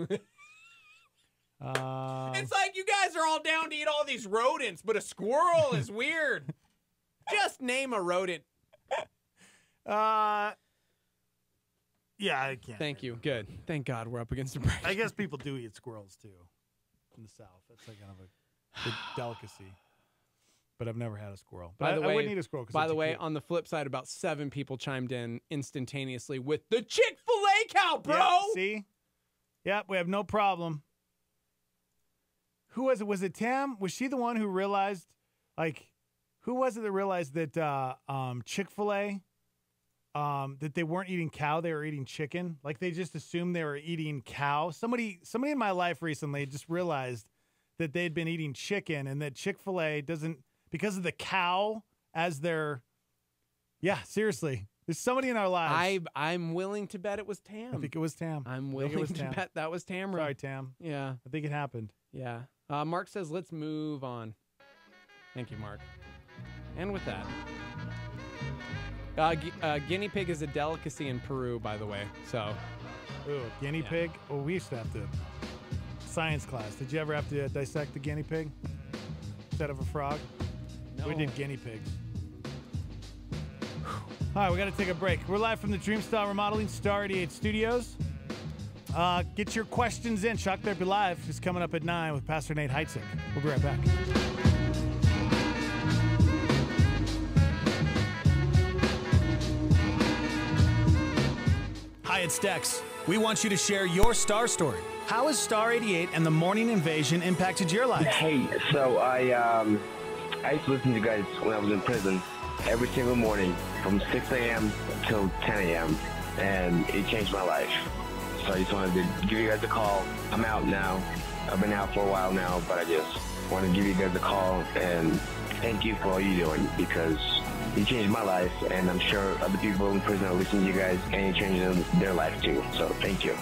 It's like you guys are all down to eat all these rodents, but a squirrel is weird. Just name a rodent. Yeah, I can't. Thank you. Good. Thank God we're up against a break. I guess people do eat squirrels, too, in the South. That's like kind of a good delicacy. But I've never had a squirrel. But I wouldn't eat a squirrel. By the way, on the flip side, about 7 people chimed in instantaneously with the Chick-fil-A cow, bro. Yeah, see? Yep, we have no problem. Who was it? Was it Tam? Was she the one who realized, who was it that realized that Chick-fil-A, that they weren't eating cow, they were eating chicken? Like, they just assumed they were eating cow. Somebody in my life recently just realized that they'd been eating chicken and that Chick-fil-A doesn't, because of the cow as their, yeah, seriously. There's somebody in our lives. I'm willing to bet it was Tam. I think it was Tam. I'm willing to bet that was Tamara. Sorry, Tam. Yeah. I think it happened. Yeah. Mark says, let's move on. Thank you, Mark. And with that, guinea pig is a delicacy in Peru, by the way. So, ooh, guinea pig? Well, we used to have to. Science class. Did you ever have to dissect a guinea pig instead of a frog? No. We did guinea pigs. All right, we got to take a break. We're live from the Dreamstyle Remodeling Star 88 Studios. Get your questions in. Shock Therapy Live is coming up at 9 with Pastor Nate Heitzig. We'll be right back. Hi, it's Dex. We want you to share your star story. How has Star 88 and the Morning Invasion impacted your life? Hey, so I used to listen to you guys when I was in prison every single morning from 6 a.m. till 10 a.m. and it changed my life. So I just wanted to give you guys a call. I'm out now. I've been out for a while now, but I just want to give you guys a call and thank you for all you're doing because you changed my life, and I'm sure other people in prison are listening to you guys and you're changing their life too. So thank you.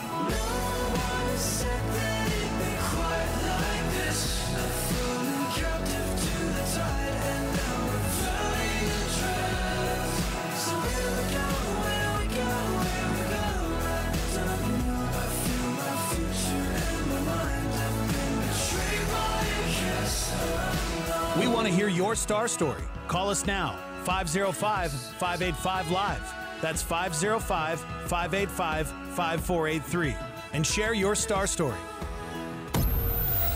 We want to hear your star story. Call us now, 505-585-LIVE. That's 505-585-5483. And share your star story.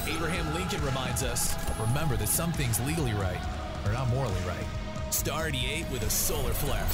Abraham Lincoln reminds us, remember that some things legally right are not morally right. Star 88 with a solar flare.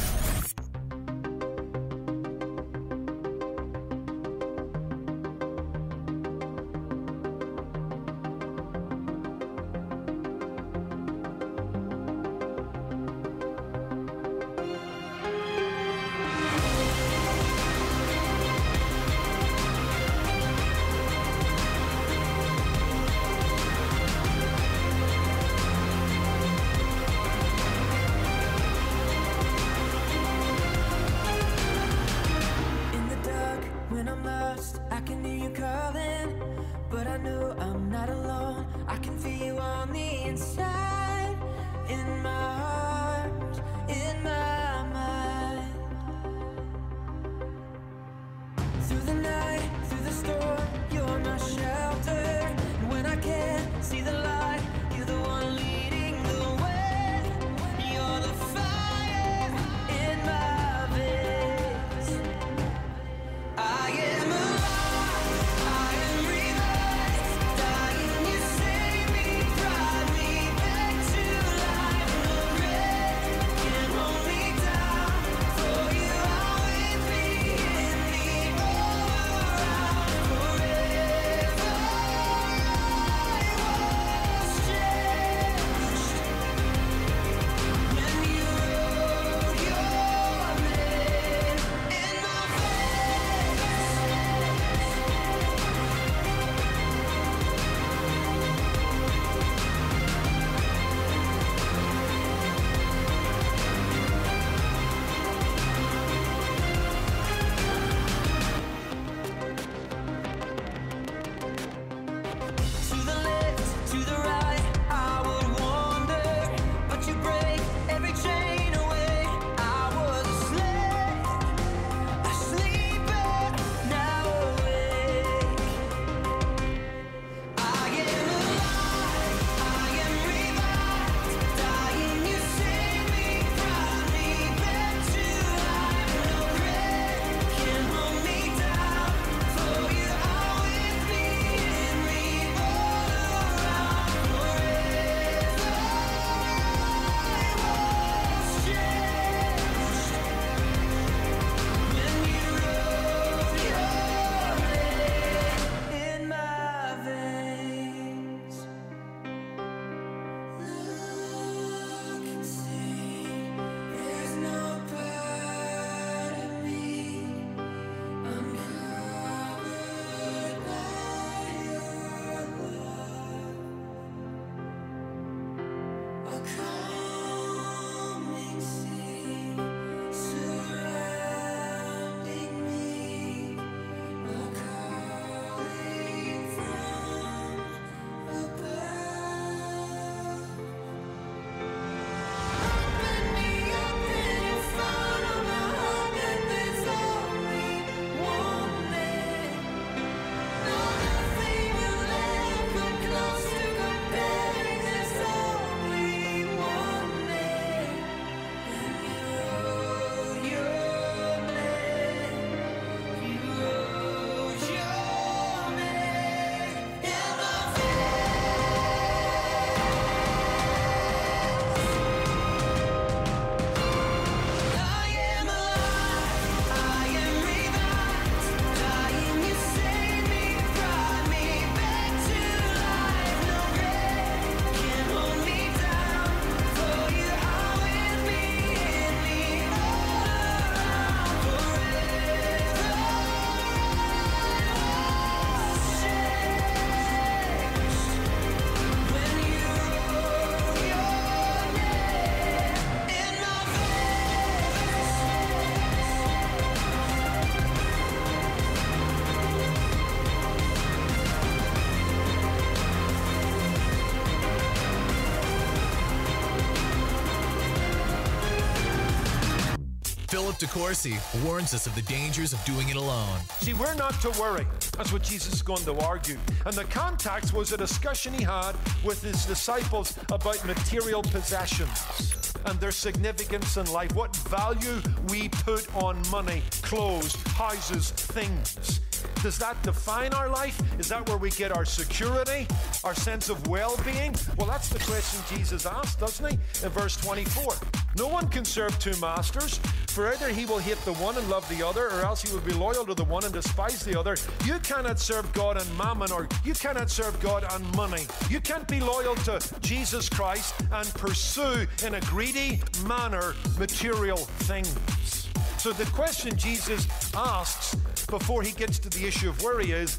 Philip DeCourcy warns us of the dangers of doing it alone. See, we're not to worry. That's what Jesus is going to argue. And the context was a discussion he had with his disciples about material possessions and their significance in life, what value we put on money, clothes, houses, things. Does that define our life? Is that where we get our security, our sense of well-being? Well, that's the question Jesus asked, doesn't he? In verse 24. No one can serve two masters, for either he will hate the one and love the other, or else he will be loyal to the one and despise the other. You cannot serve God and mammon, or you cannot serve God and money. You can't be loyal to Jesus Christ and pursue in a greedy manner material things. So the question Jesus asks before he gets to the issue of worry is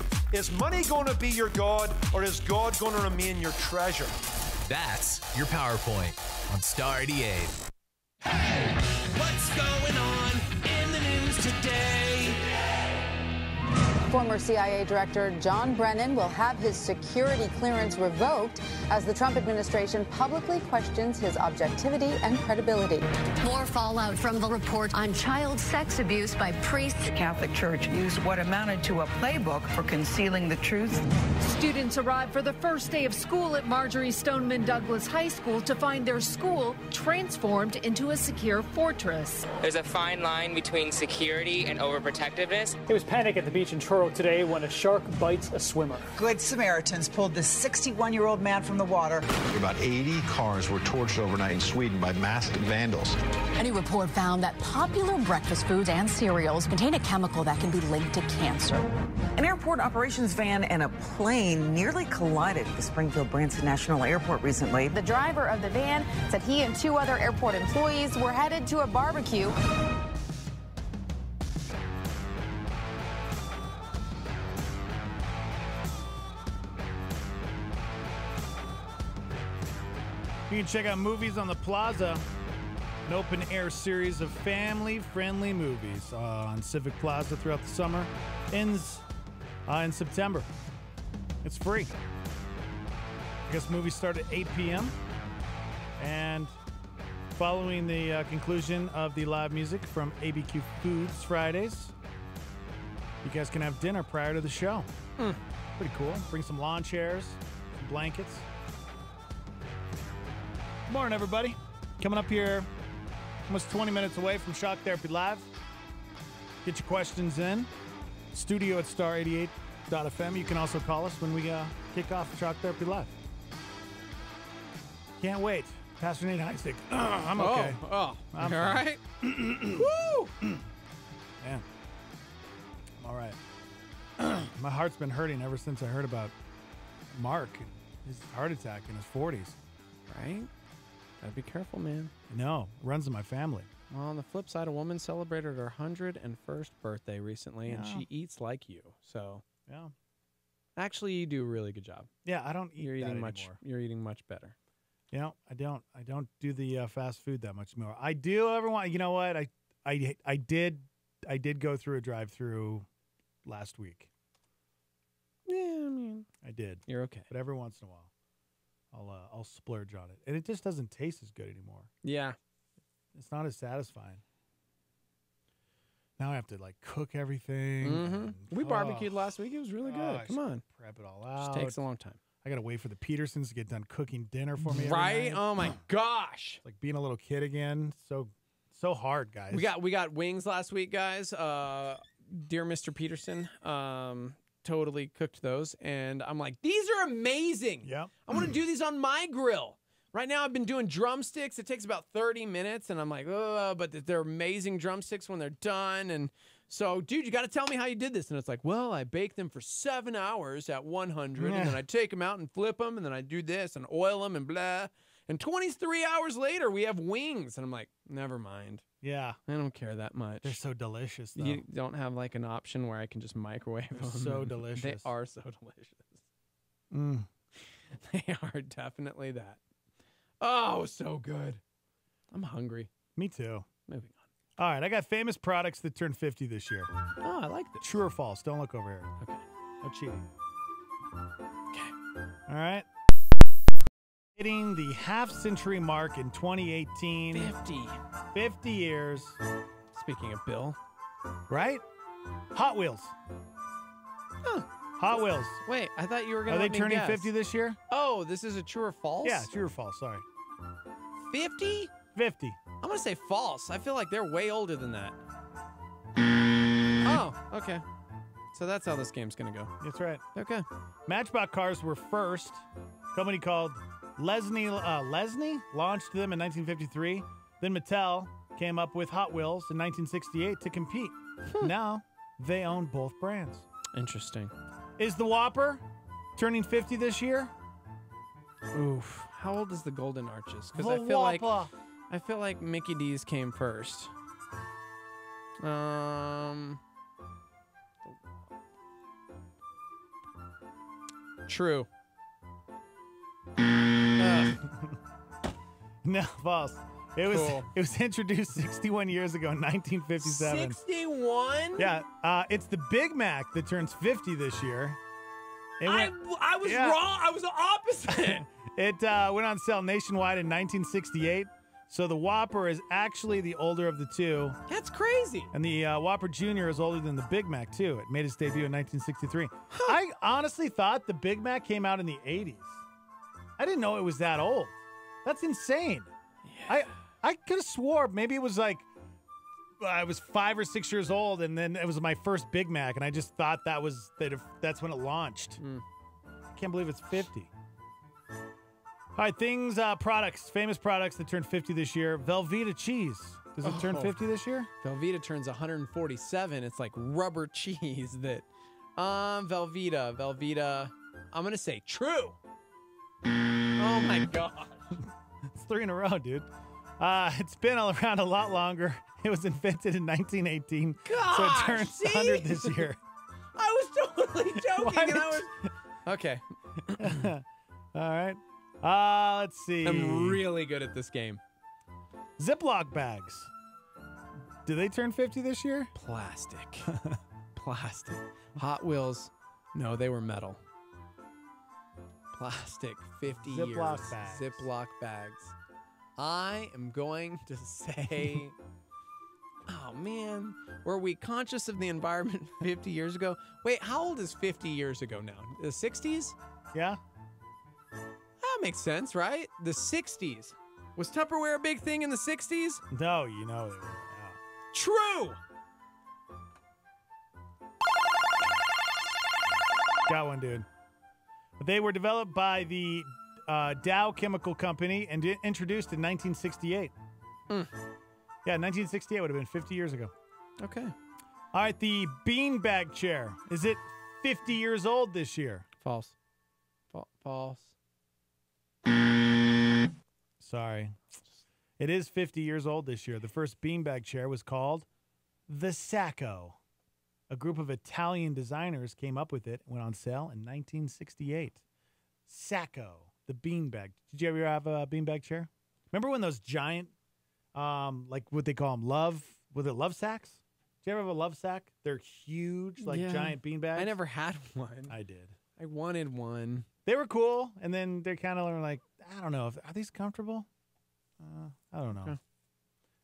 money going to be your God, or is God going to remain your treasure? That's your PowerPoint on Star 88. Hey, what's going on in the news today? Former CIA Director John Brennan will have his security clearance revoked as the Trump administration publicly questions his objectivity and credibility. More fallout from the report on child sex abuse by priests. The Catholic Church used what amounted to a playbook for concealing the truth. Students arrived for the first day of school at Marjorie Stoneman Douglas High School to find their school transformed into a secure fortress. There's a fine line between security and overprotectiveness. There was panic at the beach in Truro today when a shark bites a swimmer. Good Samaritans pulled this 61-year-old man from the water. About 80 cars were torched overnight in Sweden by masked vandals. A new report found that popular breakfast foods and cereals contain a chemical that can be linked to cancer. An airport operations van and a plane nearly collided at the Springfield Branson National Airport recently. The driver of the van said he and two other airport employees were headed to a barbecue. You can check out Movies on the Plaza, an open-air series of family-friendly movies on Civic Plaza throughout the summer. Ends in September. It's free. I guess movies start at 8 p.m. And following the conclusion of the live music from ABQ Foods Fridays, you guys can have dinner prior to the show. Pretty cool. Bring some lawn chairs, some blankets. Good morning, everybody. Coming up here, almost 20 minutes away from Shock Therapy Live. Get your questions in. Studio at star88.fm. You can also call us when we kick off Shock Therapy Live. Can't wait. Pastor Nate Heisig. I'm okay. I'm all right? Woo! Yeah. I'm all right. My heart's been hurting ever since I heard about Mark, his heart attack in his 40s. Right? Gotta be careful, man. No, runs in my family. Well, on the flip side, a woman celebrated her 101st birthday recently, and she eats like you. So, yeah. Actually, you do a really good job. Yeah, I don't eat You're eating that much. anymore. You're eating much better. You know, I don't do the fast food that much more. I do everyone. You know what? I did go through a drive-through last week. Yeah, I mean, I did. You're okay. But every once in a while, I'll splurge on it, and it just doesn't taste as good anymore. Yeah, it's not as satisfying. Now I have to like cook everything. and- we barbecued last week. It was really good. I Come on, prep it all out. just takes a long time. I gotta wait for the Petersons to get done cooking dinner for me. every Right? night. Oh my gosh! It's like being a little kid again. So hard, guys. We got wings last week, guys. Dear Mr. Peterson, totally cooked those, and I'm like, these are amazing. Yep. I want to do these on my grill. Right now, I've been doing drumsticks. It takes about 30 minutes, and I'm like, oh, but they're amazing drumsticks when they're done. And so, dude, you got to tell me how you did this. And it's like, well, I bake them for 7 hours at 100, and then I take them out and flip them, and then I do this and oil them and blah. And 23 hours later, we have wings. And I'm like, never mind. Yeah. I don't care that much. They're so delicious, though. You don't have like an option where I can just microwave them. so delicious. They are so delicious. Mm. They are definitely that. Oh, so good. I'm hungry. Me too. Moving on. All right, I got famous products that turned 50 this year. Oh, I like this. True or false? Don't look over here. Okay. No cheating. Okay. All right. Hitting the half-century mark in 2018. 50 years. Speaking of Bill. Right? Hot Wheels. Huh. Hot Wheels. Wait, I thought you were going Are to they turning 50 this year? Oh, this is a true or false? Yeah, true or false. Sorry. 50? 50. I'm going to say false. I feel like they're way older than that. Oh, okay. So that's how this game's going to go. That's right. Okay. Matchbox cars were first. A company called Lesney launched them in 1953. Then Mattel came up with Hot Wheels in 1968 to compete. Now they own both brands. Interesting. Is the Whopper turning 50 this year? Oof. How old is the Golden Arches? Because The I feel like Mickey D's came first. True. No, false. It was Cool. It was introduced 61 years ago in 1957. 61? Yeah, it's the Big Mac that turns 50 this year. I was wrong. I was the opposite. It went on sale nationwide in 1968. So the Whopper is actually the older of the two. That's crazy. And the Whopper Jr. is older than the Big Mac, too. It made its debut in 1963. I honestly thought the Big Mac came out in the 80s. I didn't know it was that old. That's insane. Yeah. I could have swore maybe it was like I was 5 or 6 years old, and then it was my first Big Mac, and I just thought that's when it launched. I can't believe it's 50. All right, products, famous products that turned 50 this year. Velveeta cheese. Does it turn 50 this year? Velveeta turns 147. It's like rubber cheese that. Velveeta. I'm going to say true. Oh my gosh. It's 3 in a row, dude. It's been around a lot longer. It was invented in 1918. Gosh, so it turns see? 100 this year. I was totally joking. Okay. All right. Let's see. I'm really good at this game. Ziploc bags. Do they turn 50 this year? Plastic. Plastic. Hot Wheels. No, they were metal. Plastic. 50 years. Ziploc bags. Ziploc bags. I am going to say... Oh, man. Were we conscious of the environment 50 years ago? Wait, how old is 50 years ago now? The 60s? Yeah. That makes sense, right? The 60s. Was Tupperware a big thing in the 60s? No, you know they were. Yeah. True! Got one, dude. They were developed by the Dow Chemical Company and introduced in 1968. Yeah, 1968 would have been 50 years ago. Okay. All right, the beanbag chair. Is it 50 years old this year? False. False. Sorry. It is 50 years old this year. The first beanbag chair was called the Sacco. A group of Italian designers came up with it and went on sale in 1968. Sacco, The beanbag. Did you ever have a beanbag chair? Remember when those giant, like what they call them, love sacks? Did you ever have a love sack? They're huge, like giant beanbags. I never had one. I did. I wanted one. They were cool, and then they're kind of like, I don't know, are these comfortable? I don't know. Okay.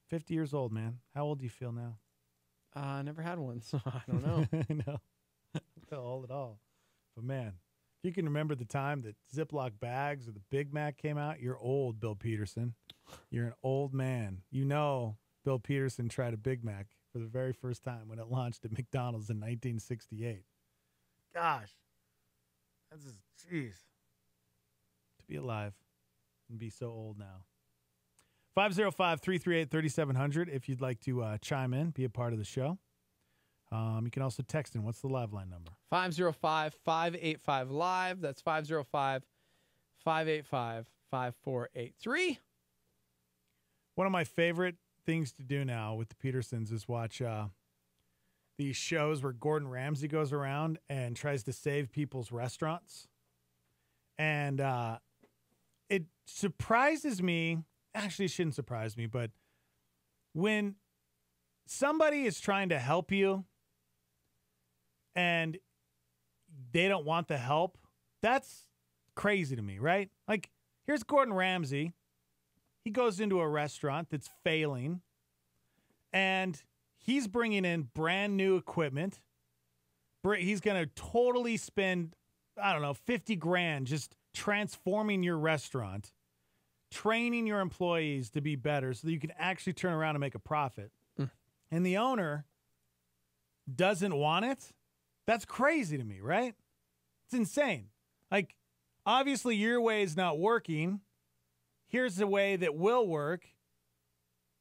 50 years old, man. How old do you feel now? I never had one, so I don't know. I know. I don't feel old at all. But, man, if you can remember the time that Ziploc bags or the Big Mac came out, you're old, Bill Peterson. You're an old man. You know Bill Peterson tried a Big Mac for the very first time when it launched at McDonald's in 1968. Gosh. That's just, jeez. To be alive and be so old now. 505-338-3700 if you'd like to chime in, be a part of the show. You can also text in. What's the live line number? 505-585-LIVE. That's 505-585-5483. One of my favorite things to do now with the Petersons is watch these shows where Gordon Ramsay goes around and tries to save people's restaurants. And it surprises me. Actually, it shouldn't surprise me, but when somebody is trying to help you and they don't want the help, that's crazy to me, right? Like, here's Gordon Ramsay. He goes into a restaurant that's failing, and he's bringing in brand new equipment. He's going to totally spend, I don't know, 50 grand just transforming your restaurant, training your employees to be better so that you can actually turn around and make a profit. And the owner doesn't want it. That's crazy to me, right? It's insane. Like, obviously your way is not working. Here's the way that will work.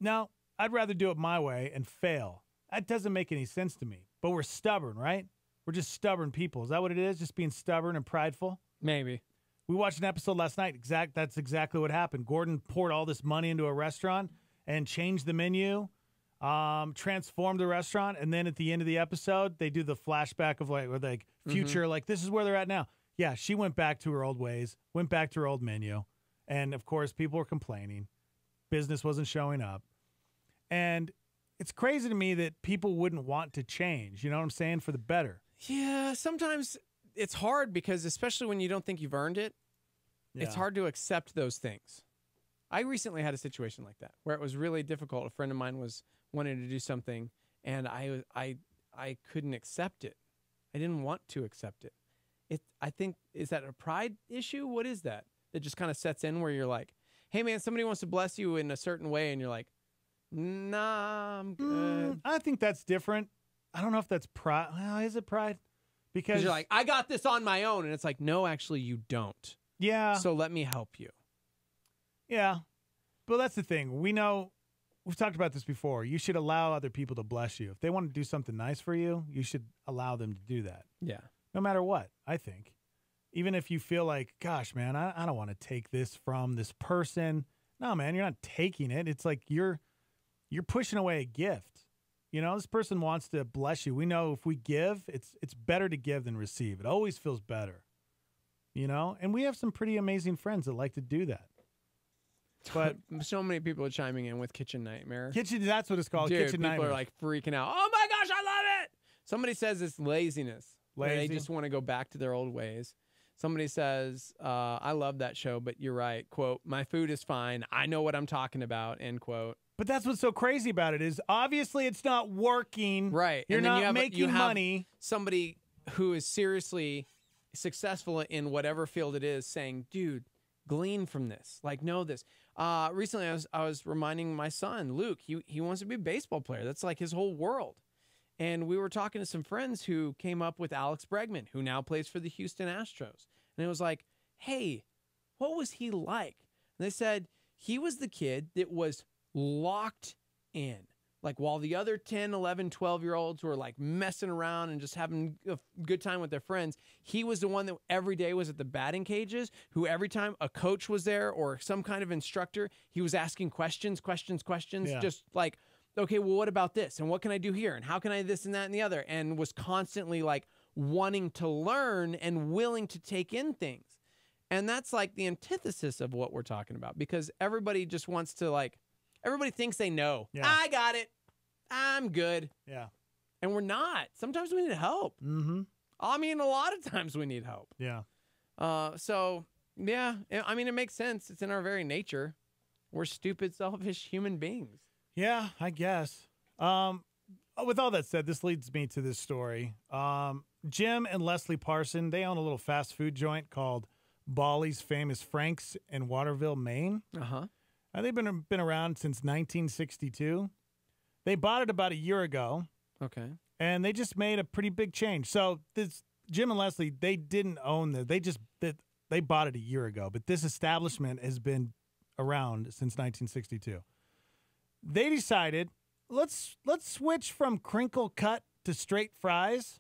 No, I'd rather do it my way and fail. That doesn't make any sense to me. But we're stubborn, right? We're just stubborn people. Is that what it is? Just being stubborn and prideful? Maybe. We watched an episode last night. That's exactly what happened. Gordon poured all this money into a restaurant and changed the menu, transformed the restaurant, and then at the end of the episode, they do the flashback of like future, like this is where they're at now. Yeah, she went back to her old ways, went back to her old menu, and of course, people were complaining. Business wasn't showing up. And it's crazy to me that people wouldn't want to change, you know what I'm saying, for the better. Yeah, sometimes it's hard because especially when you don't think you've earned it, it's hard to accept those things. I recently had a situation like that where it was really difficult. A friend of mine was wanting to do something, and I couldn't accept it. I didn't want to accept it. I think, is that a pride issue? What is that? That just kind of sets in where you're like, hey, man, somebody wants to bless you in a certain way, and you're like, nah, I'm good. I think that's different. I don't know if that's pride. Well, is it pride? Because you're like, I got this on my own. And it's like, no, actually, you don't. Yeah. So let me help you. Yeah. But that's the thing. We know, we've talked about this before. You should allow other people to bless you. If they want to do something nice for you, you should allow them to do that. Yeah. No matter what, I think. Even if you feel like, gosh, man, I don't want to take this from this person. No, man, you're not taking it. It's like you're pushing away a gift. You know, this person wants to bless you. We know if we give, it's better to give than receive. It always feels better. You know? And we have some pretty amazing friends that like to do that. But so many people are chiming in with Kitchen Nightmare. That's what it's called. Dude, Kitchen people Nightmare. Are like freaking out. Oh my gosh, I love it. Somebody says it's laziness. Lazy. They just want to go back to their old ways. Somebody says, I love that show, but you're right. Quote, my food is fine. I know what I'm talking about. End quote. But that's what's so crazy about it is obviously it's not working. Right. You're and then not making money. Somebody who is seriously successful in whatever field it is saying, dude, glean from this. Like, know this. Recently, I was reminding my son, Luke, he wants to be a baseball player. That's like his whole world. And we were talking to some friends who came up with Alex Bregman, who now plays for the Houston Astros. And it was like, hey, what was he like? And they said he was the kid that was locked in. Like while the other 10, 11, 12-year-olds were like messing around and just having a good time with their friends, he was the one that every day was at the batting cages, who every time a coach was there or some kind of instructor, he was asking questions, Yeah. just like, okay, well, what about this? And what can I do here? And how can I this and that and the other? And was constantly like wanting to learn and willing to take in things. And that's like the antithesis of what we're talking about because everybody just wants to everybody thinks they know. Yeah. I got it. I'm good. Yeah. And we're not. Sometimes we need help. Mm-hmm. I mean, a lot of times we need help. Yeah. Yeah, I mean, it makes sense. It's in our very nature. We're stupid, selfish human beings. Yeah, I guess. With all that said, this leads me to this story. Jim and Leslie Parson, they own a little fast food joint called Bolly's Famous Franks in Waterville, Maine. Uh-huh. They've been around since 1962. They bought it about a year ago. Okay. And they just made a pretty big change. So this Jim and Leslie, they didn't own it. They bought it a year ago, but this establishment has been around since 1962. They decided, let's switch from crinkle cut to straight fries.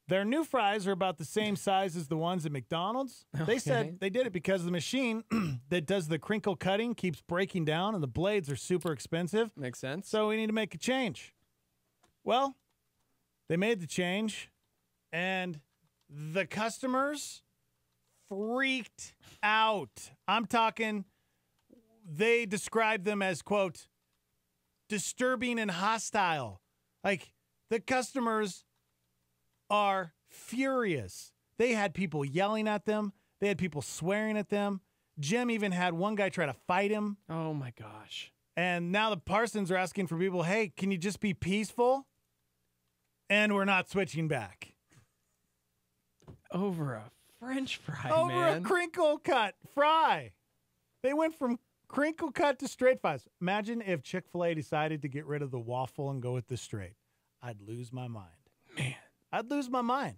Their new fries are about the same size as the ones at McDonald's. They said they did it because the machine that does the crinkle cutting keeps breaking down and the blades are super expensive. Makes sense. So we need to make a change. Well, they made the change and the customers freaked out. I'm talking, they described them as, quote, disturbing and hostile. Like, the customers are furious. They had people yelling at them. They had people swearing at them. Jim even had one guy try to fight him. Oh, my gosh. And now the Parsons are asking for people, hey, can you just be peaceful? And we're not switching back. Over a French fry, Over man. a crinkle cut fry. They went from crinkle cut to straight fries. Imagine if Chick-fil-A decided to get rid of the waffle and go with the straight. I'd lose my mind. Man. I'd lose my mind.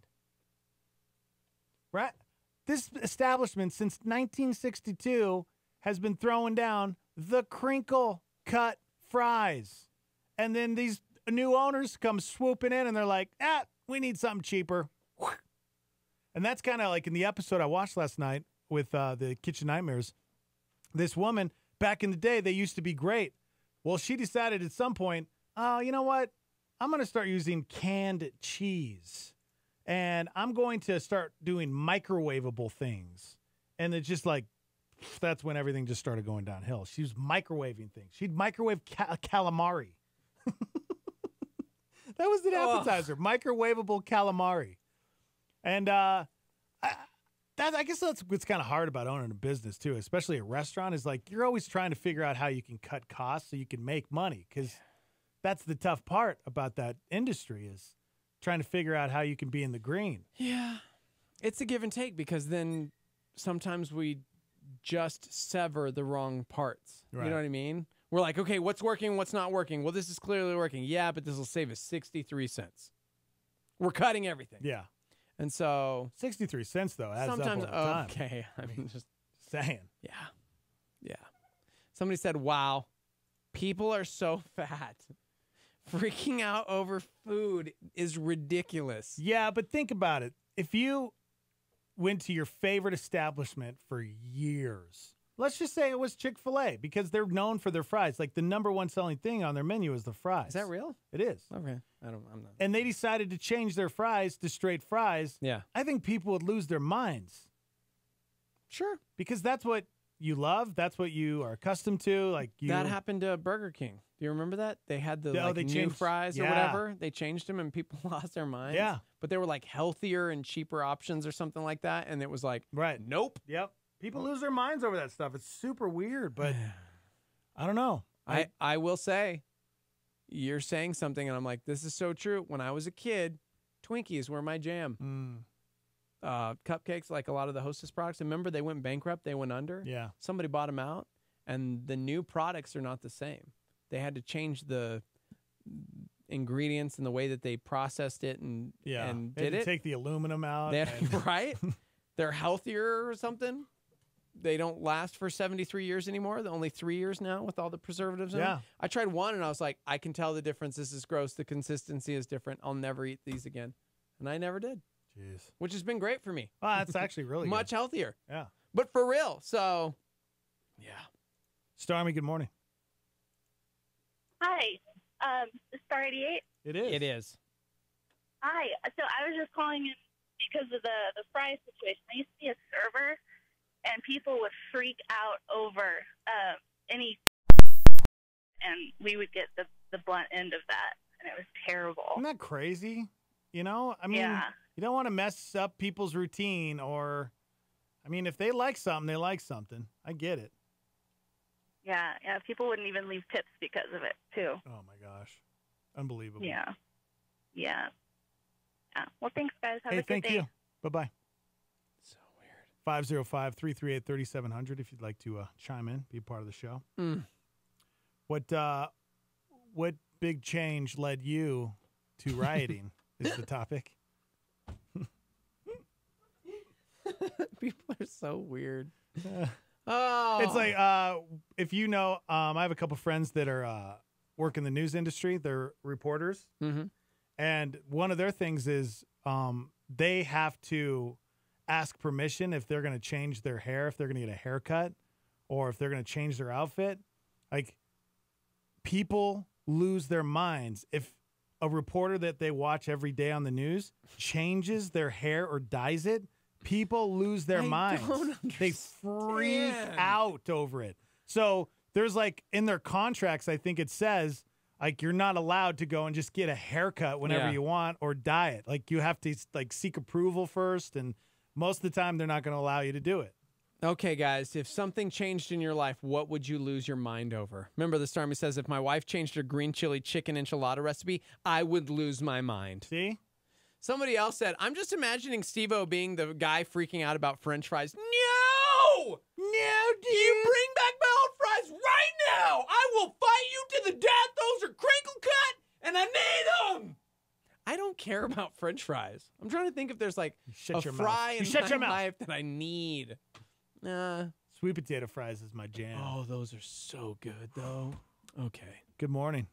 Right? This establishment since 1962 has been throwing down the crinkle cut fries. And then these new owners come swooping in and they're like, we need something cheaper. And that's kind of like in the episode I watched last night with the Kitchen Nightmares. This woman, back in the day, they used to be great. Well, she decided at some point, you know what? I'm going to start using canned cheese. And I'm going to start doing microwavable things. And it's just like, that's when everything just started going downhill. She was microwaving things. She'd microwave calamari. That was the appetizer, microwavable calamari. And I guess that's what's kind of hard about owning a business, too, especially a restaurant, is like you're always trying to figure out how you can cut costs so you can make money, because that's the tough part about that industry is trying to figure out how you can be in the green. Yeah. It's a give and take because then sometimes we just sever the wrong parts. Right. You know what I mean? We're like, okay, what's working, what's not working? Well, this is clearly working. Yeah, but this will save us 63 cents. We're cutting everything. Yeah. And so 63 cents, though, adds sometimes, up over time. okay. I mean, just saying. Yeah. Yeah. Somebody said, wow, people are so fat. Freaking out over food is ridiculous. Yeah, but think about it. If you went to your favorite establishment for years, let's just say it was Chick-fil-A, because they're known for their fries. Like the number one selling thing on their menu is the fries. Is that real? It is. Okay. I'm not. And they decided to change their fries to straight fries. Yeah. I think people would lose their minds. Sure. Because that's what you love. That's what you are accustomed to. Like That happened to Burger King. Do you remember that? They had the they new changed fries or whatever. They changed them and people lost their minds. Yeah. But they were like healthier and cheaper options or something like that. And it was like, nope. Yep. People lose their minds over that stuff. It's super weird, but I don't know. I will say, you're saying something, and I'm like, this is so true. When I was a kid, Twinkies were my jam. Cupcakes, like a lot of the Hostess products. Remember, they went bankrupt. They went under. Yeah. Somebody bought them out, and the new products are not the same. They had to change the ingredients and the way that they processed it and They had did to it. take the aluminum out. They had, right? They're healthier or something. They don't last for 73 years anymore. They're only 3 years now with all the preservatives in them. I tried one and I was like, I can tell the difference. This is gross. The consistency is different. I'll never eat these again. And I never did. Jeez. Which has been great for me. Well, that's actually really much good. healthier. Yeah. But for real. So, yeah. Stormy, good morning. Hi. Star 88? It is. It is. Hi. So I was just calling in because of the fry situation. I used to be a server, and people would freak out over any, and we would get the blunt end of that, and it was terrible. Isn't that crazy? You know, I mean, Yeah. you don't want to mess up people's routine, or, I mean, if they like something, they like something. I get it. Yeah, people wouldn't even leave tips because of it, too. Oh, my gosh. Unbelievable. Yeah. Well, thanks, guys. Have Hey, a good thank day. you. Bye-bye. So weird. 505-338-3700 if you'd like to chime in, be a part of the show. Mm. What big change led you to rioting is the topic. People are so weird. It's like, if you know, I have a couple friends that are work in the news industry. They're reporters. Mm-hmm. And one of their things is they have to ask permission if they're going to change their hair, if they're going to get a haircut, or if they're going to change their outfit. Like, people lose their minds if a reporter that they watch every day on the news changes their hair or dyes it. People lose their minds. They freak out over it. So there's like in their contracts, I think it says like you're not allowed to go and just get a haircut whenever you want or dye it. Like you have to like seek approval first, and most of the time they're not going to allow you to do it. Okay, guys, if something changed in your life, what would you lose your mind over? Remember, the Stormy says, if my wife changed her green chili chicken enchilada recipe, I would lose my mind. See? Somebody else said, I'm just imagining Steve-O being the guy freaking out about French fries. No! No, dude! You bring back my old fries right now! I will fight you to the death! Those are crinkle cut, and I need them! I don't care about French fries. I'm trying to think if there's like a fry in my life that I need. Sweet potato fries is my jam. Oh, those are so good, though. Okay. Good morning.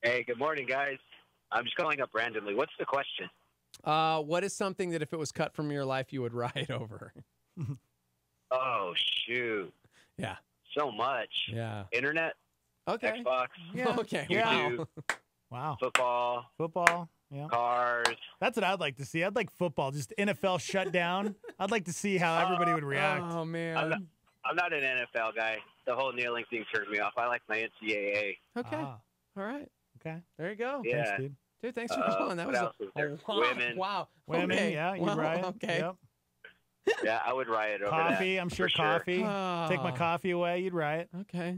Hey, good morning, guys. I'm just calling up randomly. What's the question? What is something that if it was cut from your life, you would riot over? Oh, shoot. Yeah. So much. Yeah. Internet. Okay. Xbox. Yeah. Okay. YouTube. Wow. Football. Yeah. Cars. That's what I'd like to see. I'd like football, just NFL shut down. I'd like to see how everybody would react. Oh, man. I'm not an NFL guy. The whole kneeling thing turned me off. I like my NCAA. Okay. All right. Okay. There you go. Yeah. Thanks, dude. Dude, thanks for calling. That what was else was there? wow. Women. Wow. Women, Okay. yeah, you Well, riot. Okay. Yep. Yeah, I would riot over that. Coffee, I'm sure for coffee. Sure. Take my coffee away, you'd riot. Okay.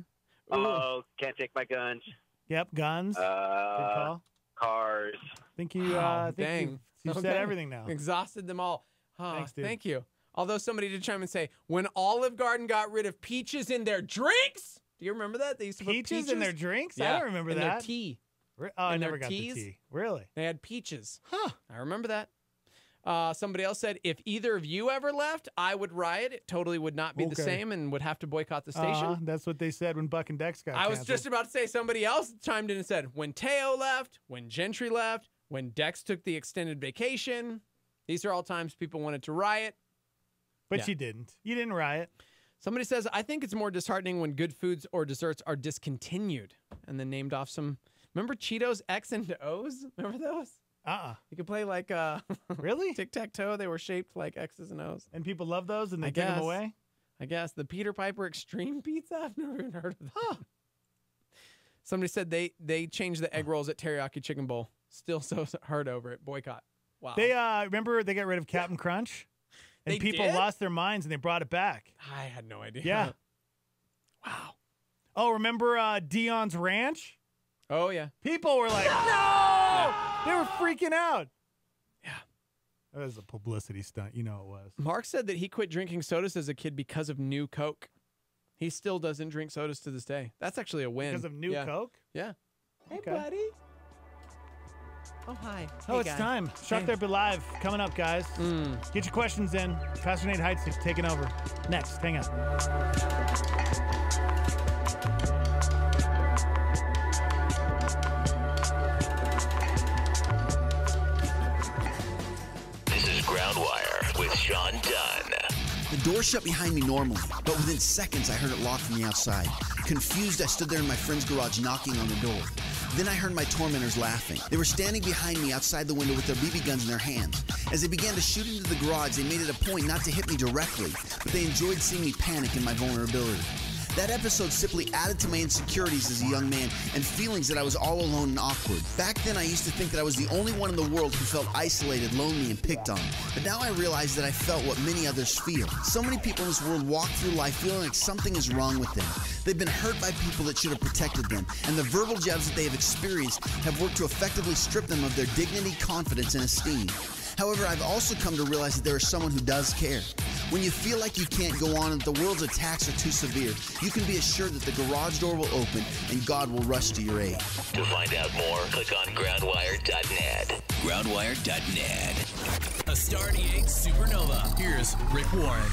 Oh, can't take my guns. Yep, guns. Good call. Cars. Think you, dang. you said Okay. everything now. Exhausted them all. Thanks, dude. Thank you. Although somebody did chime and say, when Olive Garden got rid of peaches in their drinks. Do you remember that? They used to put Peaches in their drinks? Yeah, I don't remember in that. their tea. Oh, I In their never got teas? the tea. Really? They had peaches. Huh. I remember that. Somebody else said, if either of you ever left, I would riot. It totally would not be the Okay. same and would have to boycott the station. That's what they said when Buck and Dex got I was canceled. just about to say, somebody else chimed in and said, when Teo left, when Gentry left, when Dex took the extended vacation. These are all times people wanted to riot. But Yeah. you didn't. You didn't riot. Somebody says, I think it's more disheartening when good foods or desserts are discontinued. And then named off some. Remember Cheetos X and O's? Remember those? You could play like really tic-tac-toe. They were shaped like X's and O's. And people love those and they I take them guess. away? I guess. The Peter Piper Extreme Pizza? I've never even heard of that. Somebody said they changed the egg rolls at Teriyaki Chicken Bowl. Still so hard over it. Boycott. Wow. They remember they got rid of Captain Crunch? And They people did? lost their minds and they brought it back. I had no idea. Yeah. Wow. Oh, remember Dion's Ranch? Oh, yeah. People were like, no! They were freaking out. Yeah. That was a publicity stunt. You know it was. Mark said that he quit drinking sodas as a kid because of New Coke. He still doesn't drink sodas to this day. That's actually a win. Because of New Yeah. Coke? Yeah. Hey, Okay. buddy. Oh, hi. Oh, Hey, it's guy. time. Shark Therapy Live coming up, guys. Get your questions in. Pastor Nate Heights is taking over. Next. Hang on. This is Groundwire with Sean Dunn. The door shut behind me normally, but within seconds I heard it locked from the outside. Confused, I stood there in my friend's garage knocking on the door. Then I heard my tormentors laughing. They were standing behind me outside the window with their BB guns in their hands. As they began to shoot into the garage, they made it a point not to hit me directly, but they enjoyed seeing me panic in my vulnerability. That episode simply added to my insecurities as a young man and feelings that I was all alone and awkward. Back then, I used to think that I was the only one in the world who felt isolated, lonely, and picked on. But now I realize that I felt what many others feel. So many people in this world walk through life feeling like something is wrong with them. They've been hurt by people that should have protected them, and the verbal jabs that they have experienced have worked to effectively strip them of their dignity, confidence, and esteem. However, I've also come to realize that there is someone who does care. When you feel like you can't go on and the world's attacks are too severe, you can be assured that the garage door will open and God will rush to your aid. To find out more, click on groundwire.net. Groundwire.net. A Star 88 Supernova. Here's Rick Warren.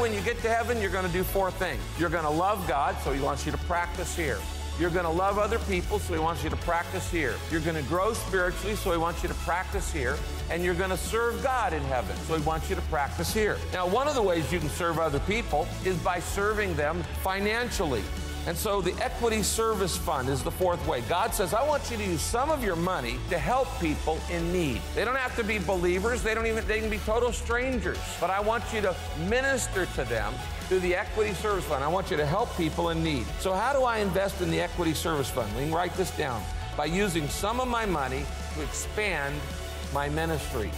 When you get to heaven, you're going to do 4 things. You're going to love God, so he wants you to practice here. You're going to love other people, so he wants you to practice here. You're going to grow spiritually, so he wants you to practice here. And you're going to serve God in heaven, so he wants you to practice here. Now, one of the ways you can serve other people is by serving them financially. And so the Equity Service Fund is the 4th way. God says, I want you to use some of your money to help people in need. They don't have to be believers. They can be total strangers. But I want you to minister to them through the Equity Service Fund. I want you to help people in need. So how do I invest in the Equity Service Fund? We can write this down. By using some of my money to expand my ministry.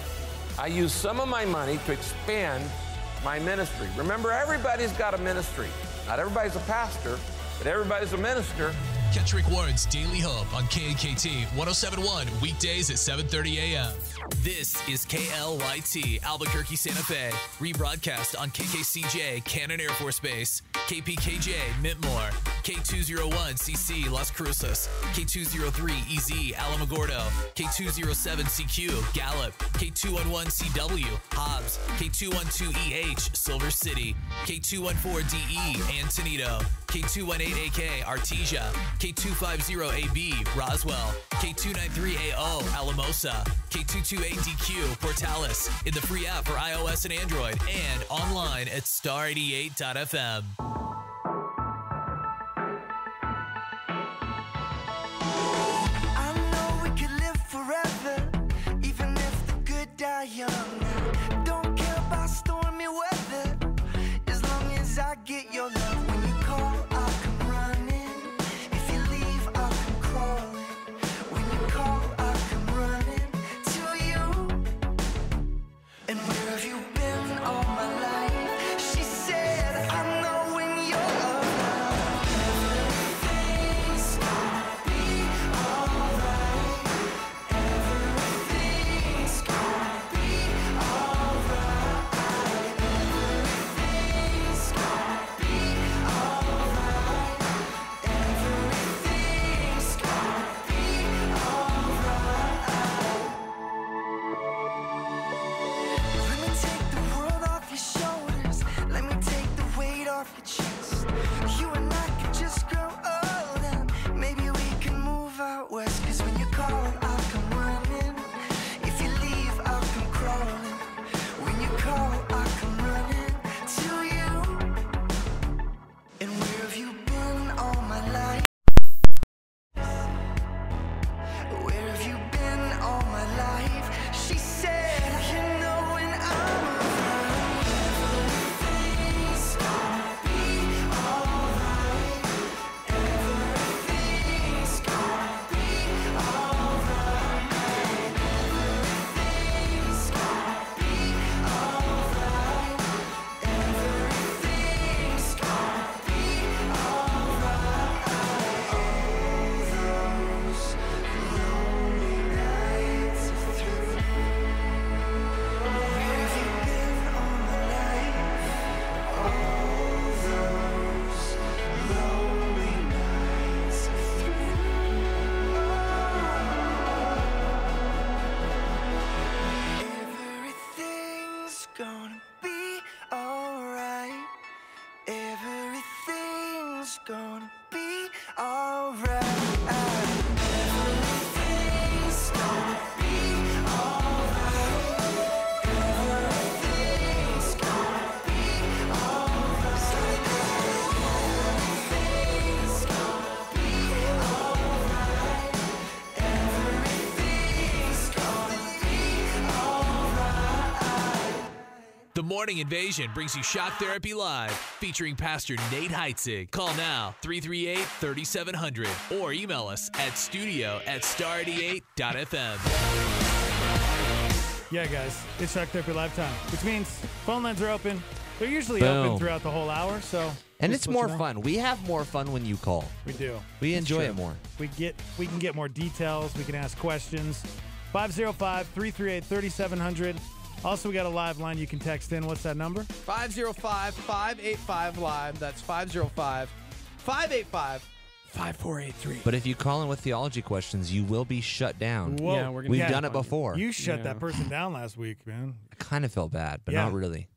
I use some of my money to expand my ministry. Remember, everybody's got a ministry. Not everybody's a pastor, but everybody's a minister. Catch Rick Warren's Daily Hope on KKT 107.1 weekdays at 7:30 a.m. This is KLYT Albuquerque, Santa Fe. Rebroadcast on KKCJ Cannon Air Force Base, KPKJ Mintmore, K201CC Las Cruces, K203EZ Alamogordo, K207CQ Gallup, K211CW Hobbs, K212EH Silver City, K214DE Antonito, K218AK Artesia, K250AB Roswell, K293AO Alamosa, K228DQ Portales, in the free app for iOS and Android, and online at star88.fm. I know we could live forever, even if the good die young. Don't care about stormy weather, as long as I get your love. When you call, I'll come running. If you leave, I'll come crawling. When you call, I'll come running to you. And where have you been all my life? She said, I know when you're around, everything's gonna be alright. Everything's gonna be alright. Everything's gonna be alright. Everything's gonna be alright. Let me take the world off your shoulders. Let me take the weight off your chest. You and I could just grow old and maybe we can move out west. 'Cause when you call, I'll come running. If you leave, I'll come crawling. When you call, I'll come running to you. And where have you been all my life? Where have you been all my life? She said, you know when I'm around, everything's gonna be Morning Invasion brings you Shock Therapy Live, featuring Pastor Nate Heitzig. Call now, 338-3700, or email us at studio@star88.fm. Yeah, guys, it's Shock Therapy Live time, which means phone lines are open. They're usually Boom. open throughout the whole hour, so. And just it's let more you know. fun. We have more fun when you call. We do. We That's enjoy true. it more. We can get more details. We can ask questions. 505-338-3700. Also, we got a live line you can text in. What's that number? 505-585-LIVE. That's 505-585-5483. But if you call in with theology questions, you will be shut down. Whoa. Yeah, we're gonna We've get done it on before. You shut that person down last week, man. I kind of felt bad, but Yeah. not really.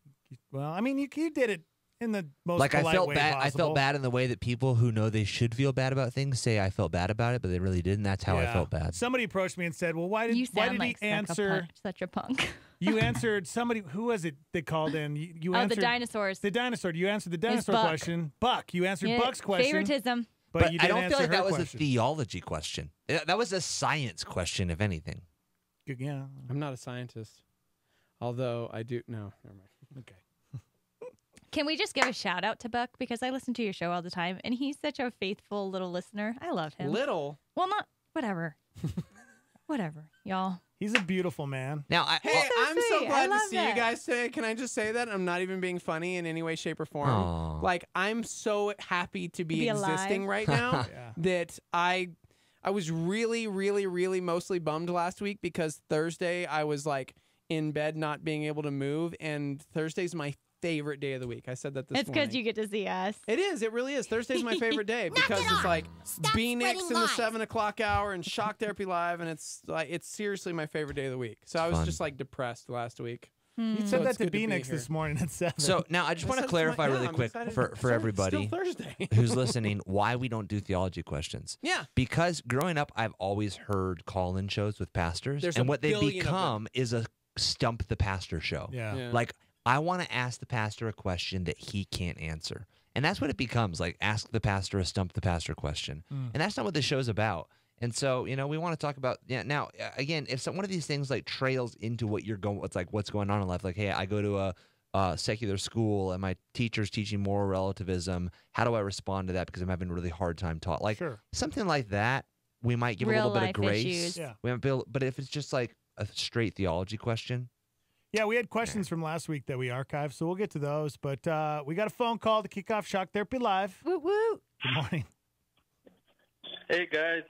Well, I mean, you did it in the most Like I polite felt way bad. I possible. felt bad in the way that people who know they should feel bad about things say I felt bad about it, but they really didn't. That's how I Yeah. felt bad. Somebody approached me and said, "Well, why did You why sound did like he answer?" such a punk. You answered somebody. Who was it that called in? You Oh, answered the dinosaurs. The dinosaur. You answered the dinosaur Buck. question. Buck. You answered Yeah, Buck's question. favoritism. But you I didn't don't feel answer like that her was question. a theology question. That was a science question, if anything. Yeah. I'm not a scientist. Although I do. No, never mind. Okay. Can we just give a shout out to Buck? Because I listen to your show all the time, and he's such a faithful little listener. I love him. Little? Well, not whatever. Whatever, y'all. He's a beautiful man. Now, Hey, I'm so sweet. I glad to love see that. you guys today. Can I just say that? I'm not even being funny in any way, shape, or form. Aw. Like, I'm so happy to be, be alive. existing right now Yeah. that I was really, really, really mostly bummed last week because Thursday I was like in bed not being able to move, and Thursday's my favorite day of the week. I said that this It's morning. because you get to see us. It is. It really is. Thursday's my favorite day because it's like B-Nix in the 7 o'clock hour and Shock Therapy Live, and it's seriously my favorite day of the week. So I was fun. just like depressed last week. You So said that it's to good to be B-Nix here. this morning at 7. So now I just want to clarify really quick for everybody Still Thursday. who's listening why we don't do theology questions. Yeah. Because growing up, I've always heard call-in shows with pastors, There's and a what they billion of become is a stump the pastor show. Yeah. Yeah. Like, I want to ask the pastor a question that he can't answer. And that's what it becomes, like ask the pastor a stump the pastor question. And that's not what the show's about. And so, we want to talk about, now, again, if one of these things like trails into what you're going, what's going on in life, like, hey, I go to a secular school and my teacher's teaching moral relativism. How do I respond to that? Because I'm having a really hard time taught. Like something like that, we might give Real a little bit life of grace. issues. Yeah. We might be able, but if it's just like a straight theology question, Yeah, we had questions from last week that we archived, so we'll get to those. But we got a phone call to kick off Shock Therapy Live. Woo woo. Good morning. Hey guys,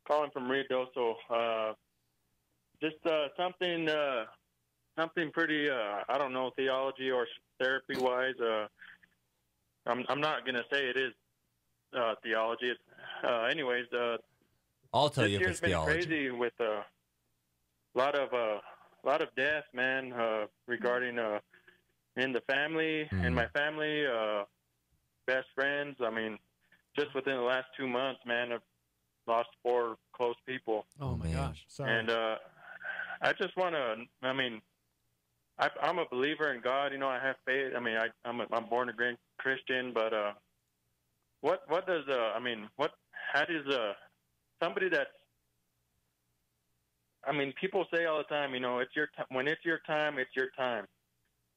calling from Ruidoso. Just something pretty. I don't know, theology or therapy wise. I'm not gonna say it is theology. It's, anyways, I'll tell this you if year's it's been theology. crazy with a lot of death, man. Regarding in the family, in my family, best friends. I mean, just within the last 2 months, man, I've lost 4 close people. Oh my gosh. Sorry. And I just want to. I mean, I'm a believer in God. I have faith. I mean, I'm born again Christian. But what does how does somebody that's, I mean, people say all the time, it's your when it's your time, it's your time.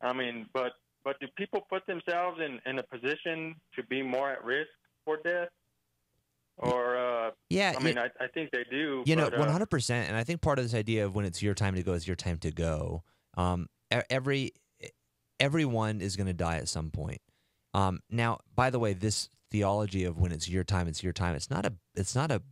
I mean, but do people put themselves in a position to be more at risk for death? Or Yeah, I mean, I think they do. You know, but, 100%. And I think part of this idea of when it's your time to go is your time to go. Everyone is going to die at some point. Now, by the way, this theology of when it's your time, it's your time. It's not a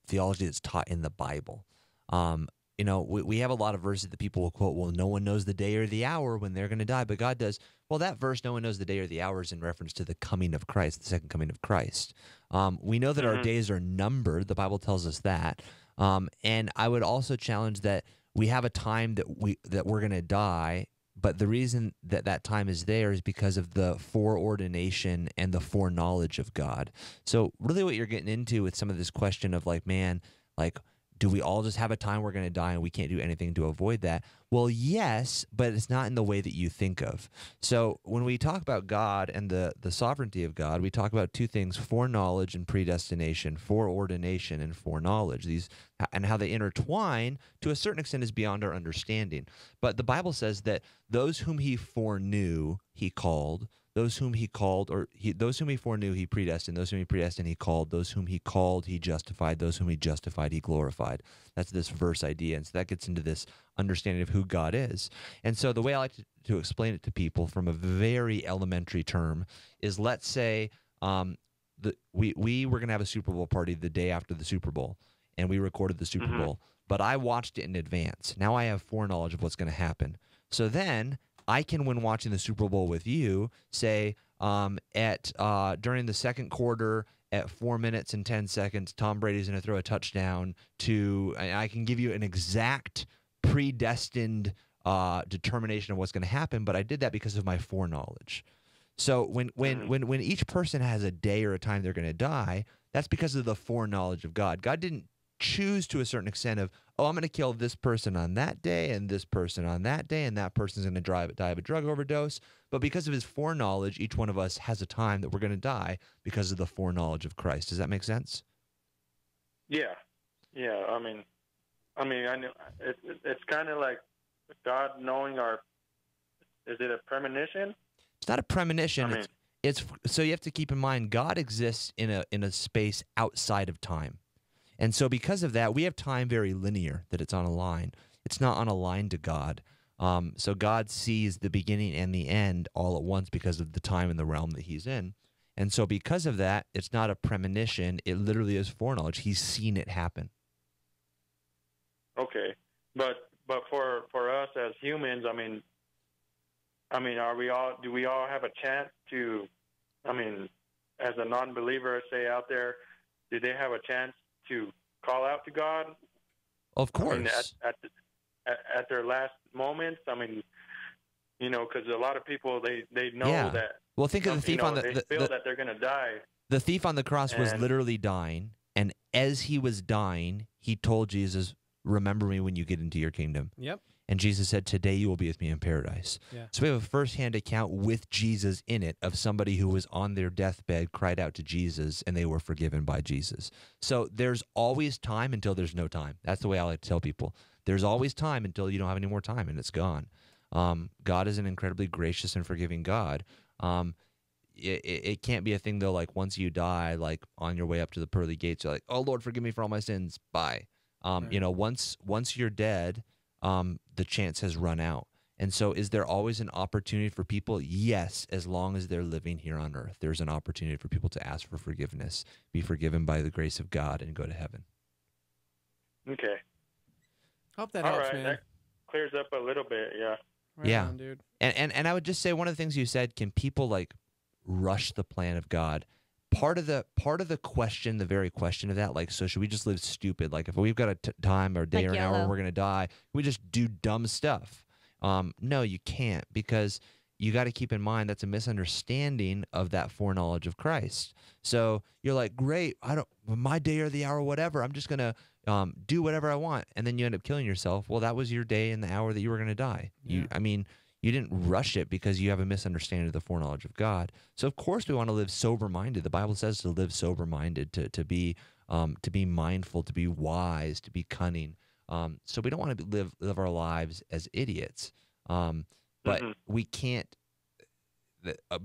theology that's taught in the Bible. We have a lot of verses that people will quote, well, no one knows the day or the hour when they're going to die, but God does. Well, that verse, no one knows the day or the hour, is in reference to the coming of Christ, the second coming of Christ. We know that our days are numbered. The Bible tells us that. And I would also challenge that we have a time that we're going to die, but the reason that time is there is because of the foreordination and the foreknowledge of God. So really what you're getting into with some of this question of like, man, like, do we all just have a time we're going to die and we can't do anything to avoid that? Well, yes, but it's not in the way that you think of. So when we talk about God and the sovereignty of God, we talk about two things: foreknowledge and predestination, foreordination and foreknowledge. These and how they intertwine to a certain extent is beyond our understanding. But the Bible says that those whom he foreknew, he called. Those whom he called, those whom he foreknew, he predestined. Those whom he predestined, he called. Those whom he called, he justified. Those whom he justified, he glorified. That's this verse idea. And so that gets into this understanding of who God is. And so the way I like to explain it to people from a very elementary term is, let's say we were going to have a Super Bowl party the day after the Super Bowl, and we recorded the Super Bowl. But I watched it in advance. Now I have foreknowledge of what's going to happen. So then I can, when watching the Super Bowl with you, say during the second quarter at 4 minutes and 10 seconds, Tom Brady's going to throw a touchdown I can give you an exact predestined determination of what's going to happen, but I did that because of my foreknowledge. So when each person has a day or a time they're going to die, that's because of the foreknowledge of God. God didn't choose to a certain extent of, I'm going to kill this person on that day and this person on that day, and that person's going to die of a drug overdose. But because of his foreknowledge, each one of us has a time that we're going to die because of the foreknowledge of Christ. Does that make sense? Yeah. I mean, I know it's kind of like God knowing is it a premonition? It's not a premonition. It's so you have to keep in mind, God exists in a space outside of time. And so because of that, we have time very linear, that it's on a line. It's not on a line to God. So God sees the beginning and the end all at once because of the time and the realm that he's in. And so because of that, it's not a premonition. It literally is foreknowledge. He's seen it happen. Okay. But for us as humans, I mean, do we all have a chance to, as a non-believer, say, out there, do they have a chance to call out to God? Of course. At their last moments, because a lot of people they know that. Well, think of the thief on they feel that they're going to die. The thief on the cross was literally dying, and as he was dying, he told Jesus, "Remember me when you get into your kingdom." Yep. And Jesus said, "Today you will be with me in paradise." Yeah. So we have a firsthand account with Jesus in it of somebody who was on their deathbed, cried out to Jesus, and they were forgiven by Jesus. So there's always time until there's no time. That's the way I like to tell people. There's always time until you don't have any more time, and it's gone. God is an incredibly gracious and forgiving God. It can't be a thing, though, like once you die, like on your way up to the pearly gates, you're like, "Oh, Lord, forgive me for all my sins. Bye." Once you're dead, the chance has run out. And so is there always an opportunity for people? Yes, as long as they're living here on earth. There's an opportunity for people to ask for forgiveness, be forgiven by the grace of God, and go to heaven. Okay. Hope that All helps, right, man. that clears up a little bit, yeah. Right yeah. on, dude. And I would just say, one of the things you said, can people like rush the plan of God? Part of the question, the very question of that, like, so should we just live stupid? Like, if we've got a time or a day or an hour where we're going to die, we just do dumb stuff. No, you can't, because you got to keep in mind that's a misunderstanding of that foreknowledge of Christ. So you're like, great, my day or the hour, whatever, I'm just going to do whatever I want. And then you end up killing yourself. Well, that was your day and the hour that you were going to die. Yeah. You didn't rush it because you have a misunderstanding of the foreknowledge of God. So of course we want to live sober-minded. The Bible says to live sober-minded, to be mindful, to be wise, to be cunning. So we don't want to live our lives as idiots. But we can't,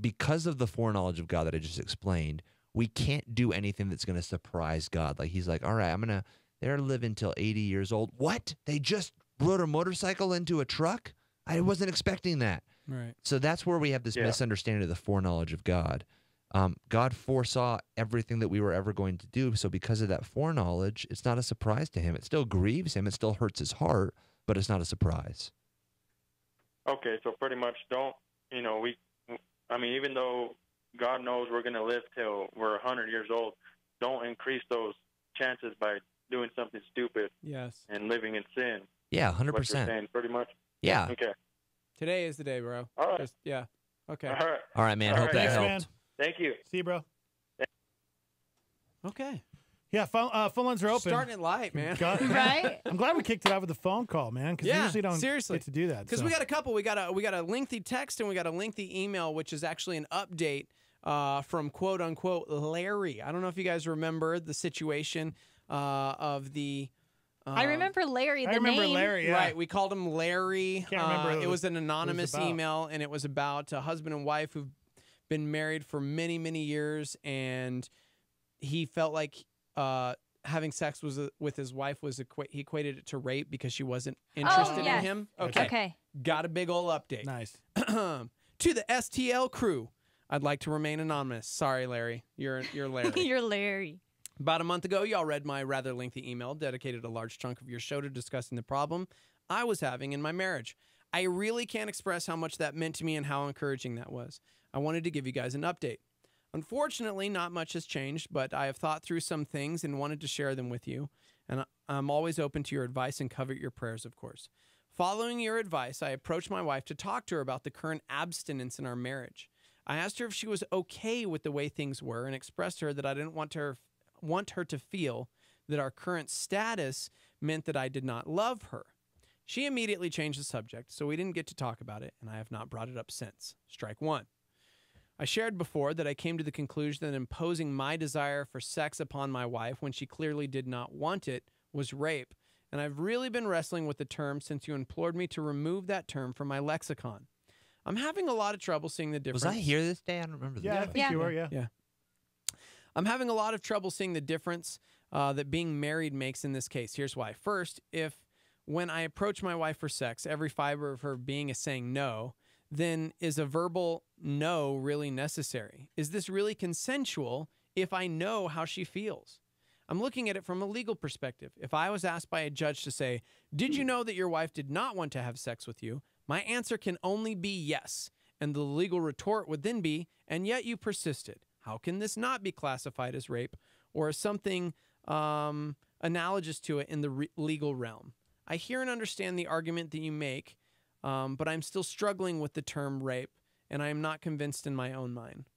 because of the foreknowledge of God that I just explained, we can't do anything that's going to surprise God. Like he's like, all right, they're living till 80 years old. What? They just rode a motorcycle into a truck? I wasn't expecting that. Right. So that's where we have this misunderstanding of the foreknowledge of God. God foresaw everything that we were ever going to do. So because of that foreknowledge, it's not a surprise to him. It still grieves him. It still hurts his heart, but it's not a surprise. Okay, so pretty much even though God knows we're going to live till we're 100 years old, don't increase those chances by doing something stupid. Yes. And living in sin. Yeah, 100%. What you're saying, pretty much. Yeah. Okay. Today is the day, bro. All right. Yeah. Okay. All right, man. Hope that helped. Man. Thank you. See you, bro. Okay. Yeah, phone lines are open. Starting it light, man. Right? I'm glad we kicked it out with a phone call, man, because we usually don't seriously. get to do that. Because so. we got a couple. We got a lengthy text and we got a lengthy email, which is actually an update from quote unquote Larry. I don't know if you guys remember the situation of the. I remember Larry. I remember Larry. Yeah. Right, we called him Larry. Can't remember. It was an anonymous about. email, and it was about a husband and wife who've been married for many, many years, and he felt like having sex with his wife was he equated it to rape because she wasn't interested in him. Okay. Got a big old update. Nice. To the STL crew, I'd like to remain anonymous. Sorry, Larry. You're Larry. You're Larry. About a month ago, y'all read my rather lengthy email, dedicated a large chunk of your show to discussing the problem I was having in my marriage. I really can't express how much that meant to me and how encouraging that was. I wanted to give you guys an update. Unfortunately, not much has changed, but I have thought through some things and wanted to share them with you. And I'm always open to your advice and covet your prayers, of course. Following your advice, I approached my wife to talk to her about the current abstinence in our marriage. I asked her if she was okay with the way things were and expressed to her that I didn't want her to feel that our current status meant that I did not love her. She immediately changed the subject, so we didn't get to talk about it, and I have not brought it up since. Strike one. I shared before that I came to the conclusion that imposing my desire for sex upon my wife when she clearly did not want it was rape, and I've really been wrestling with the term since you implored me to remove that term from my lexicon. I'm having a lot of trouble seeing the difference. Was I here this day? I don't remember. Yeah, I think you were, yeah. I'm having a lot of trouble seeing the difference that being married makes in this case. Here's why. First, if when I approach my wife for sex, every fiber of her being is saying no, then is a verbal no really necessary? Is this really consensual if I know how she feels? I'm looking at it from a legal perspective. If I was asked by a judge to say, did you know that your wife did not want to have sex with you? My answer can only be yes. And the legal retort would then be, and yet you persisted. How can this not be classified as rape or as something analogous to it in the legal realm? I hear and understand the argument that you make, but I'm still struggling with the term rape, and I am not convinced in my own mind.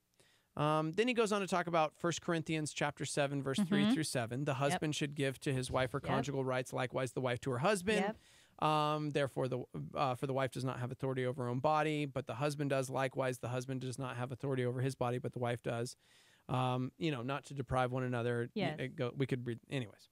Then he goes on to talk about 1 Corinthians chapter 7, verse 3 through 7. The husband should give to his wife her conjugal rights, likewise the wife to her husband. Therefore, for the wife does not have authority over her own body, but the husband does. Likewise, the husband does not have authority over his body, but the wife does. Not to deprive one another. Yes. We could read anyways.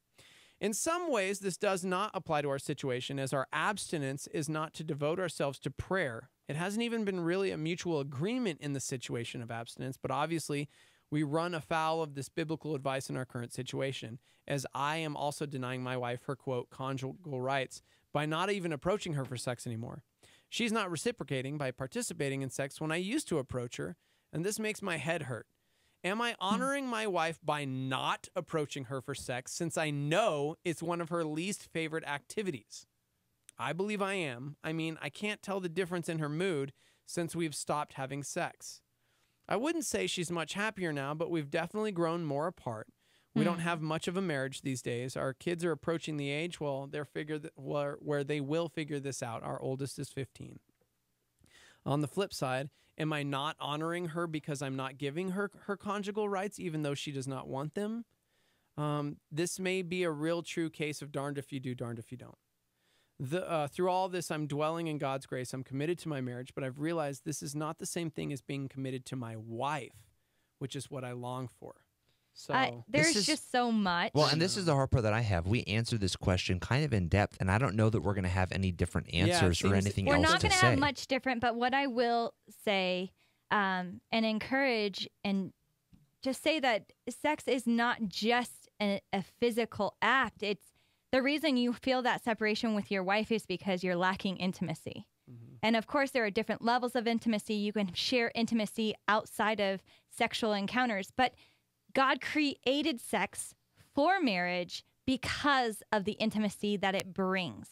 In some ways, this does not apply to our situation, as our abstinence is not to devote ourselves to prayer. It hasn't even been really a mutual agreement in the situation of abstinence, but obviously we run afoul of this biblical advice in our current situation, as I am also denying my wife her, quote, conjugal rights by not even approaching her for sex anymore. She's not reciprocating by participating in sex when I used to approach her, and this makes my head hurt. Am I honoring my wife by not approaching her for sex since I know it's one of her least favorite activities? I believe I am. I mean, I can't tell the difference in her mood since we've stopped having sex. I wouldn't say she's much happier now, but we've definitely grown more apart. We don't have much of a marriage these days. Our kids are approaching the age where they will figure this out. Our oldest is 15. On the flip side, am I not honoring her because I'm not giving her her conjugal rights, even though she does not want them? This may be a real true case of darned if you do, darned if you don't. Through all this, I'm dwelling in God's grace. I'm committed to my marriage, but I've realized this is not the same thing as being committed to my wife, which is what I long for. So there's just so much. Well, and this is the hard part that I have. We answered this question kind of in depth, and I don't know that we're going to have any different answers or anything else to say. We're not going to have much different, but what I will say and encourage and just say that sex is not just a physical act. It's the reason you feel that separation with your wife is because you're lacking intimacy. And of course, there are different levels of intimacy. You can share intimacy outside of sexual encounters, but God created sex for marriage because of the intimacy that it brings.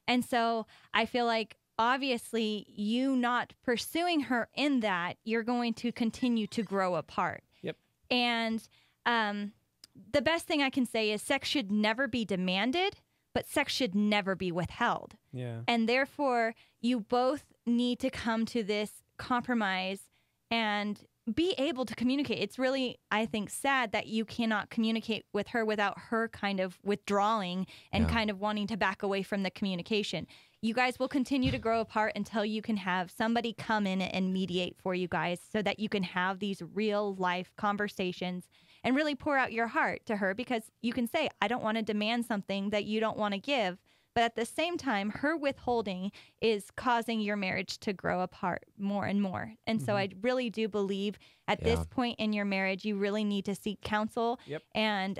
And so I feel like obviously you not pursuing her in that, you're going to continue to grow apart. Yep. And the best thing I can say is sex should never be demanded, but sex should never be withheld. Yeah. And therefore, you both need to come to this compromise and be able to communicate. It's really, I think, sad that you cannot communicate with her without her kind of withdrawing and kind of wanting to back away from the communication. You guys will continue to grow apart until you can have somebody come in and mediate for you guys so that you can have these real life conversations and really pour out your heart to her, because you can say, I don't want to demand something that you don't want to give. But at the same time, her withholding is causing your marriage to grow apart more and more. And so I really do believe at this point in your marriage, you really need to seek counsel and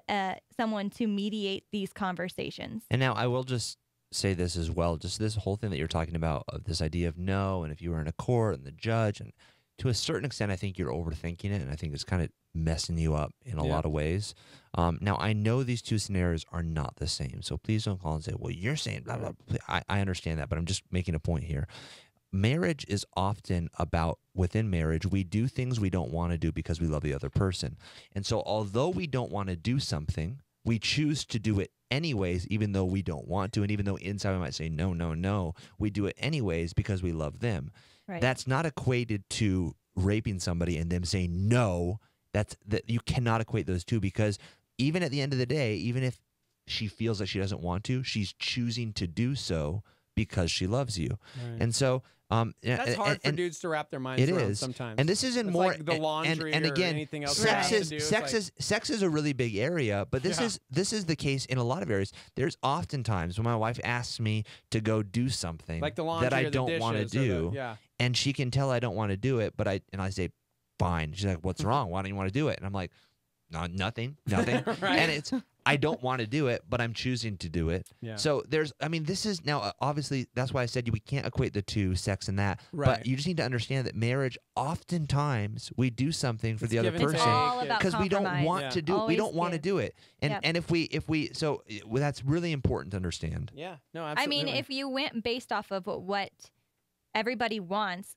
someone to mediate these conversations. And now I will just say this as well, just this whole thing that you're talking about, of this idea of no, and if you were in a court and the judge, and to a certain extent, I think you're overthinking it, and I think it's kind of messing you up in a lot of ways. Now, I know these two scenarios are not the same, so please don't call and say, well, you're saying blah, blah, blah. I understand that, but I'm just making a point here. Marriage is often about, within marriage, we do things we don't want to do because we love the other person. And so although we don't want to do something, we choose to do it anyways, even though we don't want to. And even though inside we might say, no, no, no, we do it anyways because we love them. Right. That's not equated to raping somebody and them saying no. That you cannot equate those two, because even at the end of the day, even if she feels that she doesn't want to, she's choosing to do so because she loves you. Right. And so that's hard for dudes to wrap their minds around sometimes. And this isn't it's more like the laundry and again, or anything else. Sex is a really big area, but this is the case in a lot of areas. There's oftentimes when my wife asks me to go do something like the laundry that I or the don't want to dishes or do, and she can tell I don't want to do it, but I say fine. She's like, what's wrong? Why don't you want to do it? And I'm like, no, nothing. And it's, I don't want to do it, but I'm choosing to do it. Yeah. So this is now, obviously, that's why I said we can't equate the two, sex and that. Right. But you just need to understand that marriage, oftentimes, we do something for the other person because we don't want to do it. We don't want to do it. And if we, so that's really important to understand. Yeah. No, absolutely. I mean, if you went based off of what everybody wants,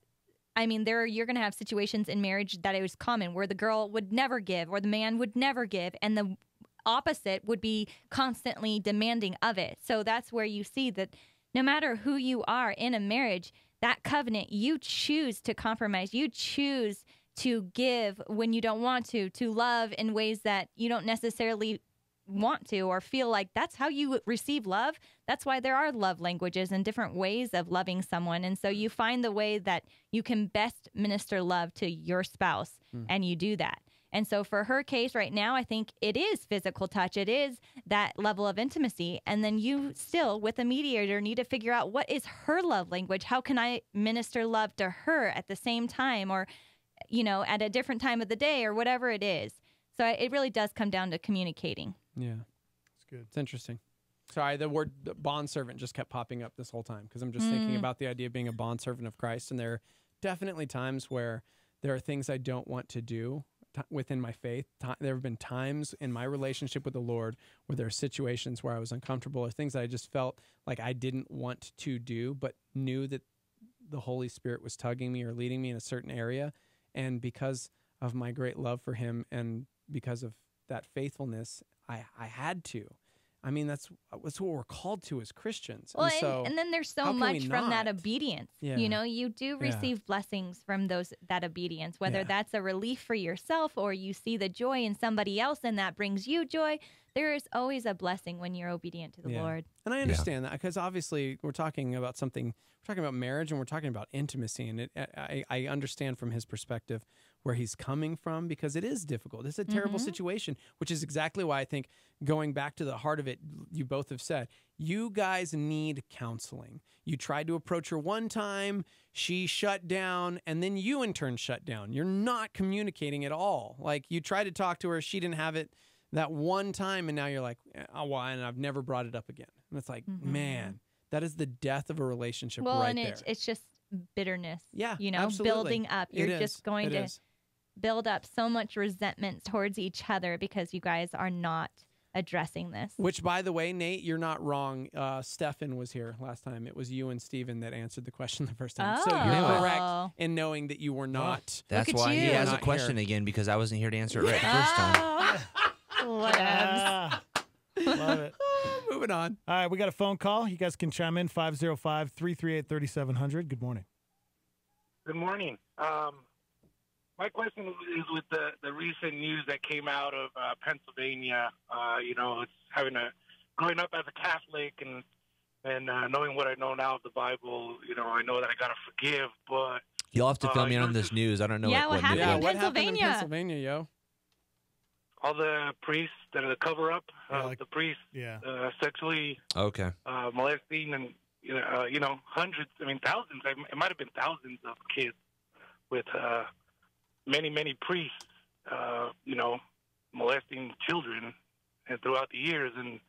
I mean, you're going to have situations in marriage that it was common where the girl would never give or the man would never give, and the opposite would be constantly demanding of it. So that's where you see that no matter who you are in a marriage, that covenant, you choose to compromise. You choose to give when you don't want to love in ways that you don't necessarily want to or feel like that's how you receive love. That's why there are love languages and different ways of loving someone. And so you find the way that you can best minister love to your spouse, and you do that. And so for her case right now, I think it is physical touch. It is that level of intimacy. And then you still, with a mediator, need to figure out what is her love language. How can I minister love to her at the same time, or, at a different time of the day, or whatever it is. So it really does come down to communicating. Yeah. It's good. It's interesting. Sorry, the word bondservant just kept popping up this whole time because I'm just thinking about the idea of being a bondservant of Christ. And there are definitely times where there are things I don't want to do within my faith. There have been times in my relationship with the Lord where there are situations where I was uncomfortable or things that I just felt like I didn't want to do, but knew that the Holy Spirit was tugging me or leading me in a certain area. And because of my great love for him and because of that faithfulness, I had to. I mean, that's what we're called to as Christians. Well, and then there's so much from that obedience. Yeah. You do receive blessings from that obedience, whether that's a relief for yourself or you see the joy in somebody else and that brings you joy. There is always a blessing when you're obedient to the Lord. And I understand that because obviously we're talking about marriage and we're talking about intimacy. And I understand from his perspective where he's coming from because it is difficult. It's a terrible situation, which is exactly why I think going back to the heart of it, you both have said, you guys need counseling. You tried to approach her one time, she shut down, and then you in turn shut down. You're not communicating at all. Like you tried to talk to her, she didn't have it that one time, and now you're like, oh, well, and I've never brought it up again. And it's like, man, that is the death of a relationship right there. It's just bitterness. Yeah, building up. You're just going to build up so much resentment towards each other because you guys are not addressing this. Which, by the way, Nate, you're not wrong. Stefan was here last time. It was you and Steven that answered the question the first time. So you're correct in knowing that you were not. That's why he has a question again, because I wasn't here to answer it right the first time. Whatevs. Love it. Moving on. All right, we got a phone call. You guys can chime in, 505-338-3700. Good morning. Good morning. my question is with the recent news that came out of Pennsylvania. It's growing up as a Catholic and knowing what I know now of the Bible. I know that I gotta forgive, but You'll have to fill me in on this news. I don't know Yeah, what happened in what happened in Pennsylvania? Pennsylvania, yo? all the priests that are the cover up, the priests sexually Okay. Molesting and hundreds, thousands. It might have been thousands of kids with many priests, molesting children, and throughout the years, and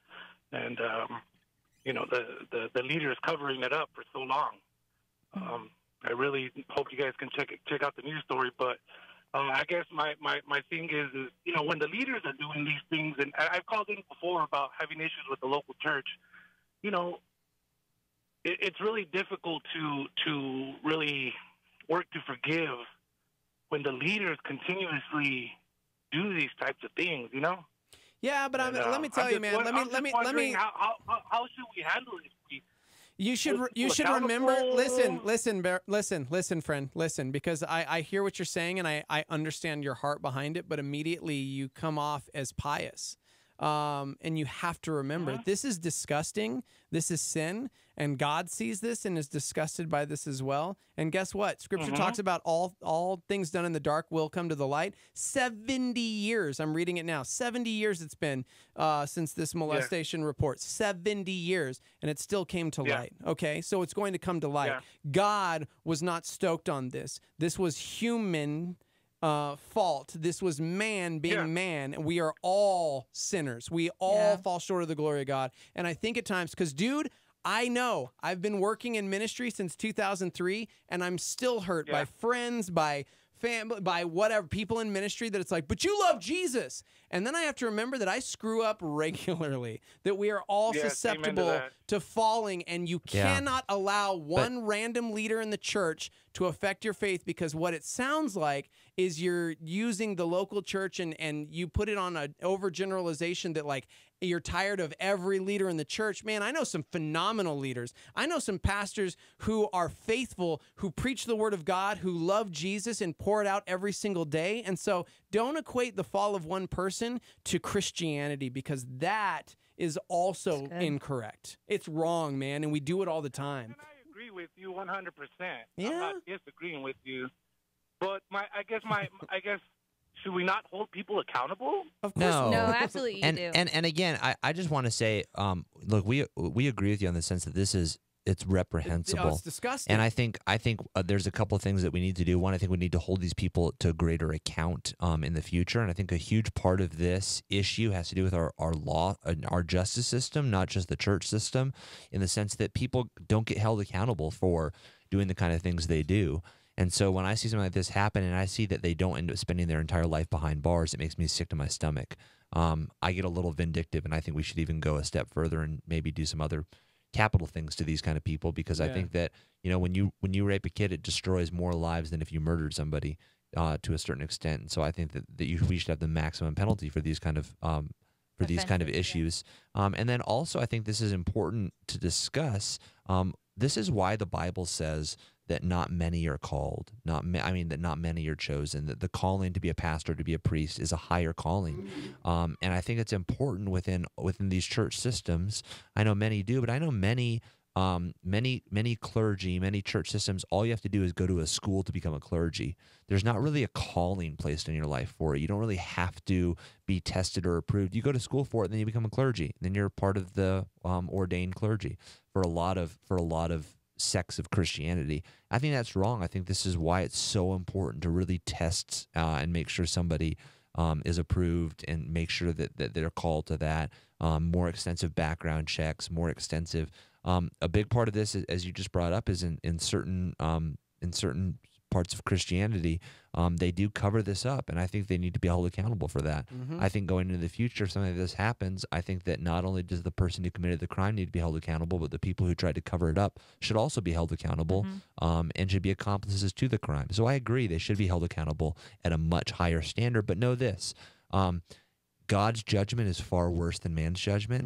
the leaders covering it up for so long. I really hope you guys can check out the news story, but I guess my thing is when the leaders are doing these things, and I've called in before about having issues with the local church, it's really difficult to really work to forgive when the leaders continuously do these types of things, Yeah, but let me tell you, man. Let me. How should we handle it? You should remember. Listen, friend. Listen, because I hear what you're saying and I understand your heart behind it, but immediately you come off as pious. And you have to remember, this is disgusting. This is sin, and God sees this and is disgusted by this as well. And guess what? Scripture talks about all things done in the dark will come to the light. 70 years. I'm reading it now. 70 years it's been since this molestation report. 70 years, and it still came to light. Okay, so it's going to come to light. God was not stoked on this. This was human fault. This was man being man, and we are all sinners. We all fall short of the glory of God. And I think at times, because dude, I know I've been working in ministry since 2003, and I'm still hurt by friends, by family, by whatever, people in ministry, that it's like, but you love Jesus. And then I have to remember that I screw up regularly, that we are all susceptible to falling, and you cannot allow one random leader in the church to affect your faith, because what it sounds like is you're using the local church and you put it on an overgeneralization that like you're tired of every leader in the church. Man, I know some phenomenal leaders. I know some pastors who are faithful, who preach the word of God, who love Jesus and pour it out every single day. And so don't equate the fall of one person to Christianity, because that is also incorrect. It's wrong, man, and we do it all the time. And I agree with you 100%. Yeah. I'm not disagreeing with you, but I guess should we not hold people accountable? Of course, no, absolutely you do. And again, I just want to say, look, we agree with you on the sense that it's reprehensible. It's disgusting. And I think there's a couple of things that we need to do. One, I think we need to hold these people to greater account in the future. And I think a huge part of this issue has to do with our law, our justice system, not just the church system, in the sense that people don't get held accountable for doing the kind of things they do. And so when I see something like this happen, and I see that they don't end up spending their entire life behind bars, it makes me sick to my stomach. I get a little vindictive, and I think we should even go a step further and maybe do some other capital things to these kind of people, because I think that when you rape a kid, it destroys more lives than if you murdered somebody to a certain extent. And so I think that we should have the maximum penalty for these kind of issues. And then also I think this is important to discuss. This is why the Bible says that not many are called, that not many are chosen, that the calling to be a pastor, to be a priest, is a higher calling. And I think it's important within these church systems. I know many do, but I know many clergy, many church systems, all you have to do is go to a school to become a clergy. There's not really a calling placed in your life for it. You don't really have to be tested or approved. You go to school for it, and then you become a clergy. Then you're part of the ordained clergy for a lot of sects of Christianity. I think that's wrong. I think this is why it's so important to really test and make sure somebody is approved, and make sure that they're called to that. More extensive background checks, more extensive. A big part of this, as you just brought up, is in certain parts of Christianity, they do cover this up, and I think they need to be held accountable for that. I think going into the future, if something like this happens, I think that not only does the person who committed the crime need to be held accountable, but the people who tried to cover it up should also be held accountable, and should be accomplices to the crime. So I agree, they should be held accountable at a much higher standard. But know this, God's judgment is far worse than man's judgment,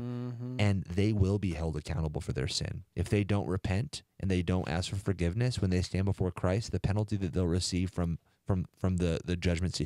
and they will be held accountable for their sin. If they don't repent and they don't ask for forgiveness when they stand before Christ, the penalty that they'll receive from from the judgment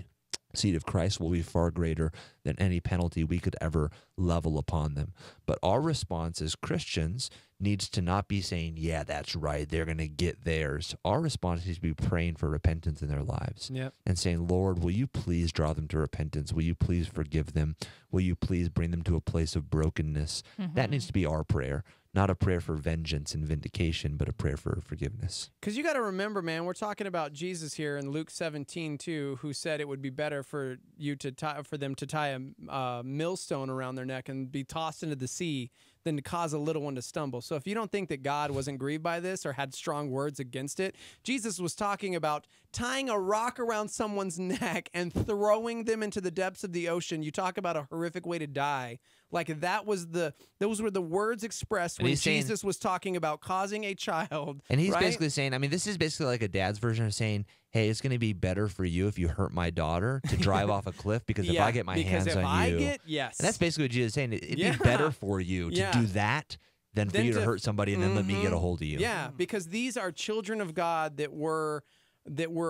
seat of Christ will be far greater than any penalty we could ever level upon them. But our response as Christians needs to not be saying, yeah, that's right, they're going to get theirs. Our response needs to be praying for repentance in their lives and saying, Lord, will you please draw them to repentance? Will you please forgive them? Will you please bring them to a place of brokenness? That needs to be our prayer. Not a prayer for vengeance and vindication, but a prayer for forgiveness. Because you got to remember, man, we're talking about Jesus here in Luke 17 too, who said it would be better for them to tie a millstone around their neck and be tossed into the sea than to cause a little one to stumble. So if you don't think that God wasn't grieved by this or had strong words against it, Jesus was talking about tying a rock around someone's neck and throwing them into the depths of the ocean. You talk about a horrific way to die. Like those were the words expressed when Jesus was talking about causing a child. And he's basically saying, I mean, this is basically like a dad's version of saying, hey, it's going to be better for you if you hurt my daughter to drive off a cliff because if I get my hands on you. And that's basically what Jesus is saying. It'd be better for you to do that than for you to hurt somebody and then let me get a hold of you. Yeah, because these are children of God that were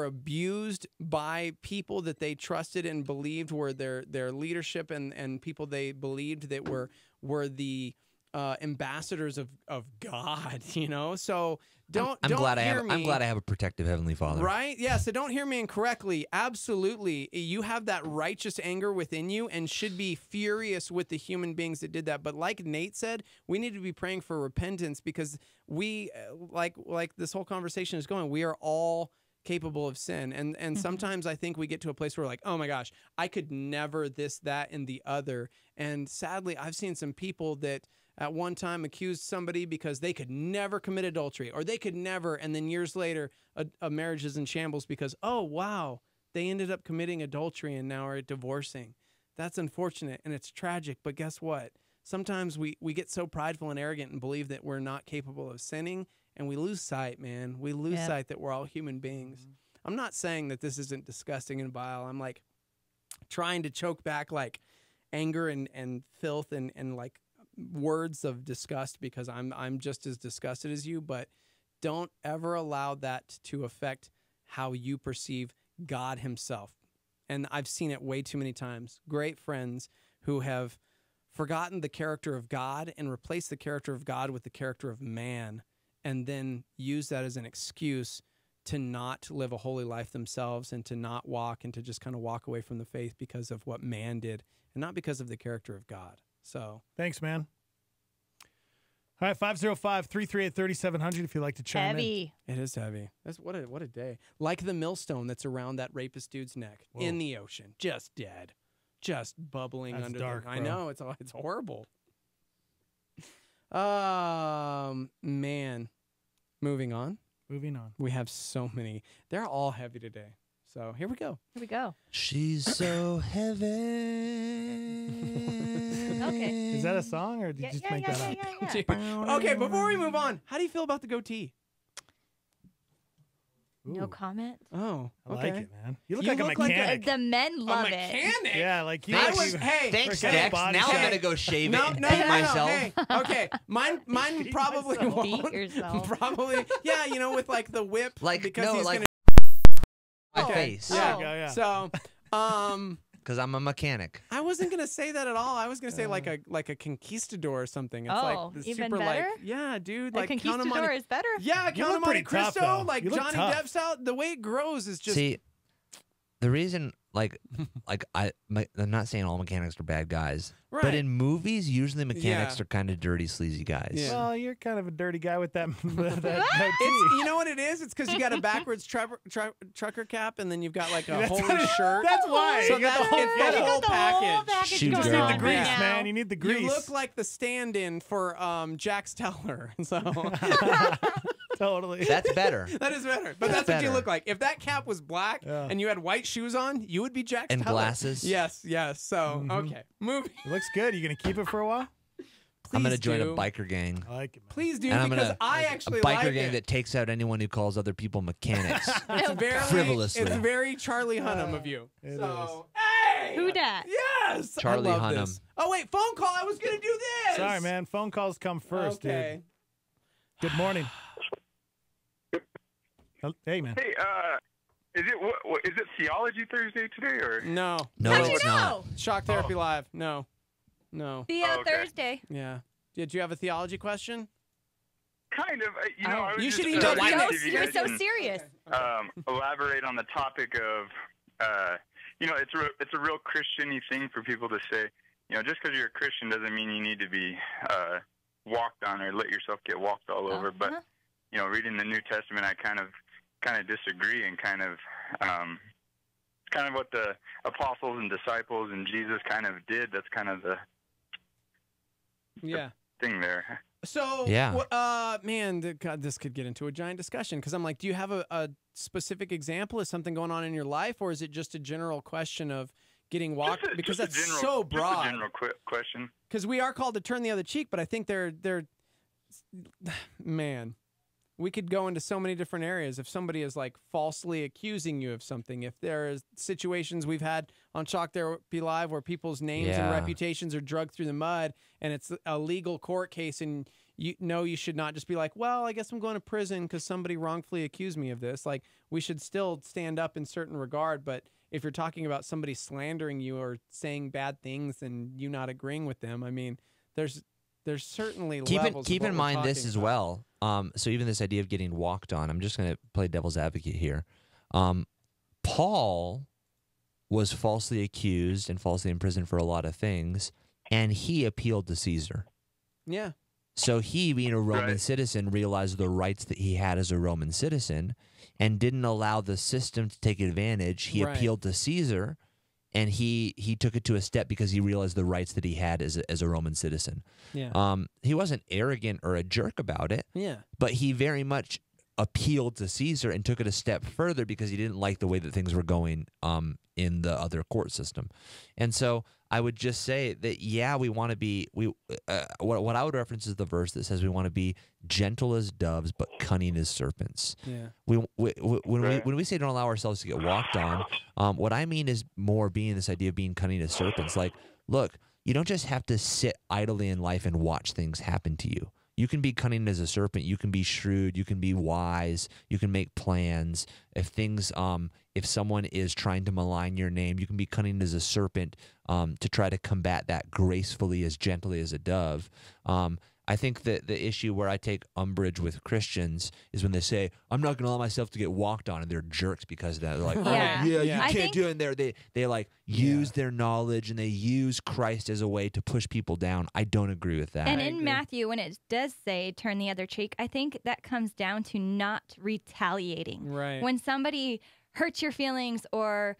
abused by people that they trusted and believed were their leadership and people they believed that were the ambassadors of God, you know? So I'm glad I have a protective Heavenly Father. Right? Yeah, so don't hear me incorrectly. Absolutely. You have that righteous anger within you and should be furious with the human beings that did that. But like Nate said, we need to be praying for repentance because we, like this whole conversation is going, we are all capable of sin. And sometimes I think we get to a place where we're like, oh my gosh, I could never this, that, and the other. And sadly, I've seen some people that at one time accused somebody because they could never commit adultery or they could never, and then years later, a marriage is in shambles because, oh, wow, they ended up committing adultery and now are divorcing. That's unfortunate and it's tragic, but guess what? Sometimes we get so prideful and arrogant and believe that we're not capable of sinning, and we lose sight, man. We lose sight that we're all human beings. I'm not saying that this isn't disgusting and vile. I'm like trying to choke back like anger and filth and like words of disgust because I'm just as disgusted as you, but don't ever allow that to affect how you perceive God himself. And I've seen it way too many times. Great friends who have forgotten the character of God and replaced the character of God with the character of man, and then use that as an excuse to not live a holy life themselves and to not walk and to just kind of walk away from the faith because of what man did and not because of the character of God. So thanks, man. All right, 505-338-3700 if you'd like to chime in. It is heavy. That's what a day. Like the millstone that's around that rapist dude's neck in the ocean, just dead, just bubbling under. Dark, I know it's horrible. Man. Moving on. We have so many. They're all heavy today. So here we go. She's so heavy. Okay. Is that a song or did you just make that up? Okay, before we move on, how do you feel about the goatee? No comment. Oh, I like it, man. You look like a mechanic. The men love mechanic? Yeah, like you. Thanks, Dex. Now I'm gonna go shave it and beat myself. Hey, okay, mine probably won't. Beat yourself. Probably, yeah. You know, with like the whip, like because no, he's like gonna my face. Yeah. So, because I'm a mechanic. I wasn't gonna say that at all. I was gonna say like a conquistador or something. It's Oh, like even super better? like yeah, dude. A Like Count of conquistador Monte. is better? Yeah, You Count look of Monte pretty tough, Cristo, though. like You look Johnny tough. Depp's out. The way it grows is just. See, the reason, I'm not saying all mechanics are bad guys, Right. but in movies, usually mechanics Yeah. are kind of dirty, sleazy guys. Yeah. Well, you're kind of a dirty guy with that It's, goatee. you know what it is? It's because you got a backwards trucker cap, and then you've got like a That's holy what- shirt. that's why. So You got that's the whole it's getup. the whole You got the whole package. package Shoot going girl. on The grease, right now. man. You need the grease. You look like the stand-in for Jax Teller. So totally. That's better. that is better. But that's what you better. look like. If that cap was black Yeah. and you had white shoes on, you would be Jax And Teller. glasses. Yes. So okay, moving. It looks good. You gonna keep it for a while? I'm gonna Please join a do. biker gang. I like it, man. Please do, And I'm because gonna I actually a biker like gang it. that takes out anyone who calls other people mechanics. It's very frivolously. It's very Charlie Hunnam of you. It So hey, Who dat? yes, Charlie I love Hunnam. this. Oh wait, phone call. I was gonna do this. Sorry, man. Phone calls come first, Okay. dude. Good morning. Hey, man. Hey, Is it Theology Thursday today or No. No, How'd you it's not. know? Shock Therapy Live. No. No. The Thursday. Yeah. Did you have a theology question? kind of? I was You just, should email wondering me. if you You're guys so can, serious. Elaborate on the topic of, it's a real Christian-y thing for people to say. Just because you're a Christian doesn't mean you need to be walked on or let yourself get walked all over. But reading the New Testament, I kind of disagree and kind of what the apostles and disciples and Jesus kind of did. That's kind of the thing there. So, man, God, this could get into a giant discussion because I'm like, do you have a specific example of something going on in your life, or is it just a general question of getting walked? Because that's so broad. Just a general question. Because we are called to turn the other cheek, but I think man, we could go into so many different areas. If somebody is like falsely accusing you of something, if there is situations we've had on Shock Therapy Live where people's names and reputations are dragged through the mud, and it's a legal court case, and you should not just be like, well, I guess I'm going to prison because somebody wrongfully accused me of this. Like, we should still stand up in certain regard, but if you're talking about somebody slandering you or saying bad things and you not agreeing with them, I mean, there's certainly levels. Keep in mind this as well. So even this idea of getting walked on, I'm just going to play devil's advocate here. Paul was falsely accused and falsely imprisoned for a lot of things, and he appealed to Caesar. Yeah. So he, being a Roman citizen, realized the rights that he had as a Roman citizen and didn't allow the system to take advantage. He appealed to Caesar, and he took it to a step because he realized the rights that he had as a Roman citizen. Yeah. He wasn't arrogant or a jerk about it. Yeah. But he very much appealed to Caesar and took it a step further because he didn't like the way that things were going in the other court system. And so I would just say that, we want to be, what I would reference is the verse that says we want to be gentle as doves but cunning as serpents. Yeah. When we say don't allow ourselves to get walked on, what I mean is more being this idea of being cunning as serpents. Like, look, you don't just have to sit idly in life and watch things happen to you. You can be cunning as a serpent. You can be shrewd. You can be wise. You can make plans. If someone is trying to malign your name, you can be cunning as a serpent to try to combat that gracefully, as gently as a dove. I think that the issue where I take umbrage with Christians is when they say, I'm not going to allow myself to get walked on, and they're jerks because of that. They're like, you can't do it. And they like use their knowledge, and they use Christ as a way to push people down. I don't agree with that. And in Matthew, when it does say turn the other cheek, I think that comes down to not retaliating. Right. When somebody hurts your feelings or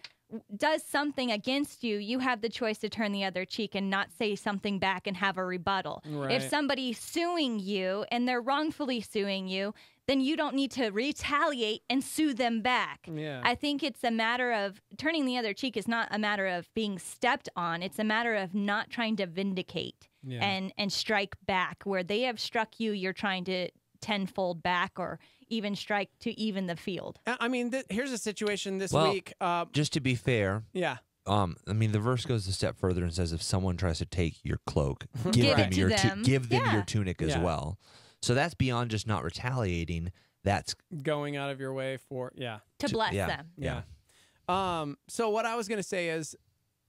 does something against you, you have the choice to turn the other cheek and not say something back and have a rebuttal. Right. If somebody's suing you and they're wrongfully suing you, then you don't need to retaliate and sue them back. Yeah. I think it's a matter of turning the other cheek is not a matter of being stepped on. It's a matter of not trying to vindicate and strike back. Where they have struck you, you're trying to tenfold back or even strike to even the field. I mean, here's a situation this Well, week. just to be fair, Yeah. I mean, the verse goes a step further and says, if someone tries to take your cloak, Give them it to your them. give them Yeah. your tunic as Yeah. well. So that's beyond just not retaliating. That's Going out of your way for, To bless yeah. them. Yeah. So what I was going to say is,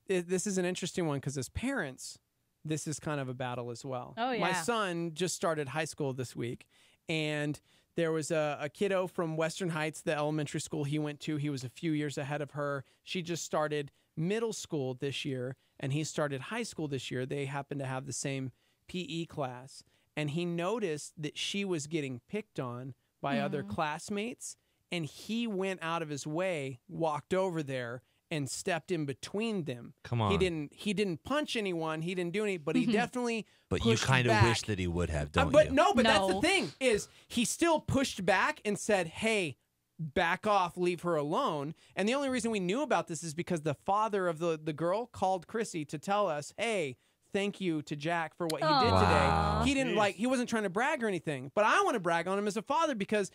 this is an interesting one because as parents, this is kind of a battle as well. Oh, yeah. My son just started high school this week, and there was a kiddo from Western Heights, the elementary school he went to. He was a few years ahead of her. She just started middle school this year, and he started high school this year. They happened to have the same PE class, and he noticed that she was getting picked on by other classmates, and he went out of his way, walked over there, and stepped in between them. Come on. He didn't punch anyone. He didn't do any, but he definitely But you pushed kind of back. wish that he would have, don't But you? no, but that's the thing is he still pushed back and said, hey, back off, leave her alone. And the only reason we knew about this is because the father of the girl called Chrissy to tell us, hey, thank you to Jack for what he did Wow. today. He didn't he wasn't trying to brag or anything, but I want to brag on him as a father because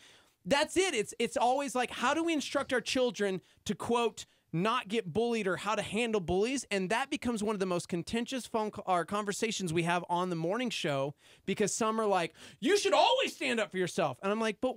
that's it. It's always like, how do we instruct our children to, quote, not get bullied or how to handle bullies? And that becomes one of the most contentious conversations we have on the morning show because some are like, you should always stand up for yourself. And I'm like, but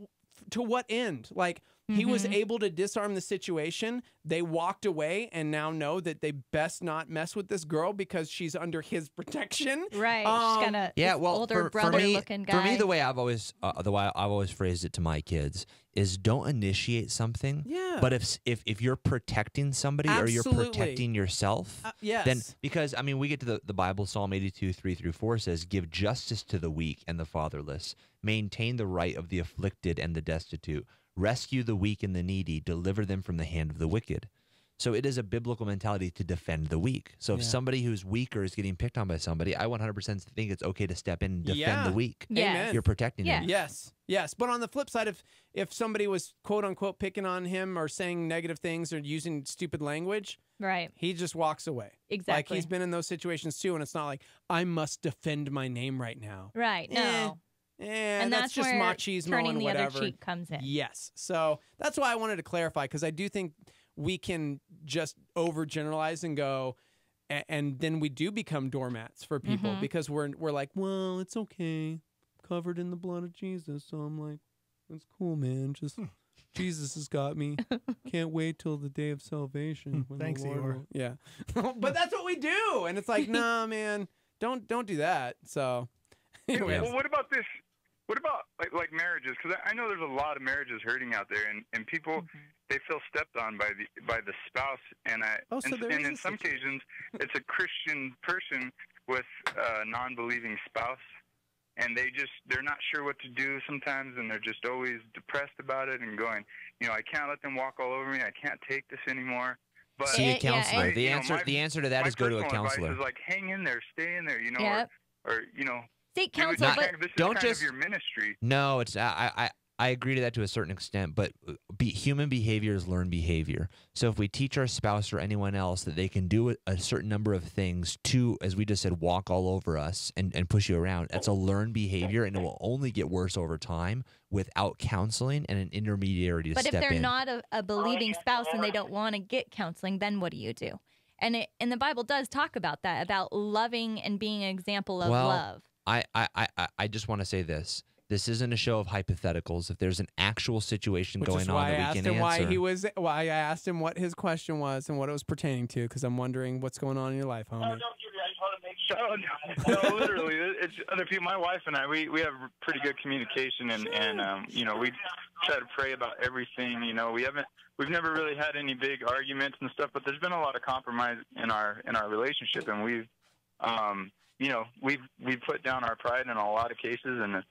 to what end? Like, He was able to disarm the situation. They walked away and now know that they best not mess with this girl because she's under his protection. Right. She's kind of older brother-looking guy. For me, the way I've always phrased it to my kids is don't initiate something. Yeah. But if you're protecting somebody or you're Absolutely. protecting yourself, yes. then because we get to the Bible, Psalm 82, 3-4 says, "Give justice to the weak and the fatherless, maintain the right of the afflicted and the destitute, rescue the weak and the needy, deliver them from the hand of the wicked." So it is a biblical mentality to defend the weak. So if somebody who's weaker is getting picked on by somebody, I 100% think it's okay to step in and defend the weak. Amen. You're protecting them. Yes. Yes. But on the flip side, if somebody was quote unquote picking on him or saying negative things or using stupid language, right, he just walks away. Exactly. Like he's been in those situations too, and it's not like I must defend my name right now. Right. No. And that's just where machismo turning and the whatever. other cheek comes in. Yes. So that's why I wanted to clarify, because I do think we can just overgeneralize and go, and then we do become doormats for people because we're like, well, it's okay, covered in the blood of Jesus. So I'm like, that's cool, man. Just Jesus has got me. Can't wait till the day of salvation. when the Thanks, Lord Eeyore. will-" Yeah. But that's what we do, and it's like, nah, man, don't do that. So. Anyways. Well, what about this? What about like marriages? Because I know there's a lot of marriages hurting out there, and people they feel stepped on by the spouse, and in some occasions it's a Christian person with a non-believing spouse, and they're not sure what to do sometimes, and they're just always depressed about it and going, I can't let them walk all over me. I can't take this anymore. But see a counselor. The answer to that is go to a counselor. Is like hang in there, stay in there, or seek counsel, this don't is kind just of your ministry. No, it's I agree to that to a certain extent, but human behavior is learned behavior. So if we teach our spouse or anyone else that they can do a certain number of things to, as we just said, walk all over us and push you around, that's a learned behavior, and it will only get worse over time without counseling and an intermediary to step in. But if they're not a believing spouse and they don't want to get counseling, then what do you do? And the Bible does talk about that, about loving and being an example of love. I just want to say this. This isn't a show of hypotheticals. If there's an actual situation going on that we can answer. Why I asked him what his question was and what it was pertaining to, because I'm wondering what's going on in your life, homie. No, literally, it's other people. My wife and I, we have pretty good communication, and we try to pray about everything. We've never really had any big arguments and stuff, but there's been a lot of compromise in our relationship, and we've put down our pride in a lot of cases, and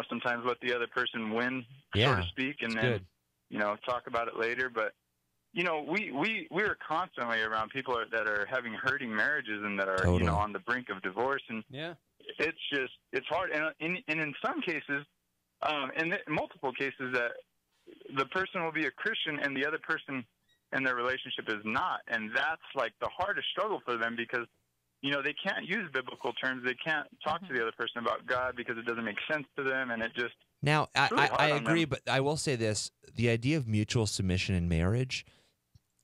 sometimes let the other person win, so to speak, and then talk about it later. But we're constantly around people that are having hurting marriages and that are on the brink of divorce, and it's hard. And in some cases, in multiple cases, that the person will be a Christian and the other person in their relationship is not, and that's like the hardest struggle for them, because they can't use biblical terms. They can't talk to the other person about God because it doesn't make sense to them, and it just now really I agree, but I will say this: the idea of mutual submission in marriage,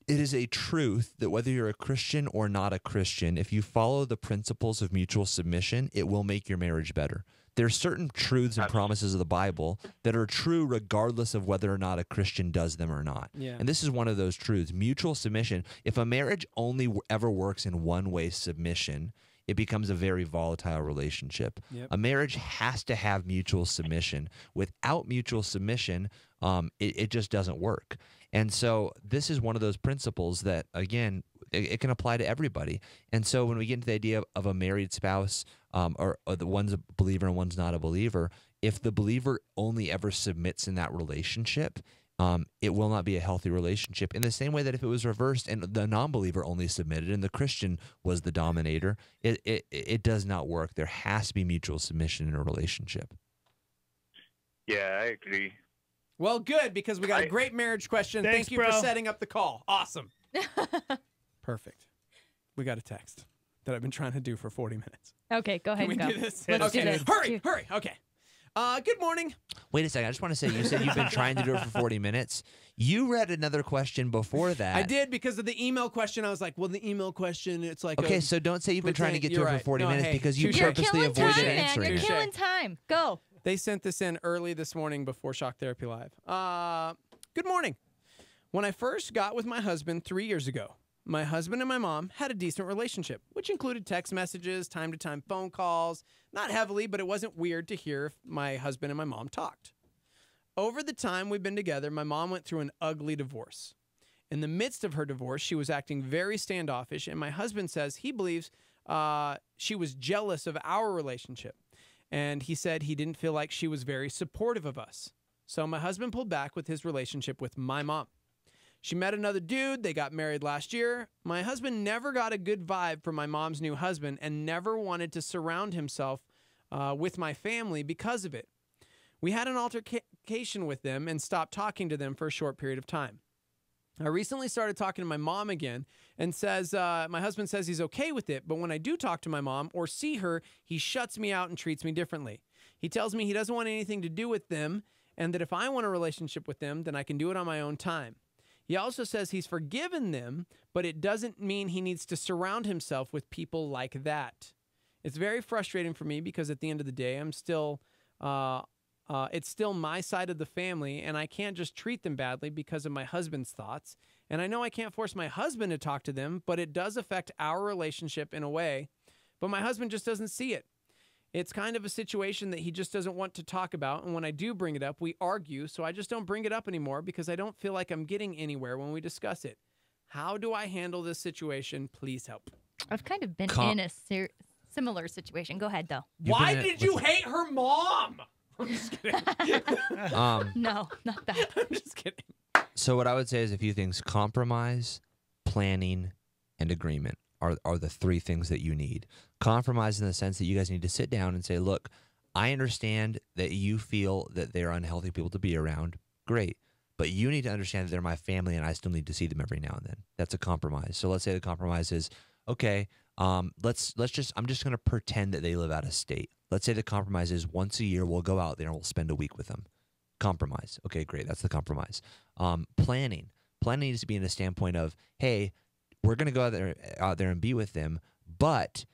it is a truth that whether you're a Christian or not a Christian, if you follow the principles of mutual submission, it will make your marriage better. There are certain truths and promises of the Bible that are true regardless of whether or not a Christian does them or not. Yeah. And this is one of those truths. Mutual submission, if a marriage only ever works in one-way submission, it becomes a very volatile relationship. Yep. A marriage has to have mutual submission. Without mutual submission, it just doesn't work. And so this is one of those principles that, again, it can apply to everybody. And so when we get into the idea of a married spouse, or the one's a believer and one's not a believer, if the believer only ever submits in that relationship, it will not be a healthy relationship. In the same way that if it was reversed and the non-believer only submitted and the Christian was the dominator, it does not work. There has to be mutual submission in a relationship. Yeah, I agree. Well, good, because we got a great marriage question. Thanks, Thank you bro. for setting up the call. Awesome. Perfect. We got a text that I've been trying to do for 40 minutes. Okay, go ahead Can we and do go. this? Let's Okay. do this. Hurry. Okay. Good morning. Wait a second. I just want to say, you said you've been trying to do it for 40 minutes. You read another question before that. I did, because of the email question. I was like, well, the email question, it's like Okay, so don't say you've been trying to get to it for 40 minutes because you You're purposely killing avoided time, man. answering You're it. killing time. Go. They sent this in early this morning before Shock Therapy Live. Good morning. When I first got with my husband 3 years ago, my husband and my mom had a decent relationship, which included text messages, time-to-time phone calls. Not heavily, but it wasn't weird to hear if my husband and my mom talked. Over the time we've been together, my mom went through an ugly divorce. In the midst of her divorce, she was acting very standoffish, and my husband says he believes she was jealous of our relationship. And he said he didn't feel like she was very supportive of us. So my husband pulled back with his relationship with my mom. She met another dude. They got married last year. My husband never got a good vibe from my mom's new husband and never wanted to surround himself with my family because of it. We had an altercation with them and stopped talking to them for a short period of time. I recently started talking to my mom again and says, my husband says he's okay with it, but when I do talk to my mom or see her, he shuts me out and treats me differently. He tells me he doesn't want anything to do with them and that if I want a relationship with them, then I can do it on my own time. He also says he's forgiven them, but it doesn't mean he needs to surround himself with people like that. It's very frustrating for me because at the end of the day, I'm still... it's still my side of the family, and I can't just treat them badly because of my husband's thoughts. And I know I can't force my husband to talk to them, but it does affect our relationship in a way. But my husband just doesn't see it. It's kind of a situation that he just doesn't want to talk about. And when I do bring it up, we argue. So I just don't bring it up anymore because I don't feel like I'm getting anywhere when we discuss it. How do I handle this situation? Please help. I've kind of been in a similar situation. Go ahead, though. Why did you hate her mom? I'm just kidding. No, not that. I'm just kidding. So what I would say is a few things. Compromise, planning, and agreement are the three things that you need. Compromise in the sense that you guys need to sit down and say, look, I understand that you feel that they're unhealthy people to be around. Great. But you need to understand that they're my family and I still need to see them every now and then. That's a compromise. So let's say the compromise is, okay, I'm just going to pretend that they live out of state. Let's say the compromise is once a year we'll go out there and we'll spend a week with them. Compromise. Okay, great. That's the compromise. Planning. Planning needs to be in a standpoint of, hey, we're going to go out there and be with them, but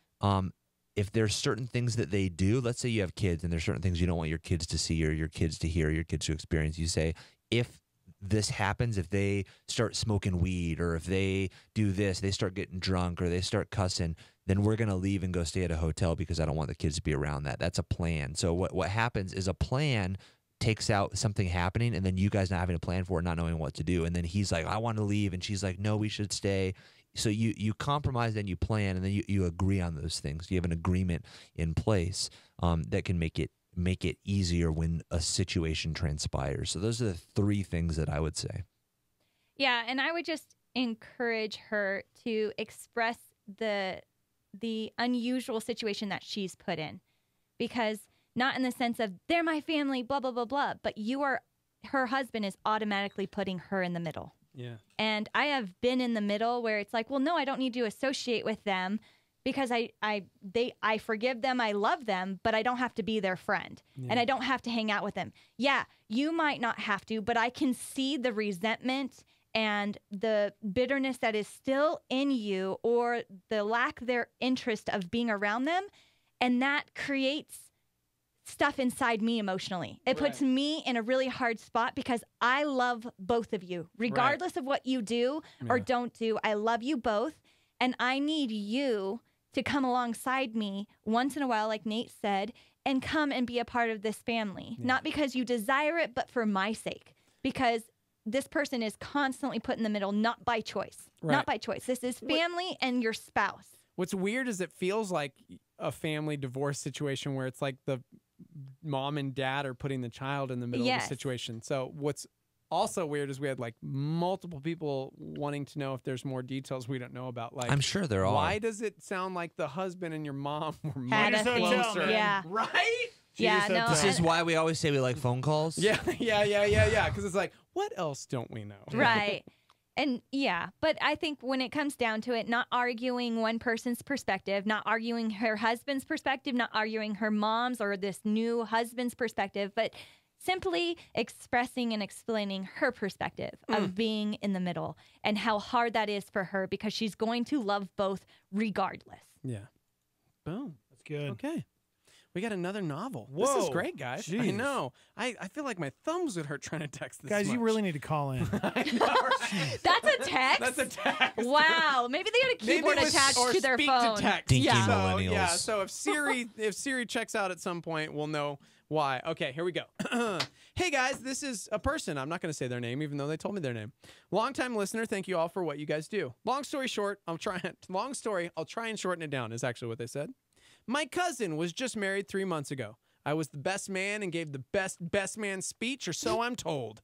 if there's certain things that they do, let's say you have kids and there's certain things you don't want your kids to see or your kids to hear, or your kids to experience, you say, if this happens, if they start smoking weed or if they do this, they start getting drunk or they start cussing, then we're going to leave and go stay at a hotel because I don't want the kids to be around that. That's a plan. So what happens is a plan takes out something happening and then you guys not having a plan for it, not knowing what to do. And then he's like, I want to leave. And she's like, no, we should stay. So you compromise and you plan and then you agree on those things. You have an agreement in place that can make it easier when a situation transpires. So those are the three things that I would say. Yeah, and I would just encourage her to express the unusual situation that she's put in. Because not in the sense of, they're my family, blah, blah, blah, blah, but her husband is automatically putting her in the middle. Yeah. And I have been in the middle where it's like, well, no, I don't need to associate with them because I forgive them, I love them, but I don't have to be their friend. Yeah. And I don't have to hang out with them. Yeah, you might not have to, but I can see the resentment and the bitterness that is still in you or the lack their interest of being around them. And that creates stuff inside me emotionally. It puts me in a really hard spot because I love both of you, regardless of what you do or don't do. I love you both, and I need you to come alongside me once in a while, like Nate said, and come and be a part of this family. Not because you desire it, but for my sake. Because this person is constantly put in the middle, not by choice. Not by choice. This is family and your spouse. What's weird is it feels like a family divorce situation where it's like the mom and dad are putting the child in the middle of the situation. So what's also weird is we had like multiple people wanting to know if there's more details we don't know about. Like, I'm sure there are. Why does it sound like the husband and your mom were Had much a thing. closer? Yeah. Right? This is why we always say we like phone calls. Yeah. Because it's like, what else don't we know? Right. And yeah, but I think when it comes down to it, not arguing one person's perspective, not arguing her husband's perspective, not arguing her mom's or this new husband's perspective, but simply expressing and explaining her perspective of being in the middle and how hard that is for her because she's going to love both regardless. Yeah. Boom. That's good. Okay. We got another novel. Whoa, this is great, guys. I jeez. know. I feel like my thumbs would hurt trying to text this. Guys, you much. really need to call in. That's a text? That's a text. Wow. Maybe they had a keyboard Maybe it was- attached or to their speak phone. To text. Dinky So, millennials. yeah. So if Siri checks out at some point, we'll know why. Okay, here we go. Hey guys, this is a person. I'm not going to say their name, even though they told me their name. Longtime listener. Thank you all for what you guys do. Long story short, I'll try and shorten it down. Is actually what they said. My cousin was just married 3 months ago. I was the best man and gave the best man speech, or so I'm told.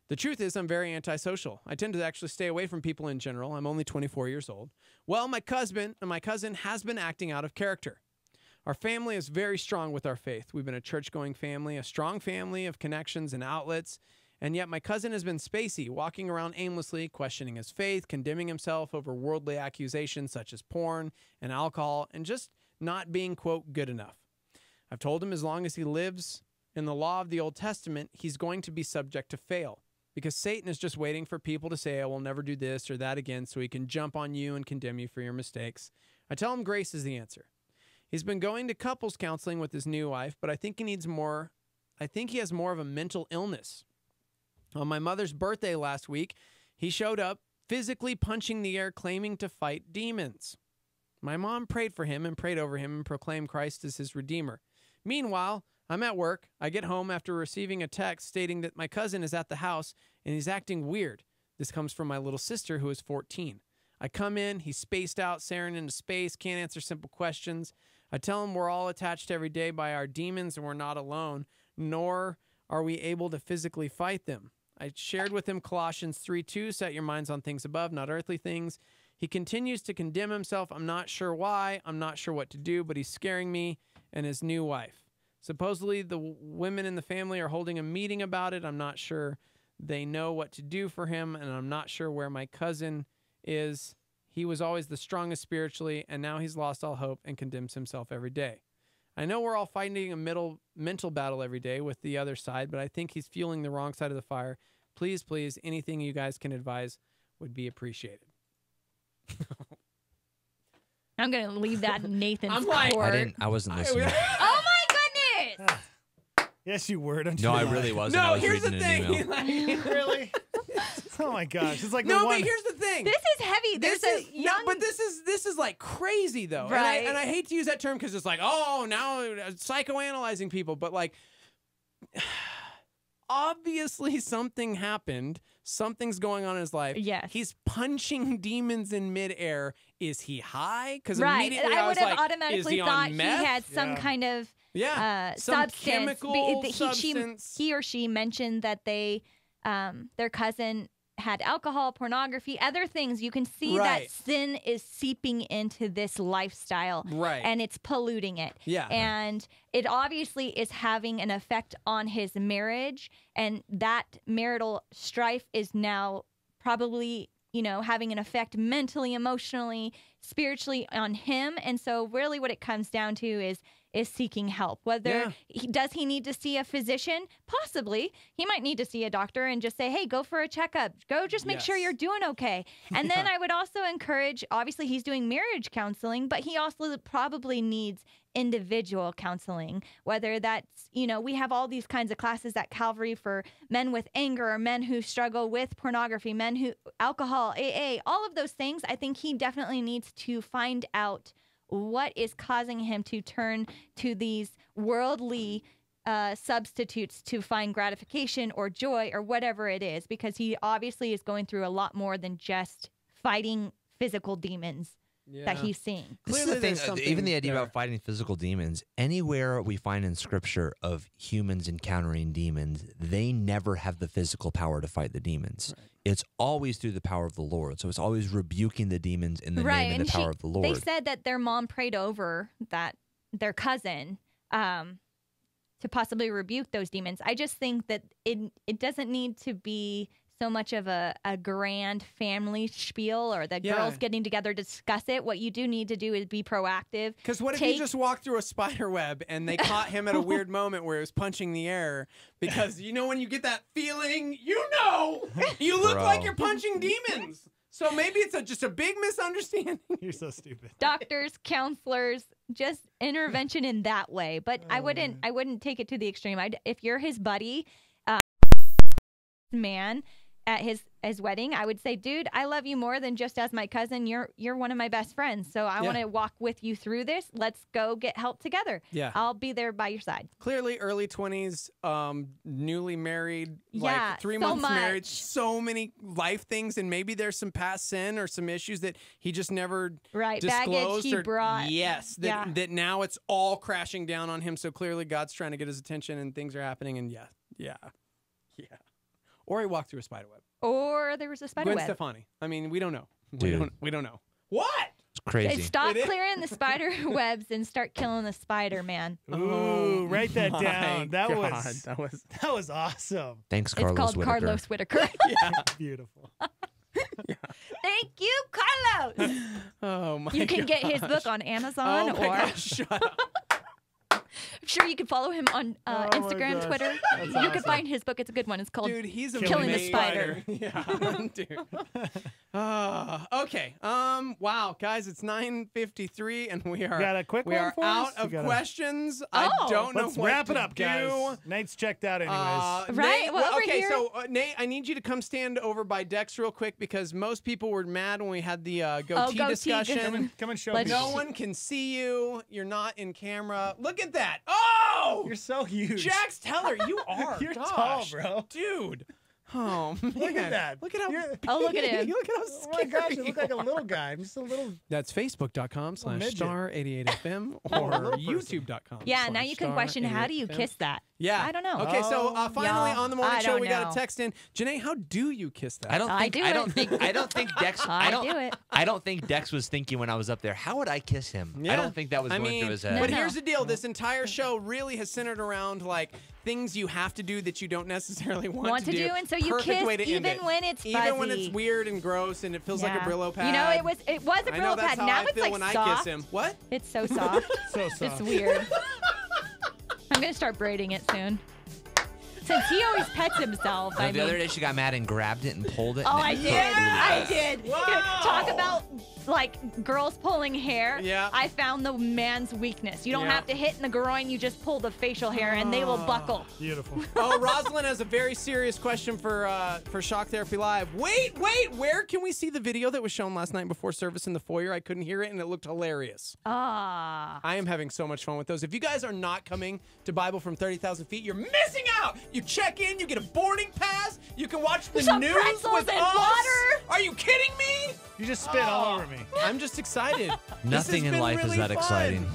The truth is, I'm very antisocial. I tend to actually stay away from people in general. I'm only 24 years old. Well, my cousin has been acting out of character. Our family is very strong with our faith. We've been a church-going family, a strong family of connections and outlets, and yet my cousin has been spacey, walking around aimlessly, questioning his faith, condemning himself over worldly accusations such as porn and alcohol, and just not being, quote, good enough. I've told him as long as he lives in the law of the Old Testament, he's going to be subject to fail, because Satan is just waiting for people to say, I will never do this or that again, so he can jump on you and condemn you for your mistakes. I tell him grace is the answer. He's been going to couples counseling with his new wife, but I think he needs more. I think he has more of a mental illness. On my mother's birthday last week, he showed up physically punching the air, claiming to fight demons. My mom prayed for him and prayed over him and proclaimed Christ as his redeemer. Meanwhile, I'm at work. I get home after receiving a text stating that my cousin is at the house and he's acting weird. This comes from my little sister, who is 14. I come in, he's spaced out, staring into space, can't answer simple questions. I tell him we're all attached every day by our demons and we're not alone, nor are we able to physically fight them. I shared with him Colossians 3:2, set your minds on things above, not earthly things. He continues to condemn himself. I'm not sure why. I'm not sure what to do, but he's scaring me and his new wife. Supposedly, the women in the family are holding a meeting about it. I'm not sure they know what to do for him, and I'm not sure where my cousin is. He was always the strongest spiritually, and now he's lost all hope and condemns himself every day. I know we're all fighting a mental battle every day with the other side, but I think he's fueling the wrong side of the fire. Please, please, anything you guys can advise would be appreciated. I'm going to leave that in Nathan's I'm like- court. I wasn't listening. Oh my goodness! Yes, you were. Don't you? No, I lie. really wasn't. I was here's the reading an thing. email. Really? Oh my gosh! It's like the No, one. but here's the thing. This is heavy. There's This a is, no, young... but this is like crazy though, Right. and I hate to use that term because it's like, oh, now psychoanalyzing people, but like, obviously something happened. Something's going on in his life. Yes. He's punching demons in midair. Is he high? Because Right. immediately I was would have like, is automatically he thought on he meth? had some kind of some substance. chemical substance. He or she mentioned that they, their cousin had alcohol, pornography, other things. You can see Right. that sin is seeping into this lifestyle, Right. and it's polluting it. Yeah. And it obviously is having an effect on his marriage, and that marital strife is now probably, you know, having an effect mentally, emotionally, spiritually on him. And so really what it comes down to is seeking help. Whether does he need to see a physician? Possibly. He might need to see a doctor and just say, hey, go for a checkup. Go just make sure you're doing okay. And then I would also encourage, obviously he's doing marriage counseling, but he also probably needs individual counseling, whether that's, you know, we have all these kinds of classes at Calvary for men with anger, or men who struggle with pornography, men who alcohol, AA, all of those things. I think he definitely needs to find out what is causing him to turn to these worldly substitutes to find gratification or joy or whatever it is, because he obviously is going through a lot more than just fighting physical demons that he's seeing. This is the thing, even the idea about fighting physical demons, anywhere we find in scripture of humans encountering demons, they never have the physical power to fight the demons. Right. It's always through the power of the Lord. So it's always rebuking the demons in the name and the power of the Lord. They said that their mom prayed over that their cousin to possibly rebuke those demons. I just think that it doesn't need to be so much of a grand family spiel, or the girls getting together to discuss it. What you do need to do is be proactive. Because what if you just walked through a spider web and they caught him at a weird moment where he was punching the air? Because you know when you get that feeling, you look like you're punching demons. So maybe it's just a big misunderstanding. You're so stupid. Doctors, counselors, just intervention in that way. But I wouldn't take it to the extreme. If you're his buddy, man at his wedding, I would say, dude, I love you more than just as my cousin. You're one of my best friends. So I want to walk with you through this. Let's go get help together. Yeah. I'll be there by your side. Clearly early 20s, newly married, Yeah, like 3 so months much. married, so many life things, and maybe there's some past sin or some issues that he just never baggage disclosed. he or, brought. Yes, that now it's all crashing down on him. So clearly God's trying to get his attention and things are happening. And yeah. Or he walked through a spider web. Or there was a spider Gwen web. Stefani. I mean, we don't know. Dude. We don't know. What? It's crazy. Stop clearing the spider webs and start killing the spider, man. Ooh, write that my down. That God, was awesome. Thanks, It's Carlos called Whitaker. Carlos Whitaker. Beautiful. Thank you, Carlos. Oh my! You can get his gosh. book on Amazon Oh my or gosh, shut up. I'm sure you can follow him on Instagram, gosh. Twitter. That's You can awesome. find his book. It's a good one. It's called Dude, he's Killing the amazing. Spider. Yeah, dude. Okay. Wow, guys, it's 9:53, and we are Got a quick we one are for out us? You of got a- questions. I don't know Let's what wrap it to up, do. guys. Nate's checked out anyways. Right? Nate, Well, over okay, here- so Nate, I need you to come stand over by Dex real quick because most people were mad when we had the goatee goatee discussion. Come and show Let's- me. No one can see you. You're not in camera. Look at that. Oh! You're so huge. Jax Teller, you are. You're Gosh, tall, bro. Dude. Oh, man. Look at that. Look at how Oh, look at him. Look at how Oh my gosh, you look like a little guy. I'm just a little. That's midget. facebook.com/star88fm Oh, or a little person. youtube.com. Yeah, now you can question how do you kiss that? Yeah. I don't know. Okay, so finally Y'all, on the morning I show, don't we got know. a text in. Janae, how do you kiss that? I don't think do I it. don't think Dex I don't do it. I don't think Dex was thinking when I was up there, how would I kiss him? I don't think that was going through his head. But No. here's the deal. This entire show really has centered around like things you have to do that you don't necessarily want to do, and so you Perfect kiss way to end even it. when it's even when fuzzy. it's weird and gross and it feels like a Yeah. Brillo pad. You know, it was a I know Brillo that's pad. how Now I it's feel like when soft. I kiss him. What? It's so soft. So soft. It's weird. I'm gonna start braiding it soon. Since he always pets himself. The other day she got mad and grabbed it and pulled it. Oh, and I it- did. I did. Wow. Talk about like girls pulling hair. Yeah. I found the man's weakness. You don't Yeah. have to hit in the groin. You just pull the facial hair and they will buckle. Beautiful. Oh, Rosalind has a very serious question for Shock Therapy Live. Wait, where can we see the video that was shown last night before service in the foyer? I couldn't hear it and it looked hilarious. Ah. I am having so much fun with those. If you guys are not coming to Bible from 30,000 feet, you're missing out. You check in, you get a boarding pass, you can watch the Some news pretzels with and us. water. Are you kidding me? You just spit all over me. I'm just excited. Nothing in life is that exciting.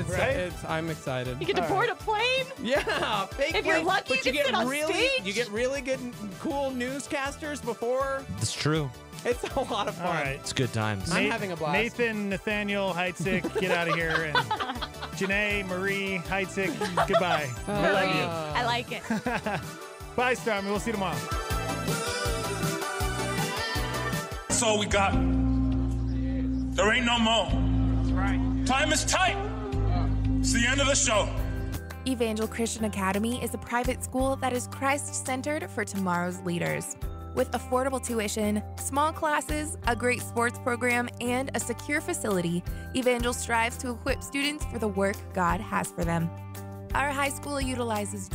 Right? I'm excited. You get to board a plane. Yeah, fake If you're plane, lucky, but you can sit on really, stage. you get really good, cool newscasters before. It's true. It's a lot of fun. All right. It's good times. I'm having a blast. Nathan, Nathaniel, Heitzik, get out of here. And Janae, Marie, Heitzik, goodbye. I love you. I like it. Bye, Stormy. We'll see you tomorrow. That's all we got. There ain't no more. Time is tight. It's the end of the show. Evangel Christian Academy is a private school that is Christ-centered for tomorrow's leaders. With affordable tuition, small classes, a great sports program, and a secure facility, Evangel strives to equip students for the work God has for them. Our high school utilizes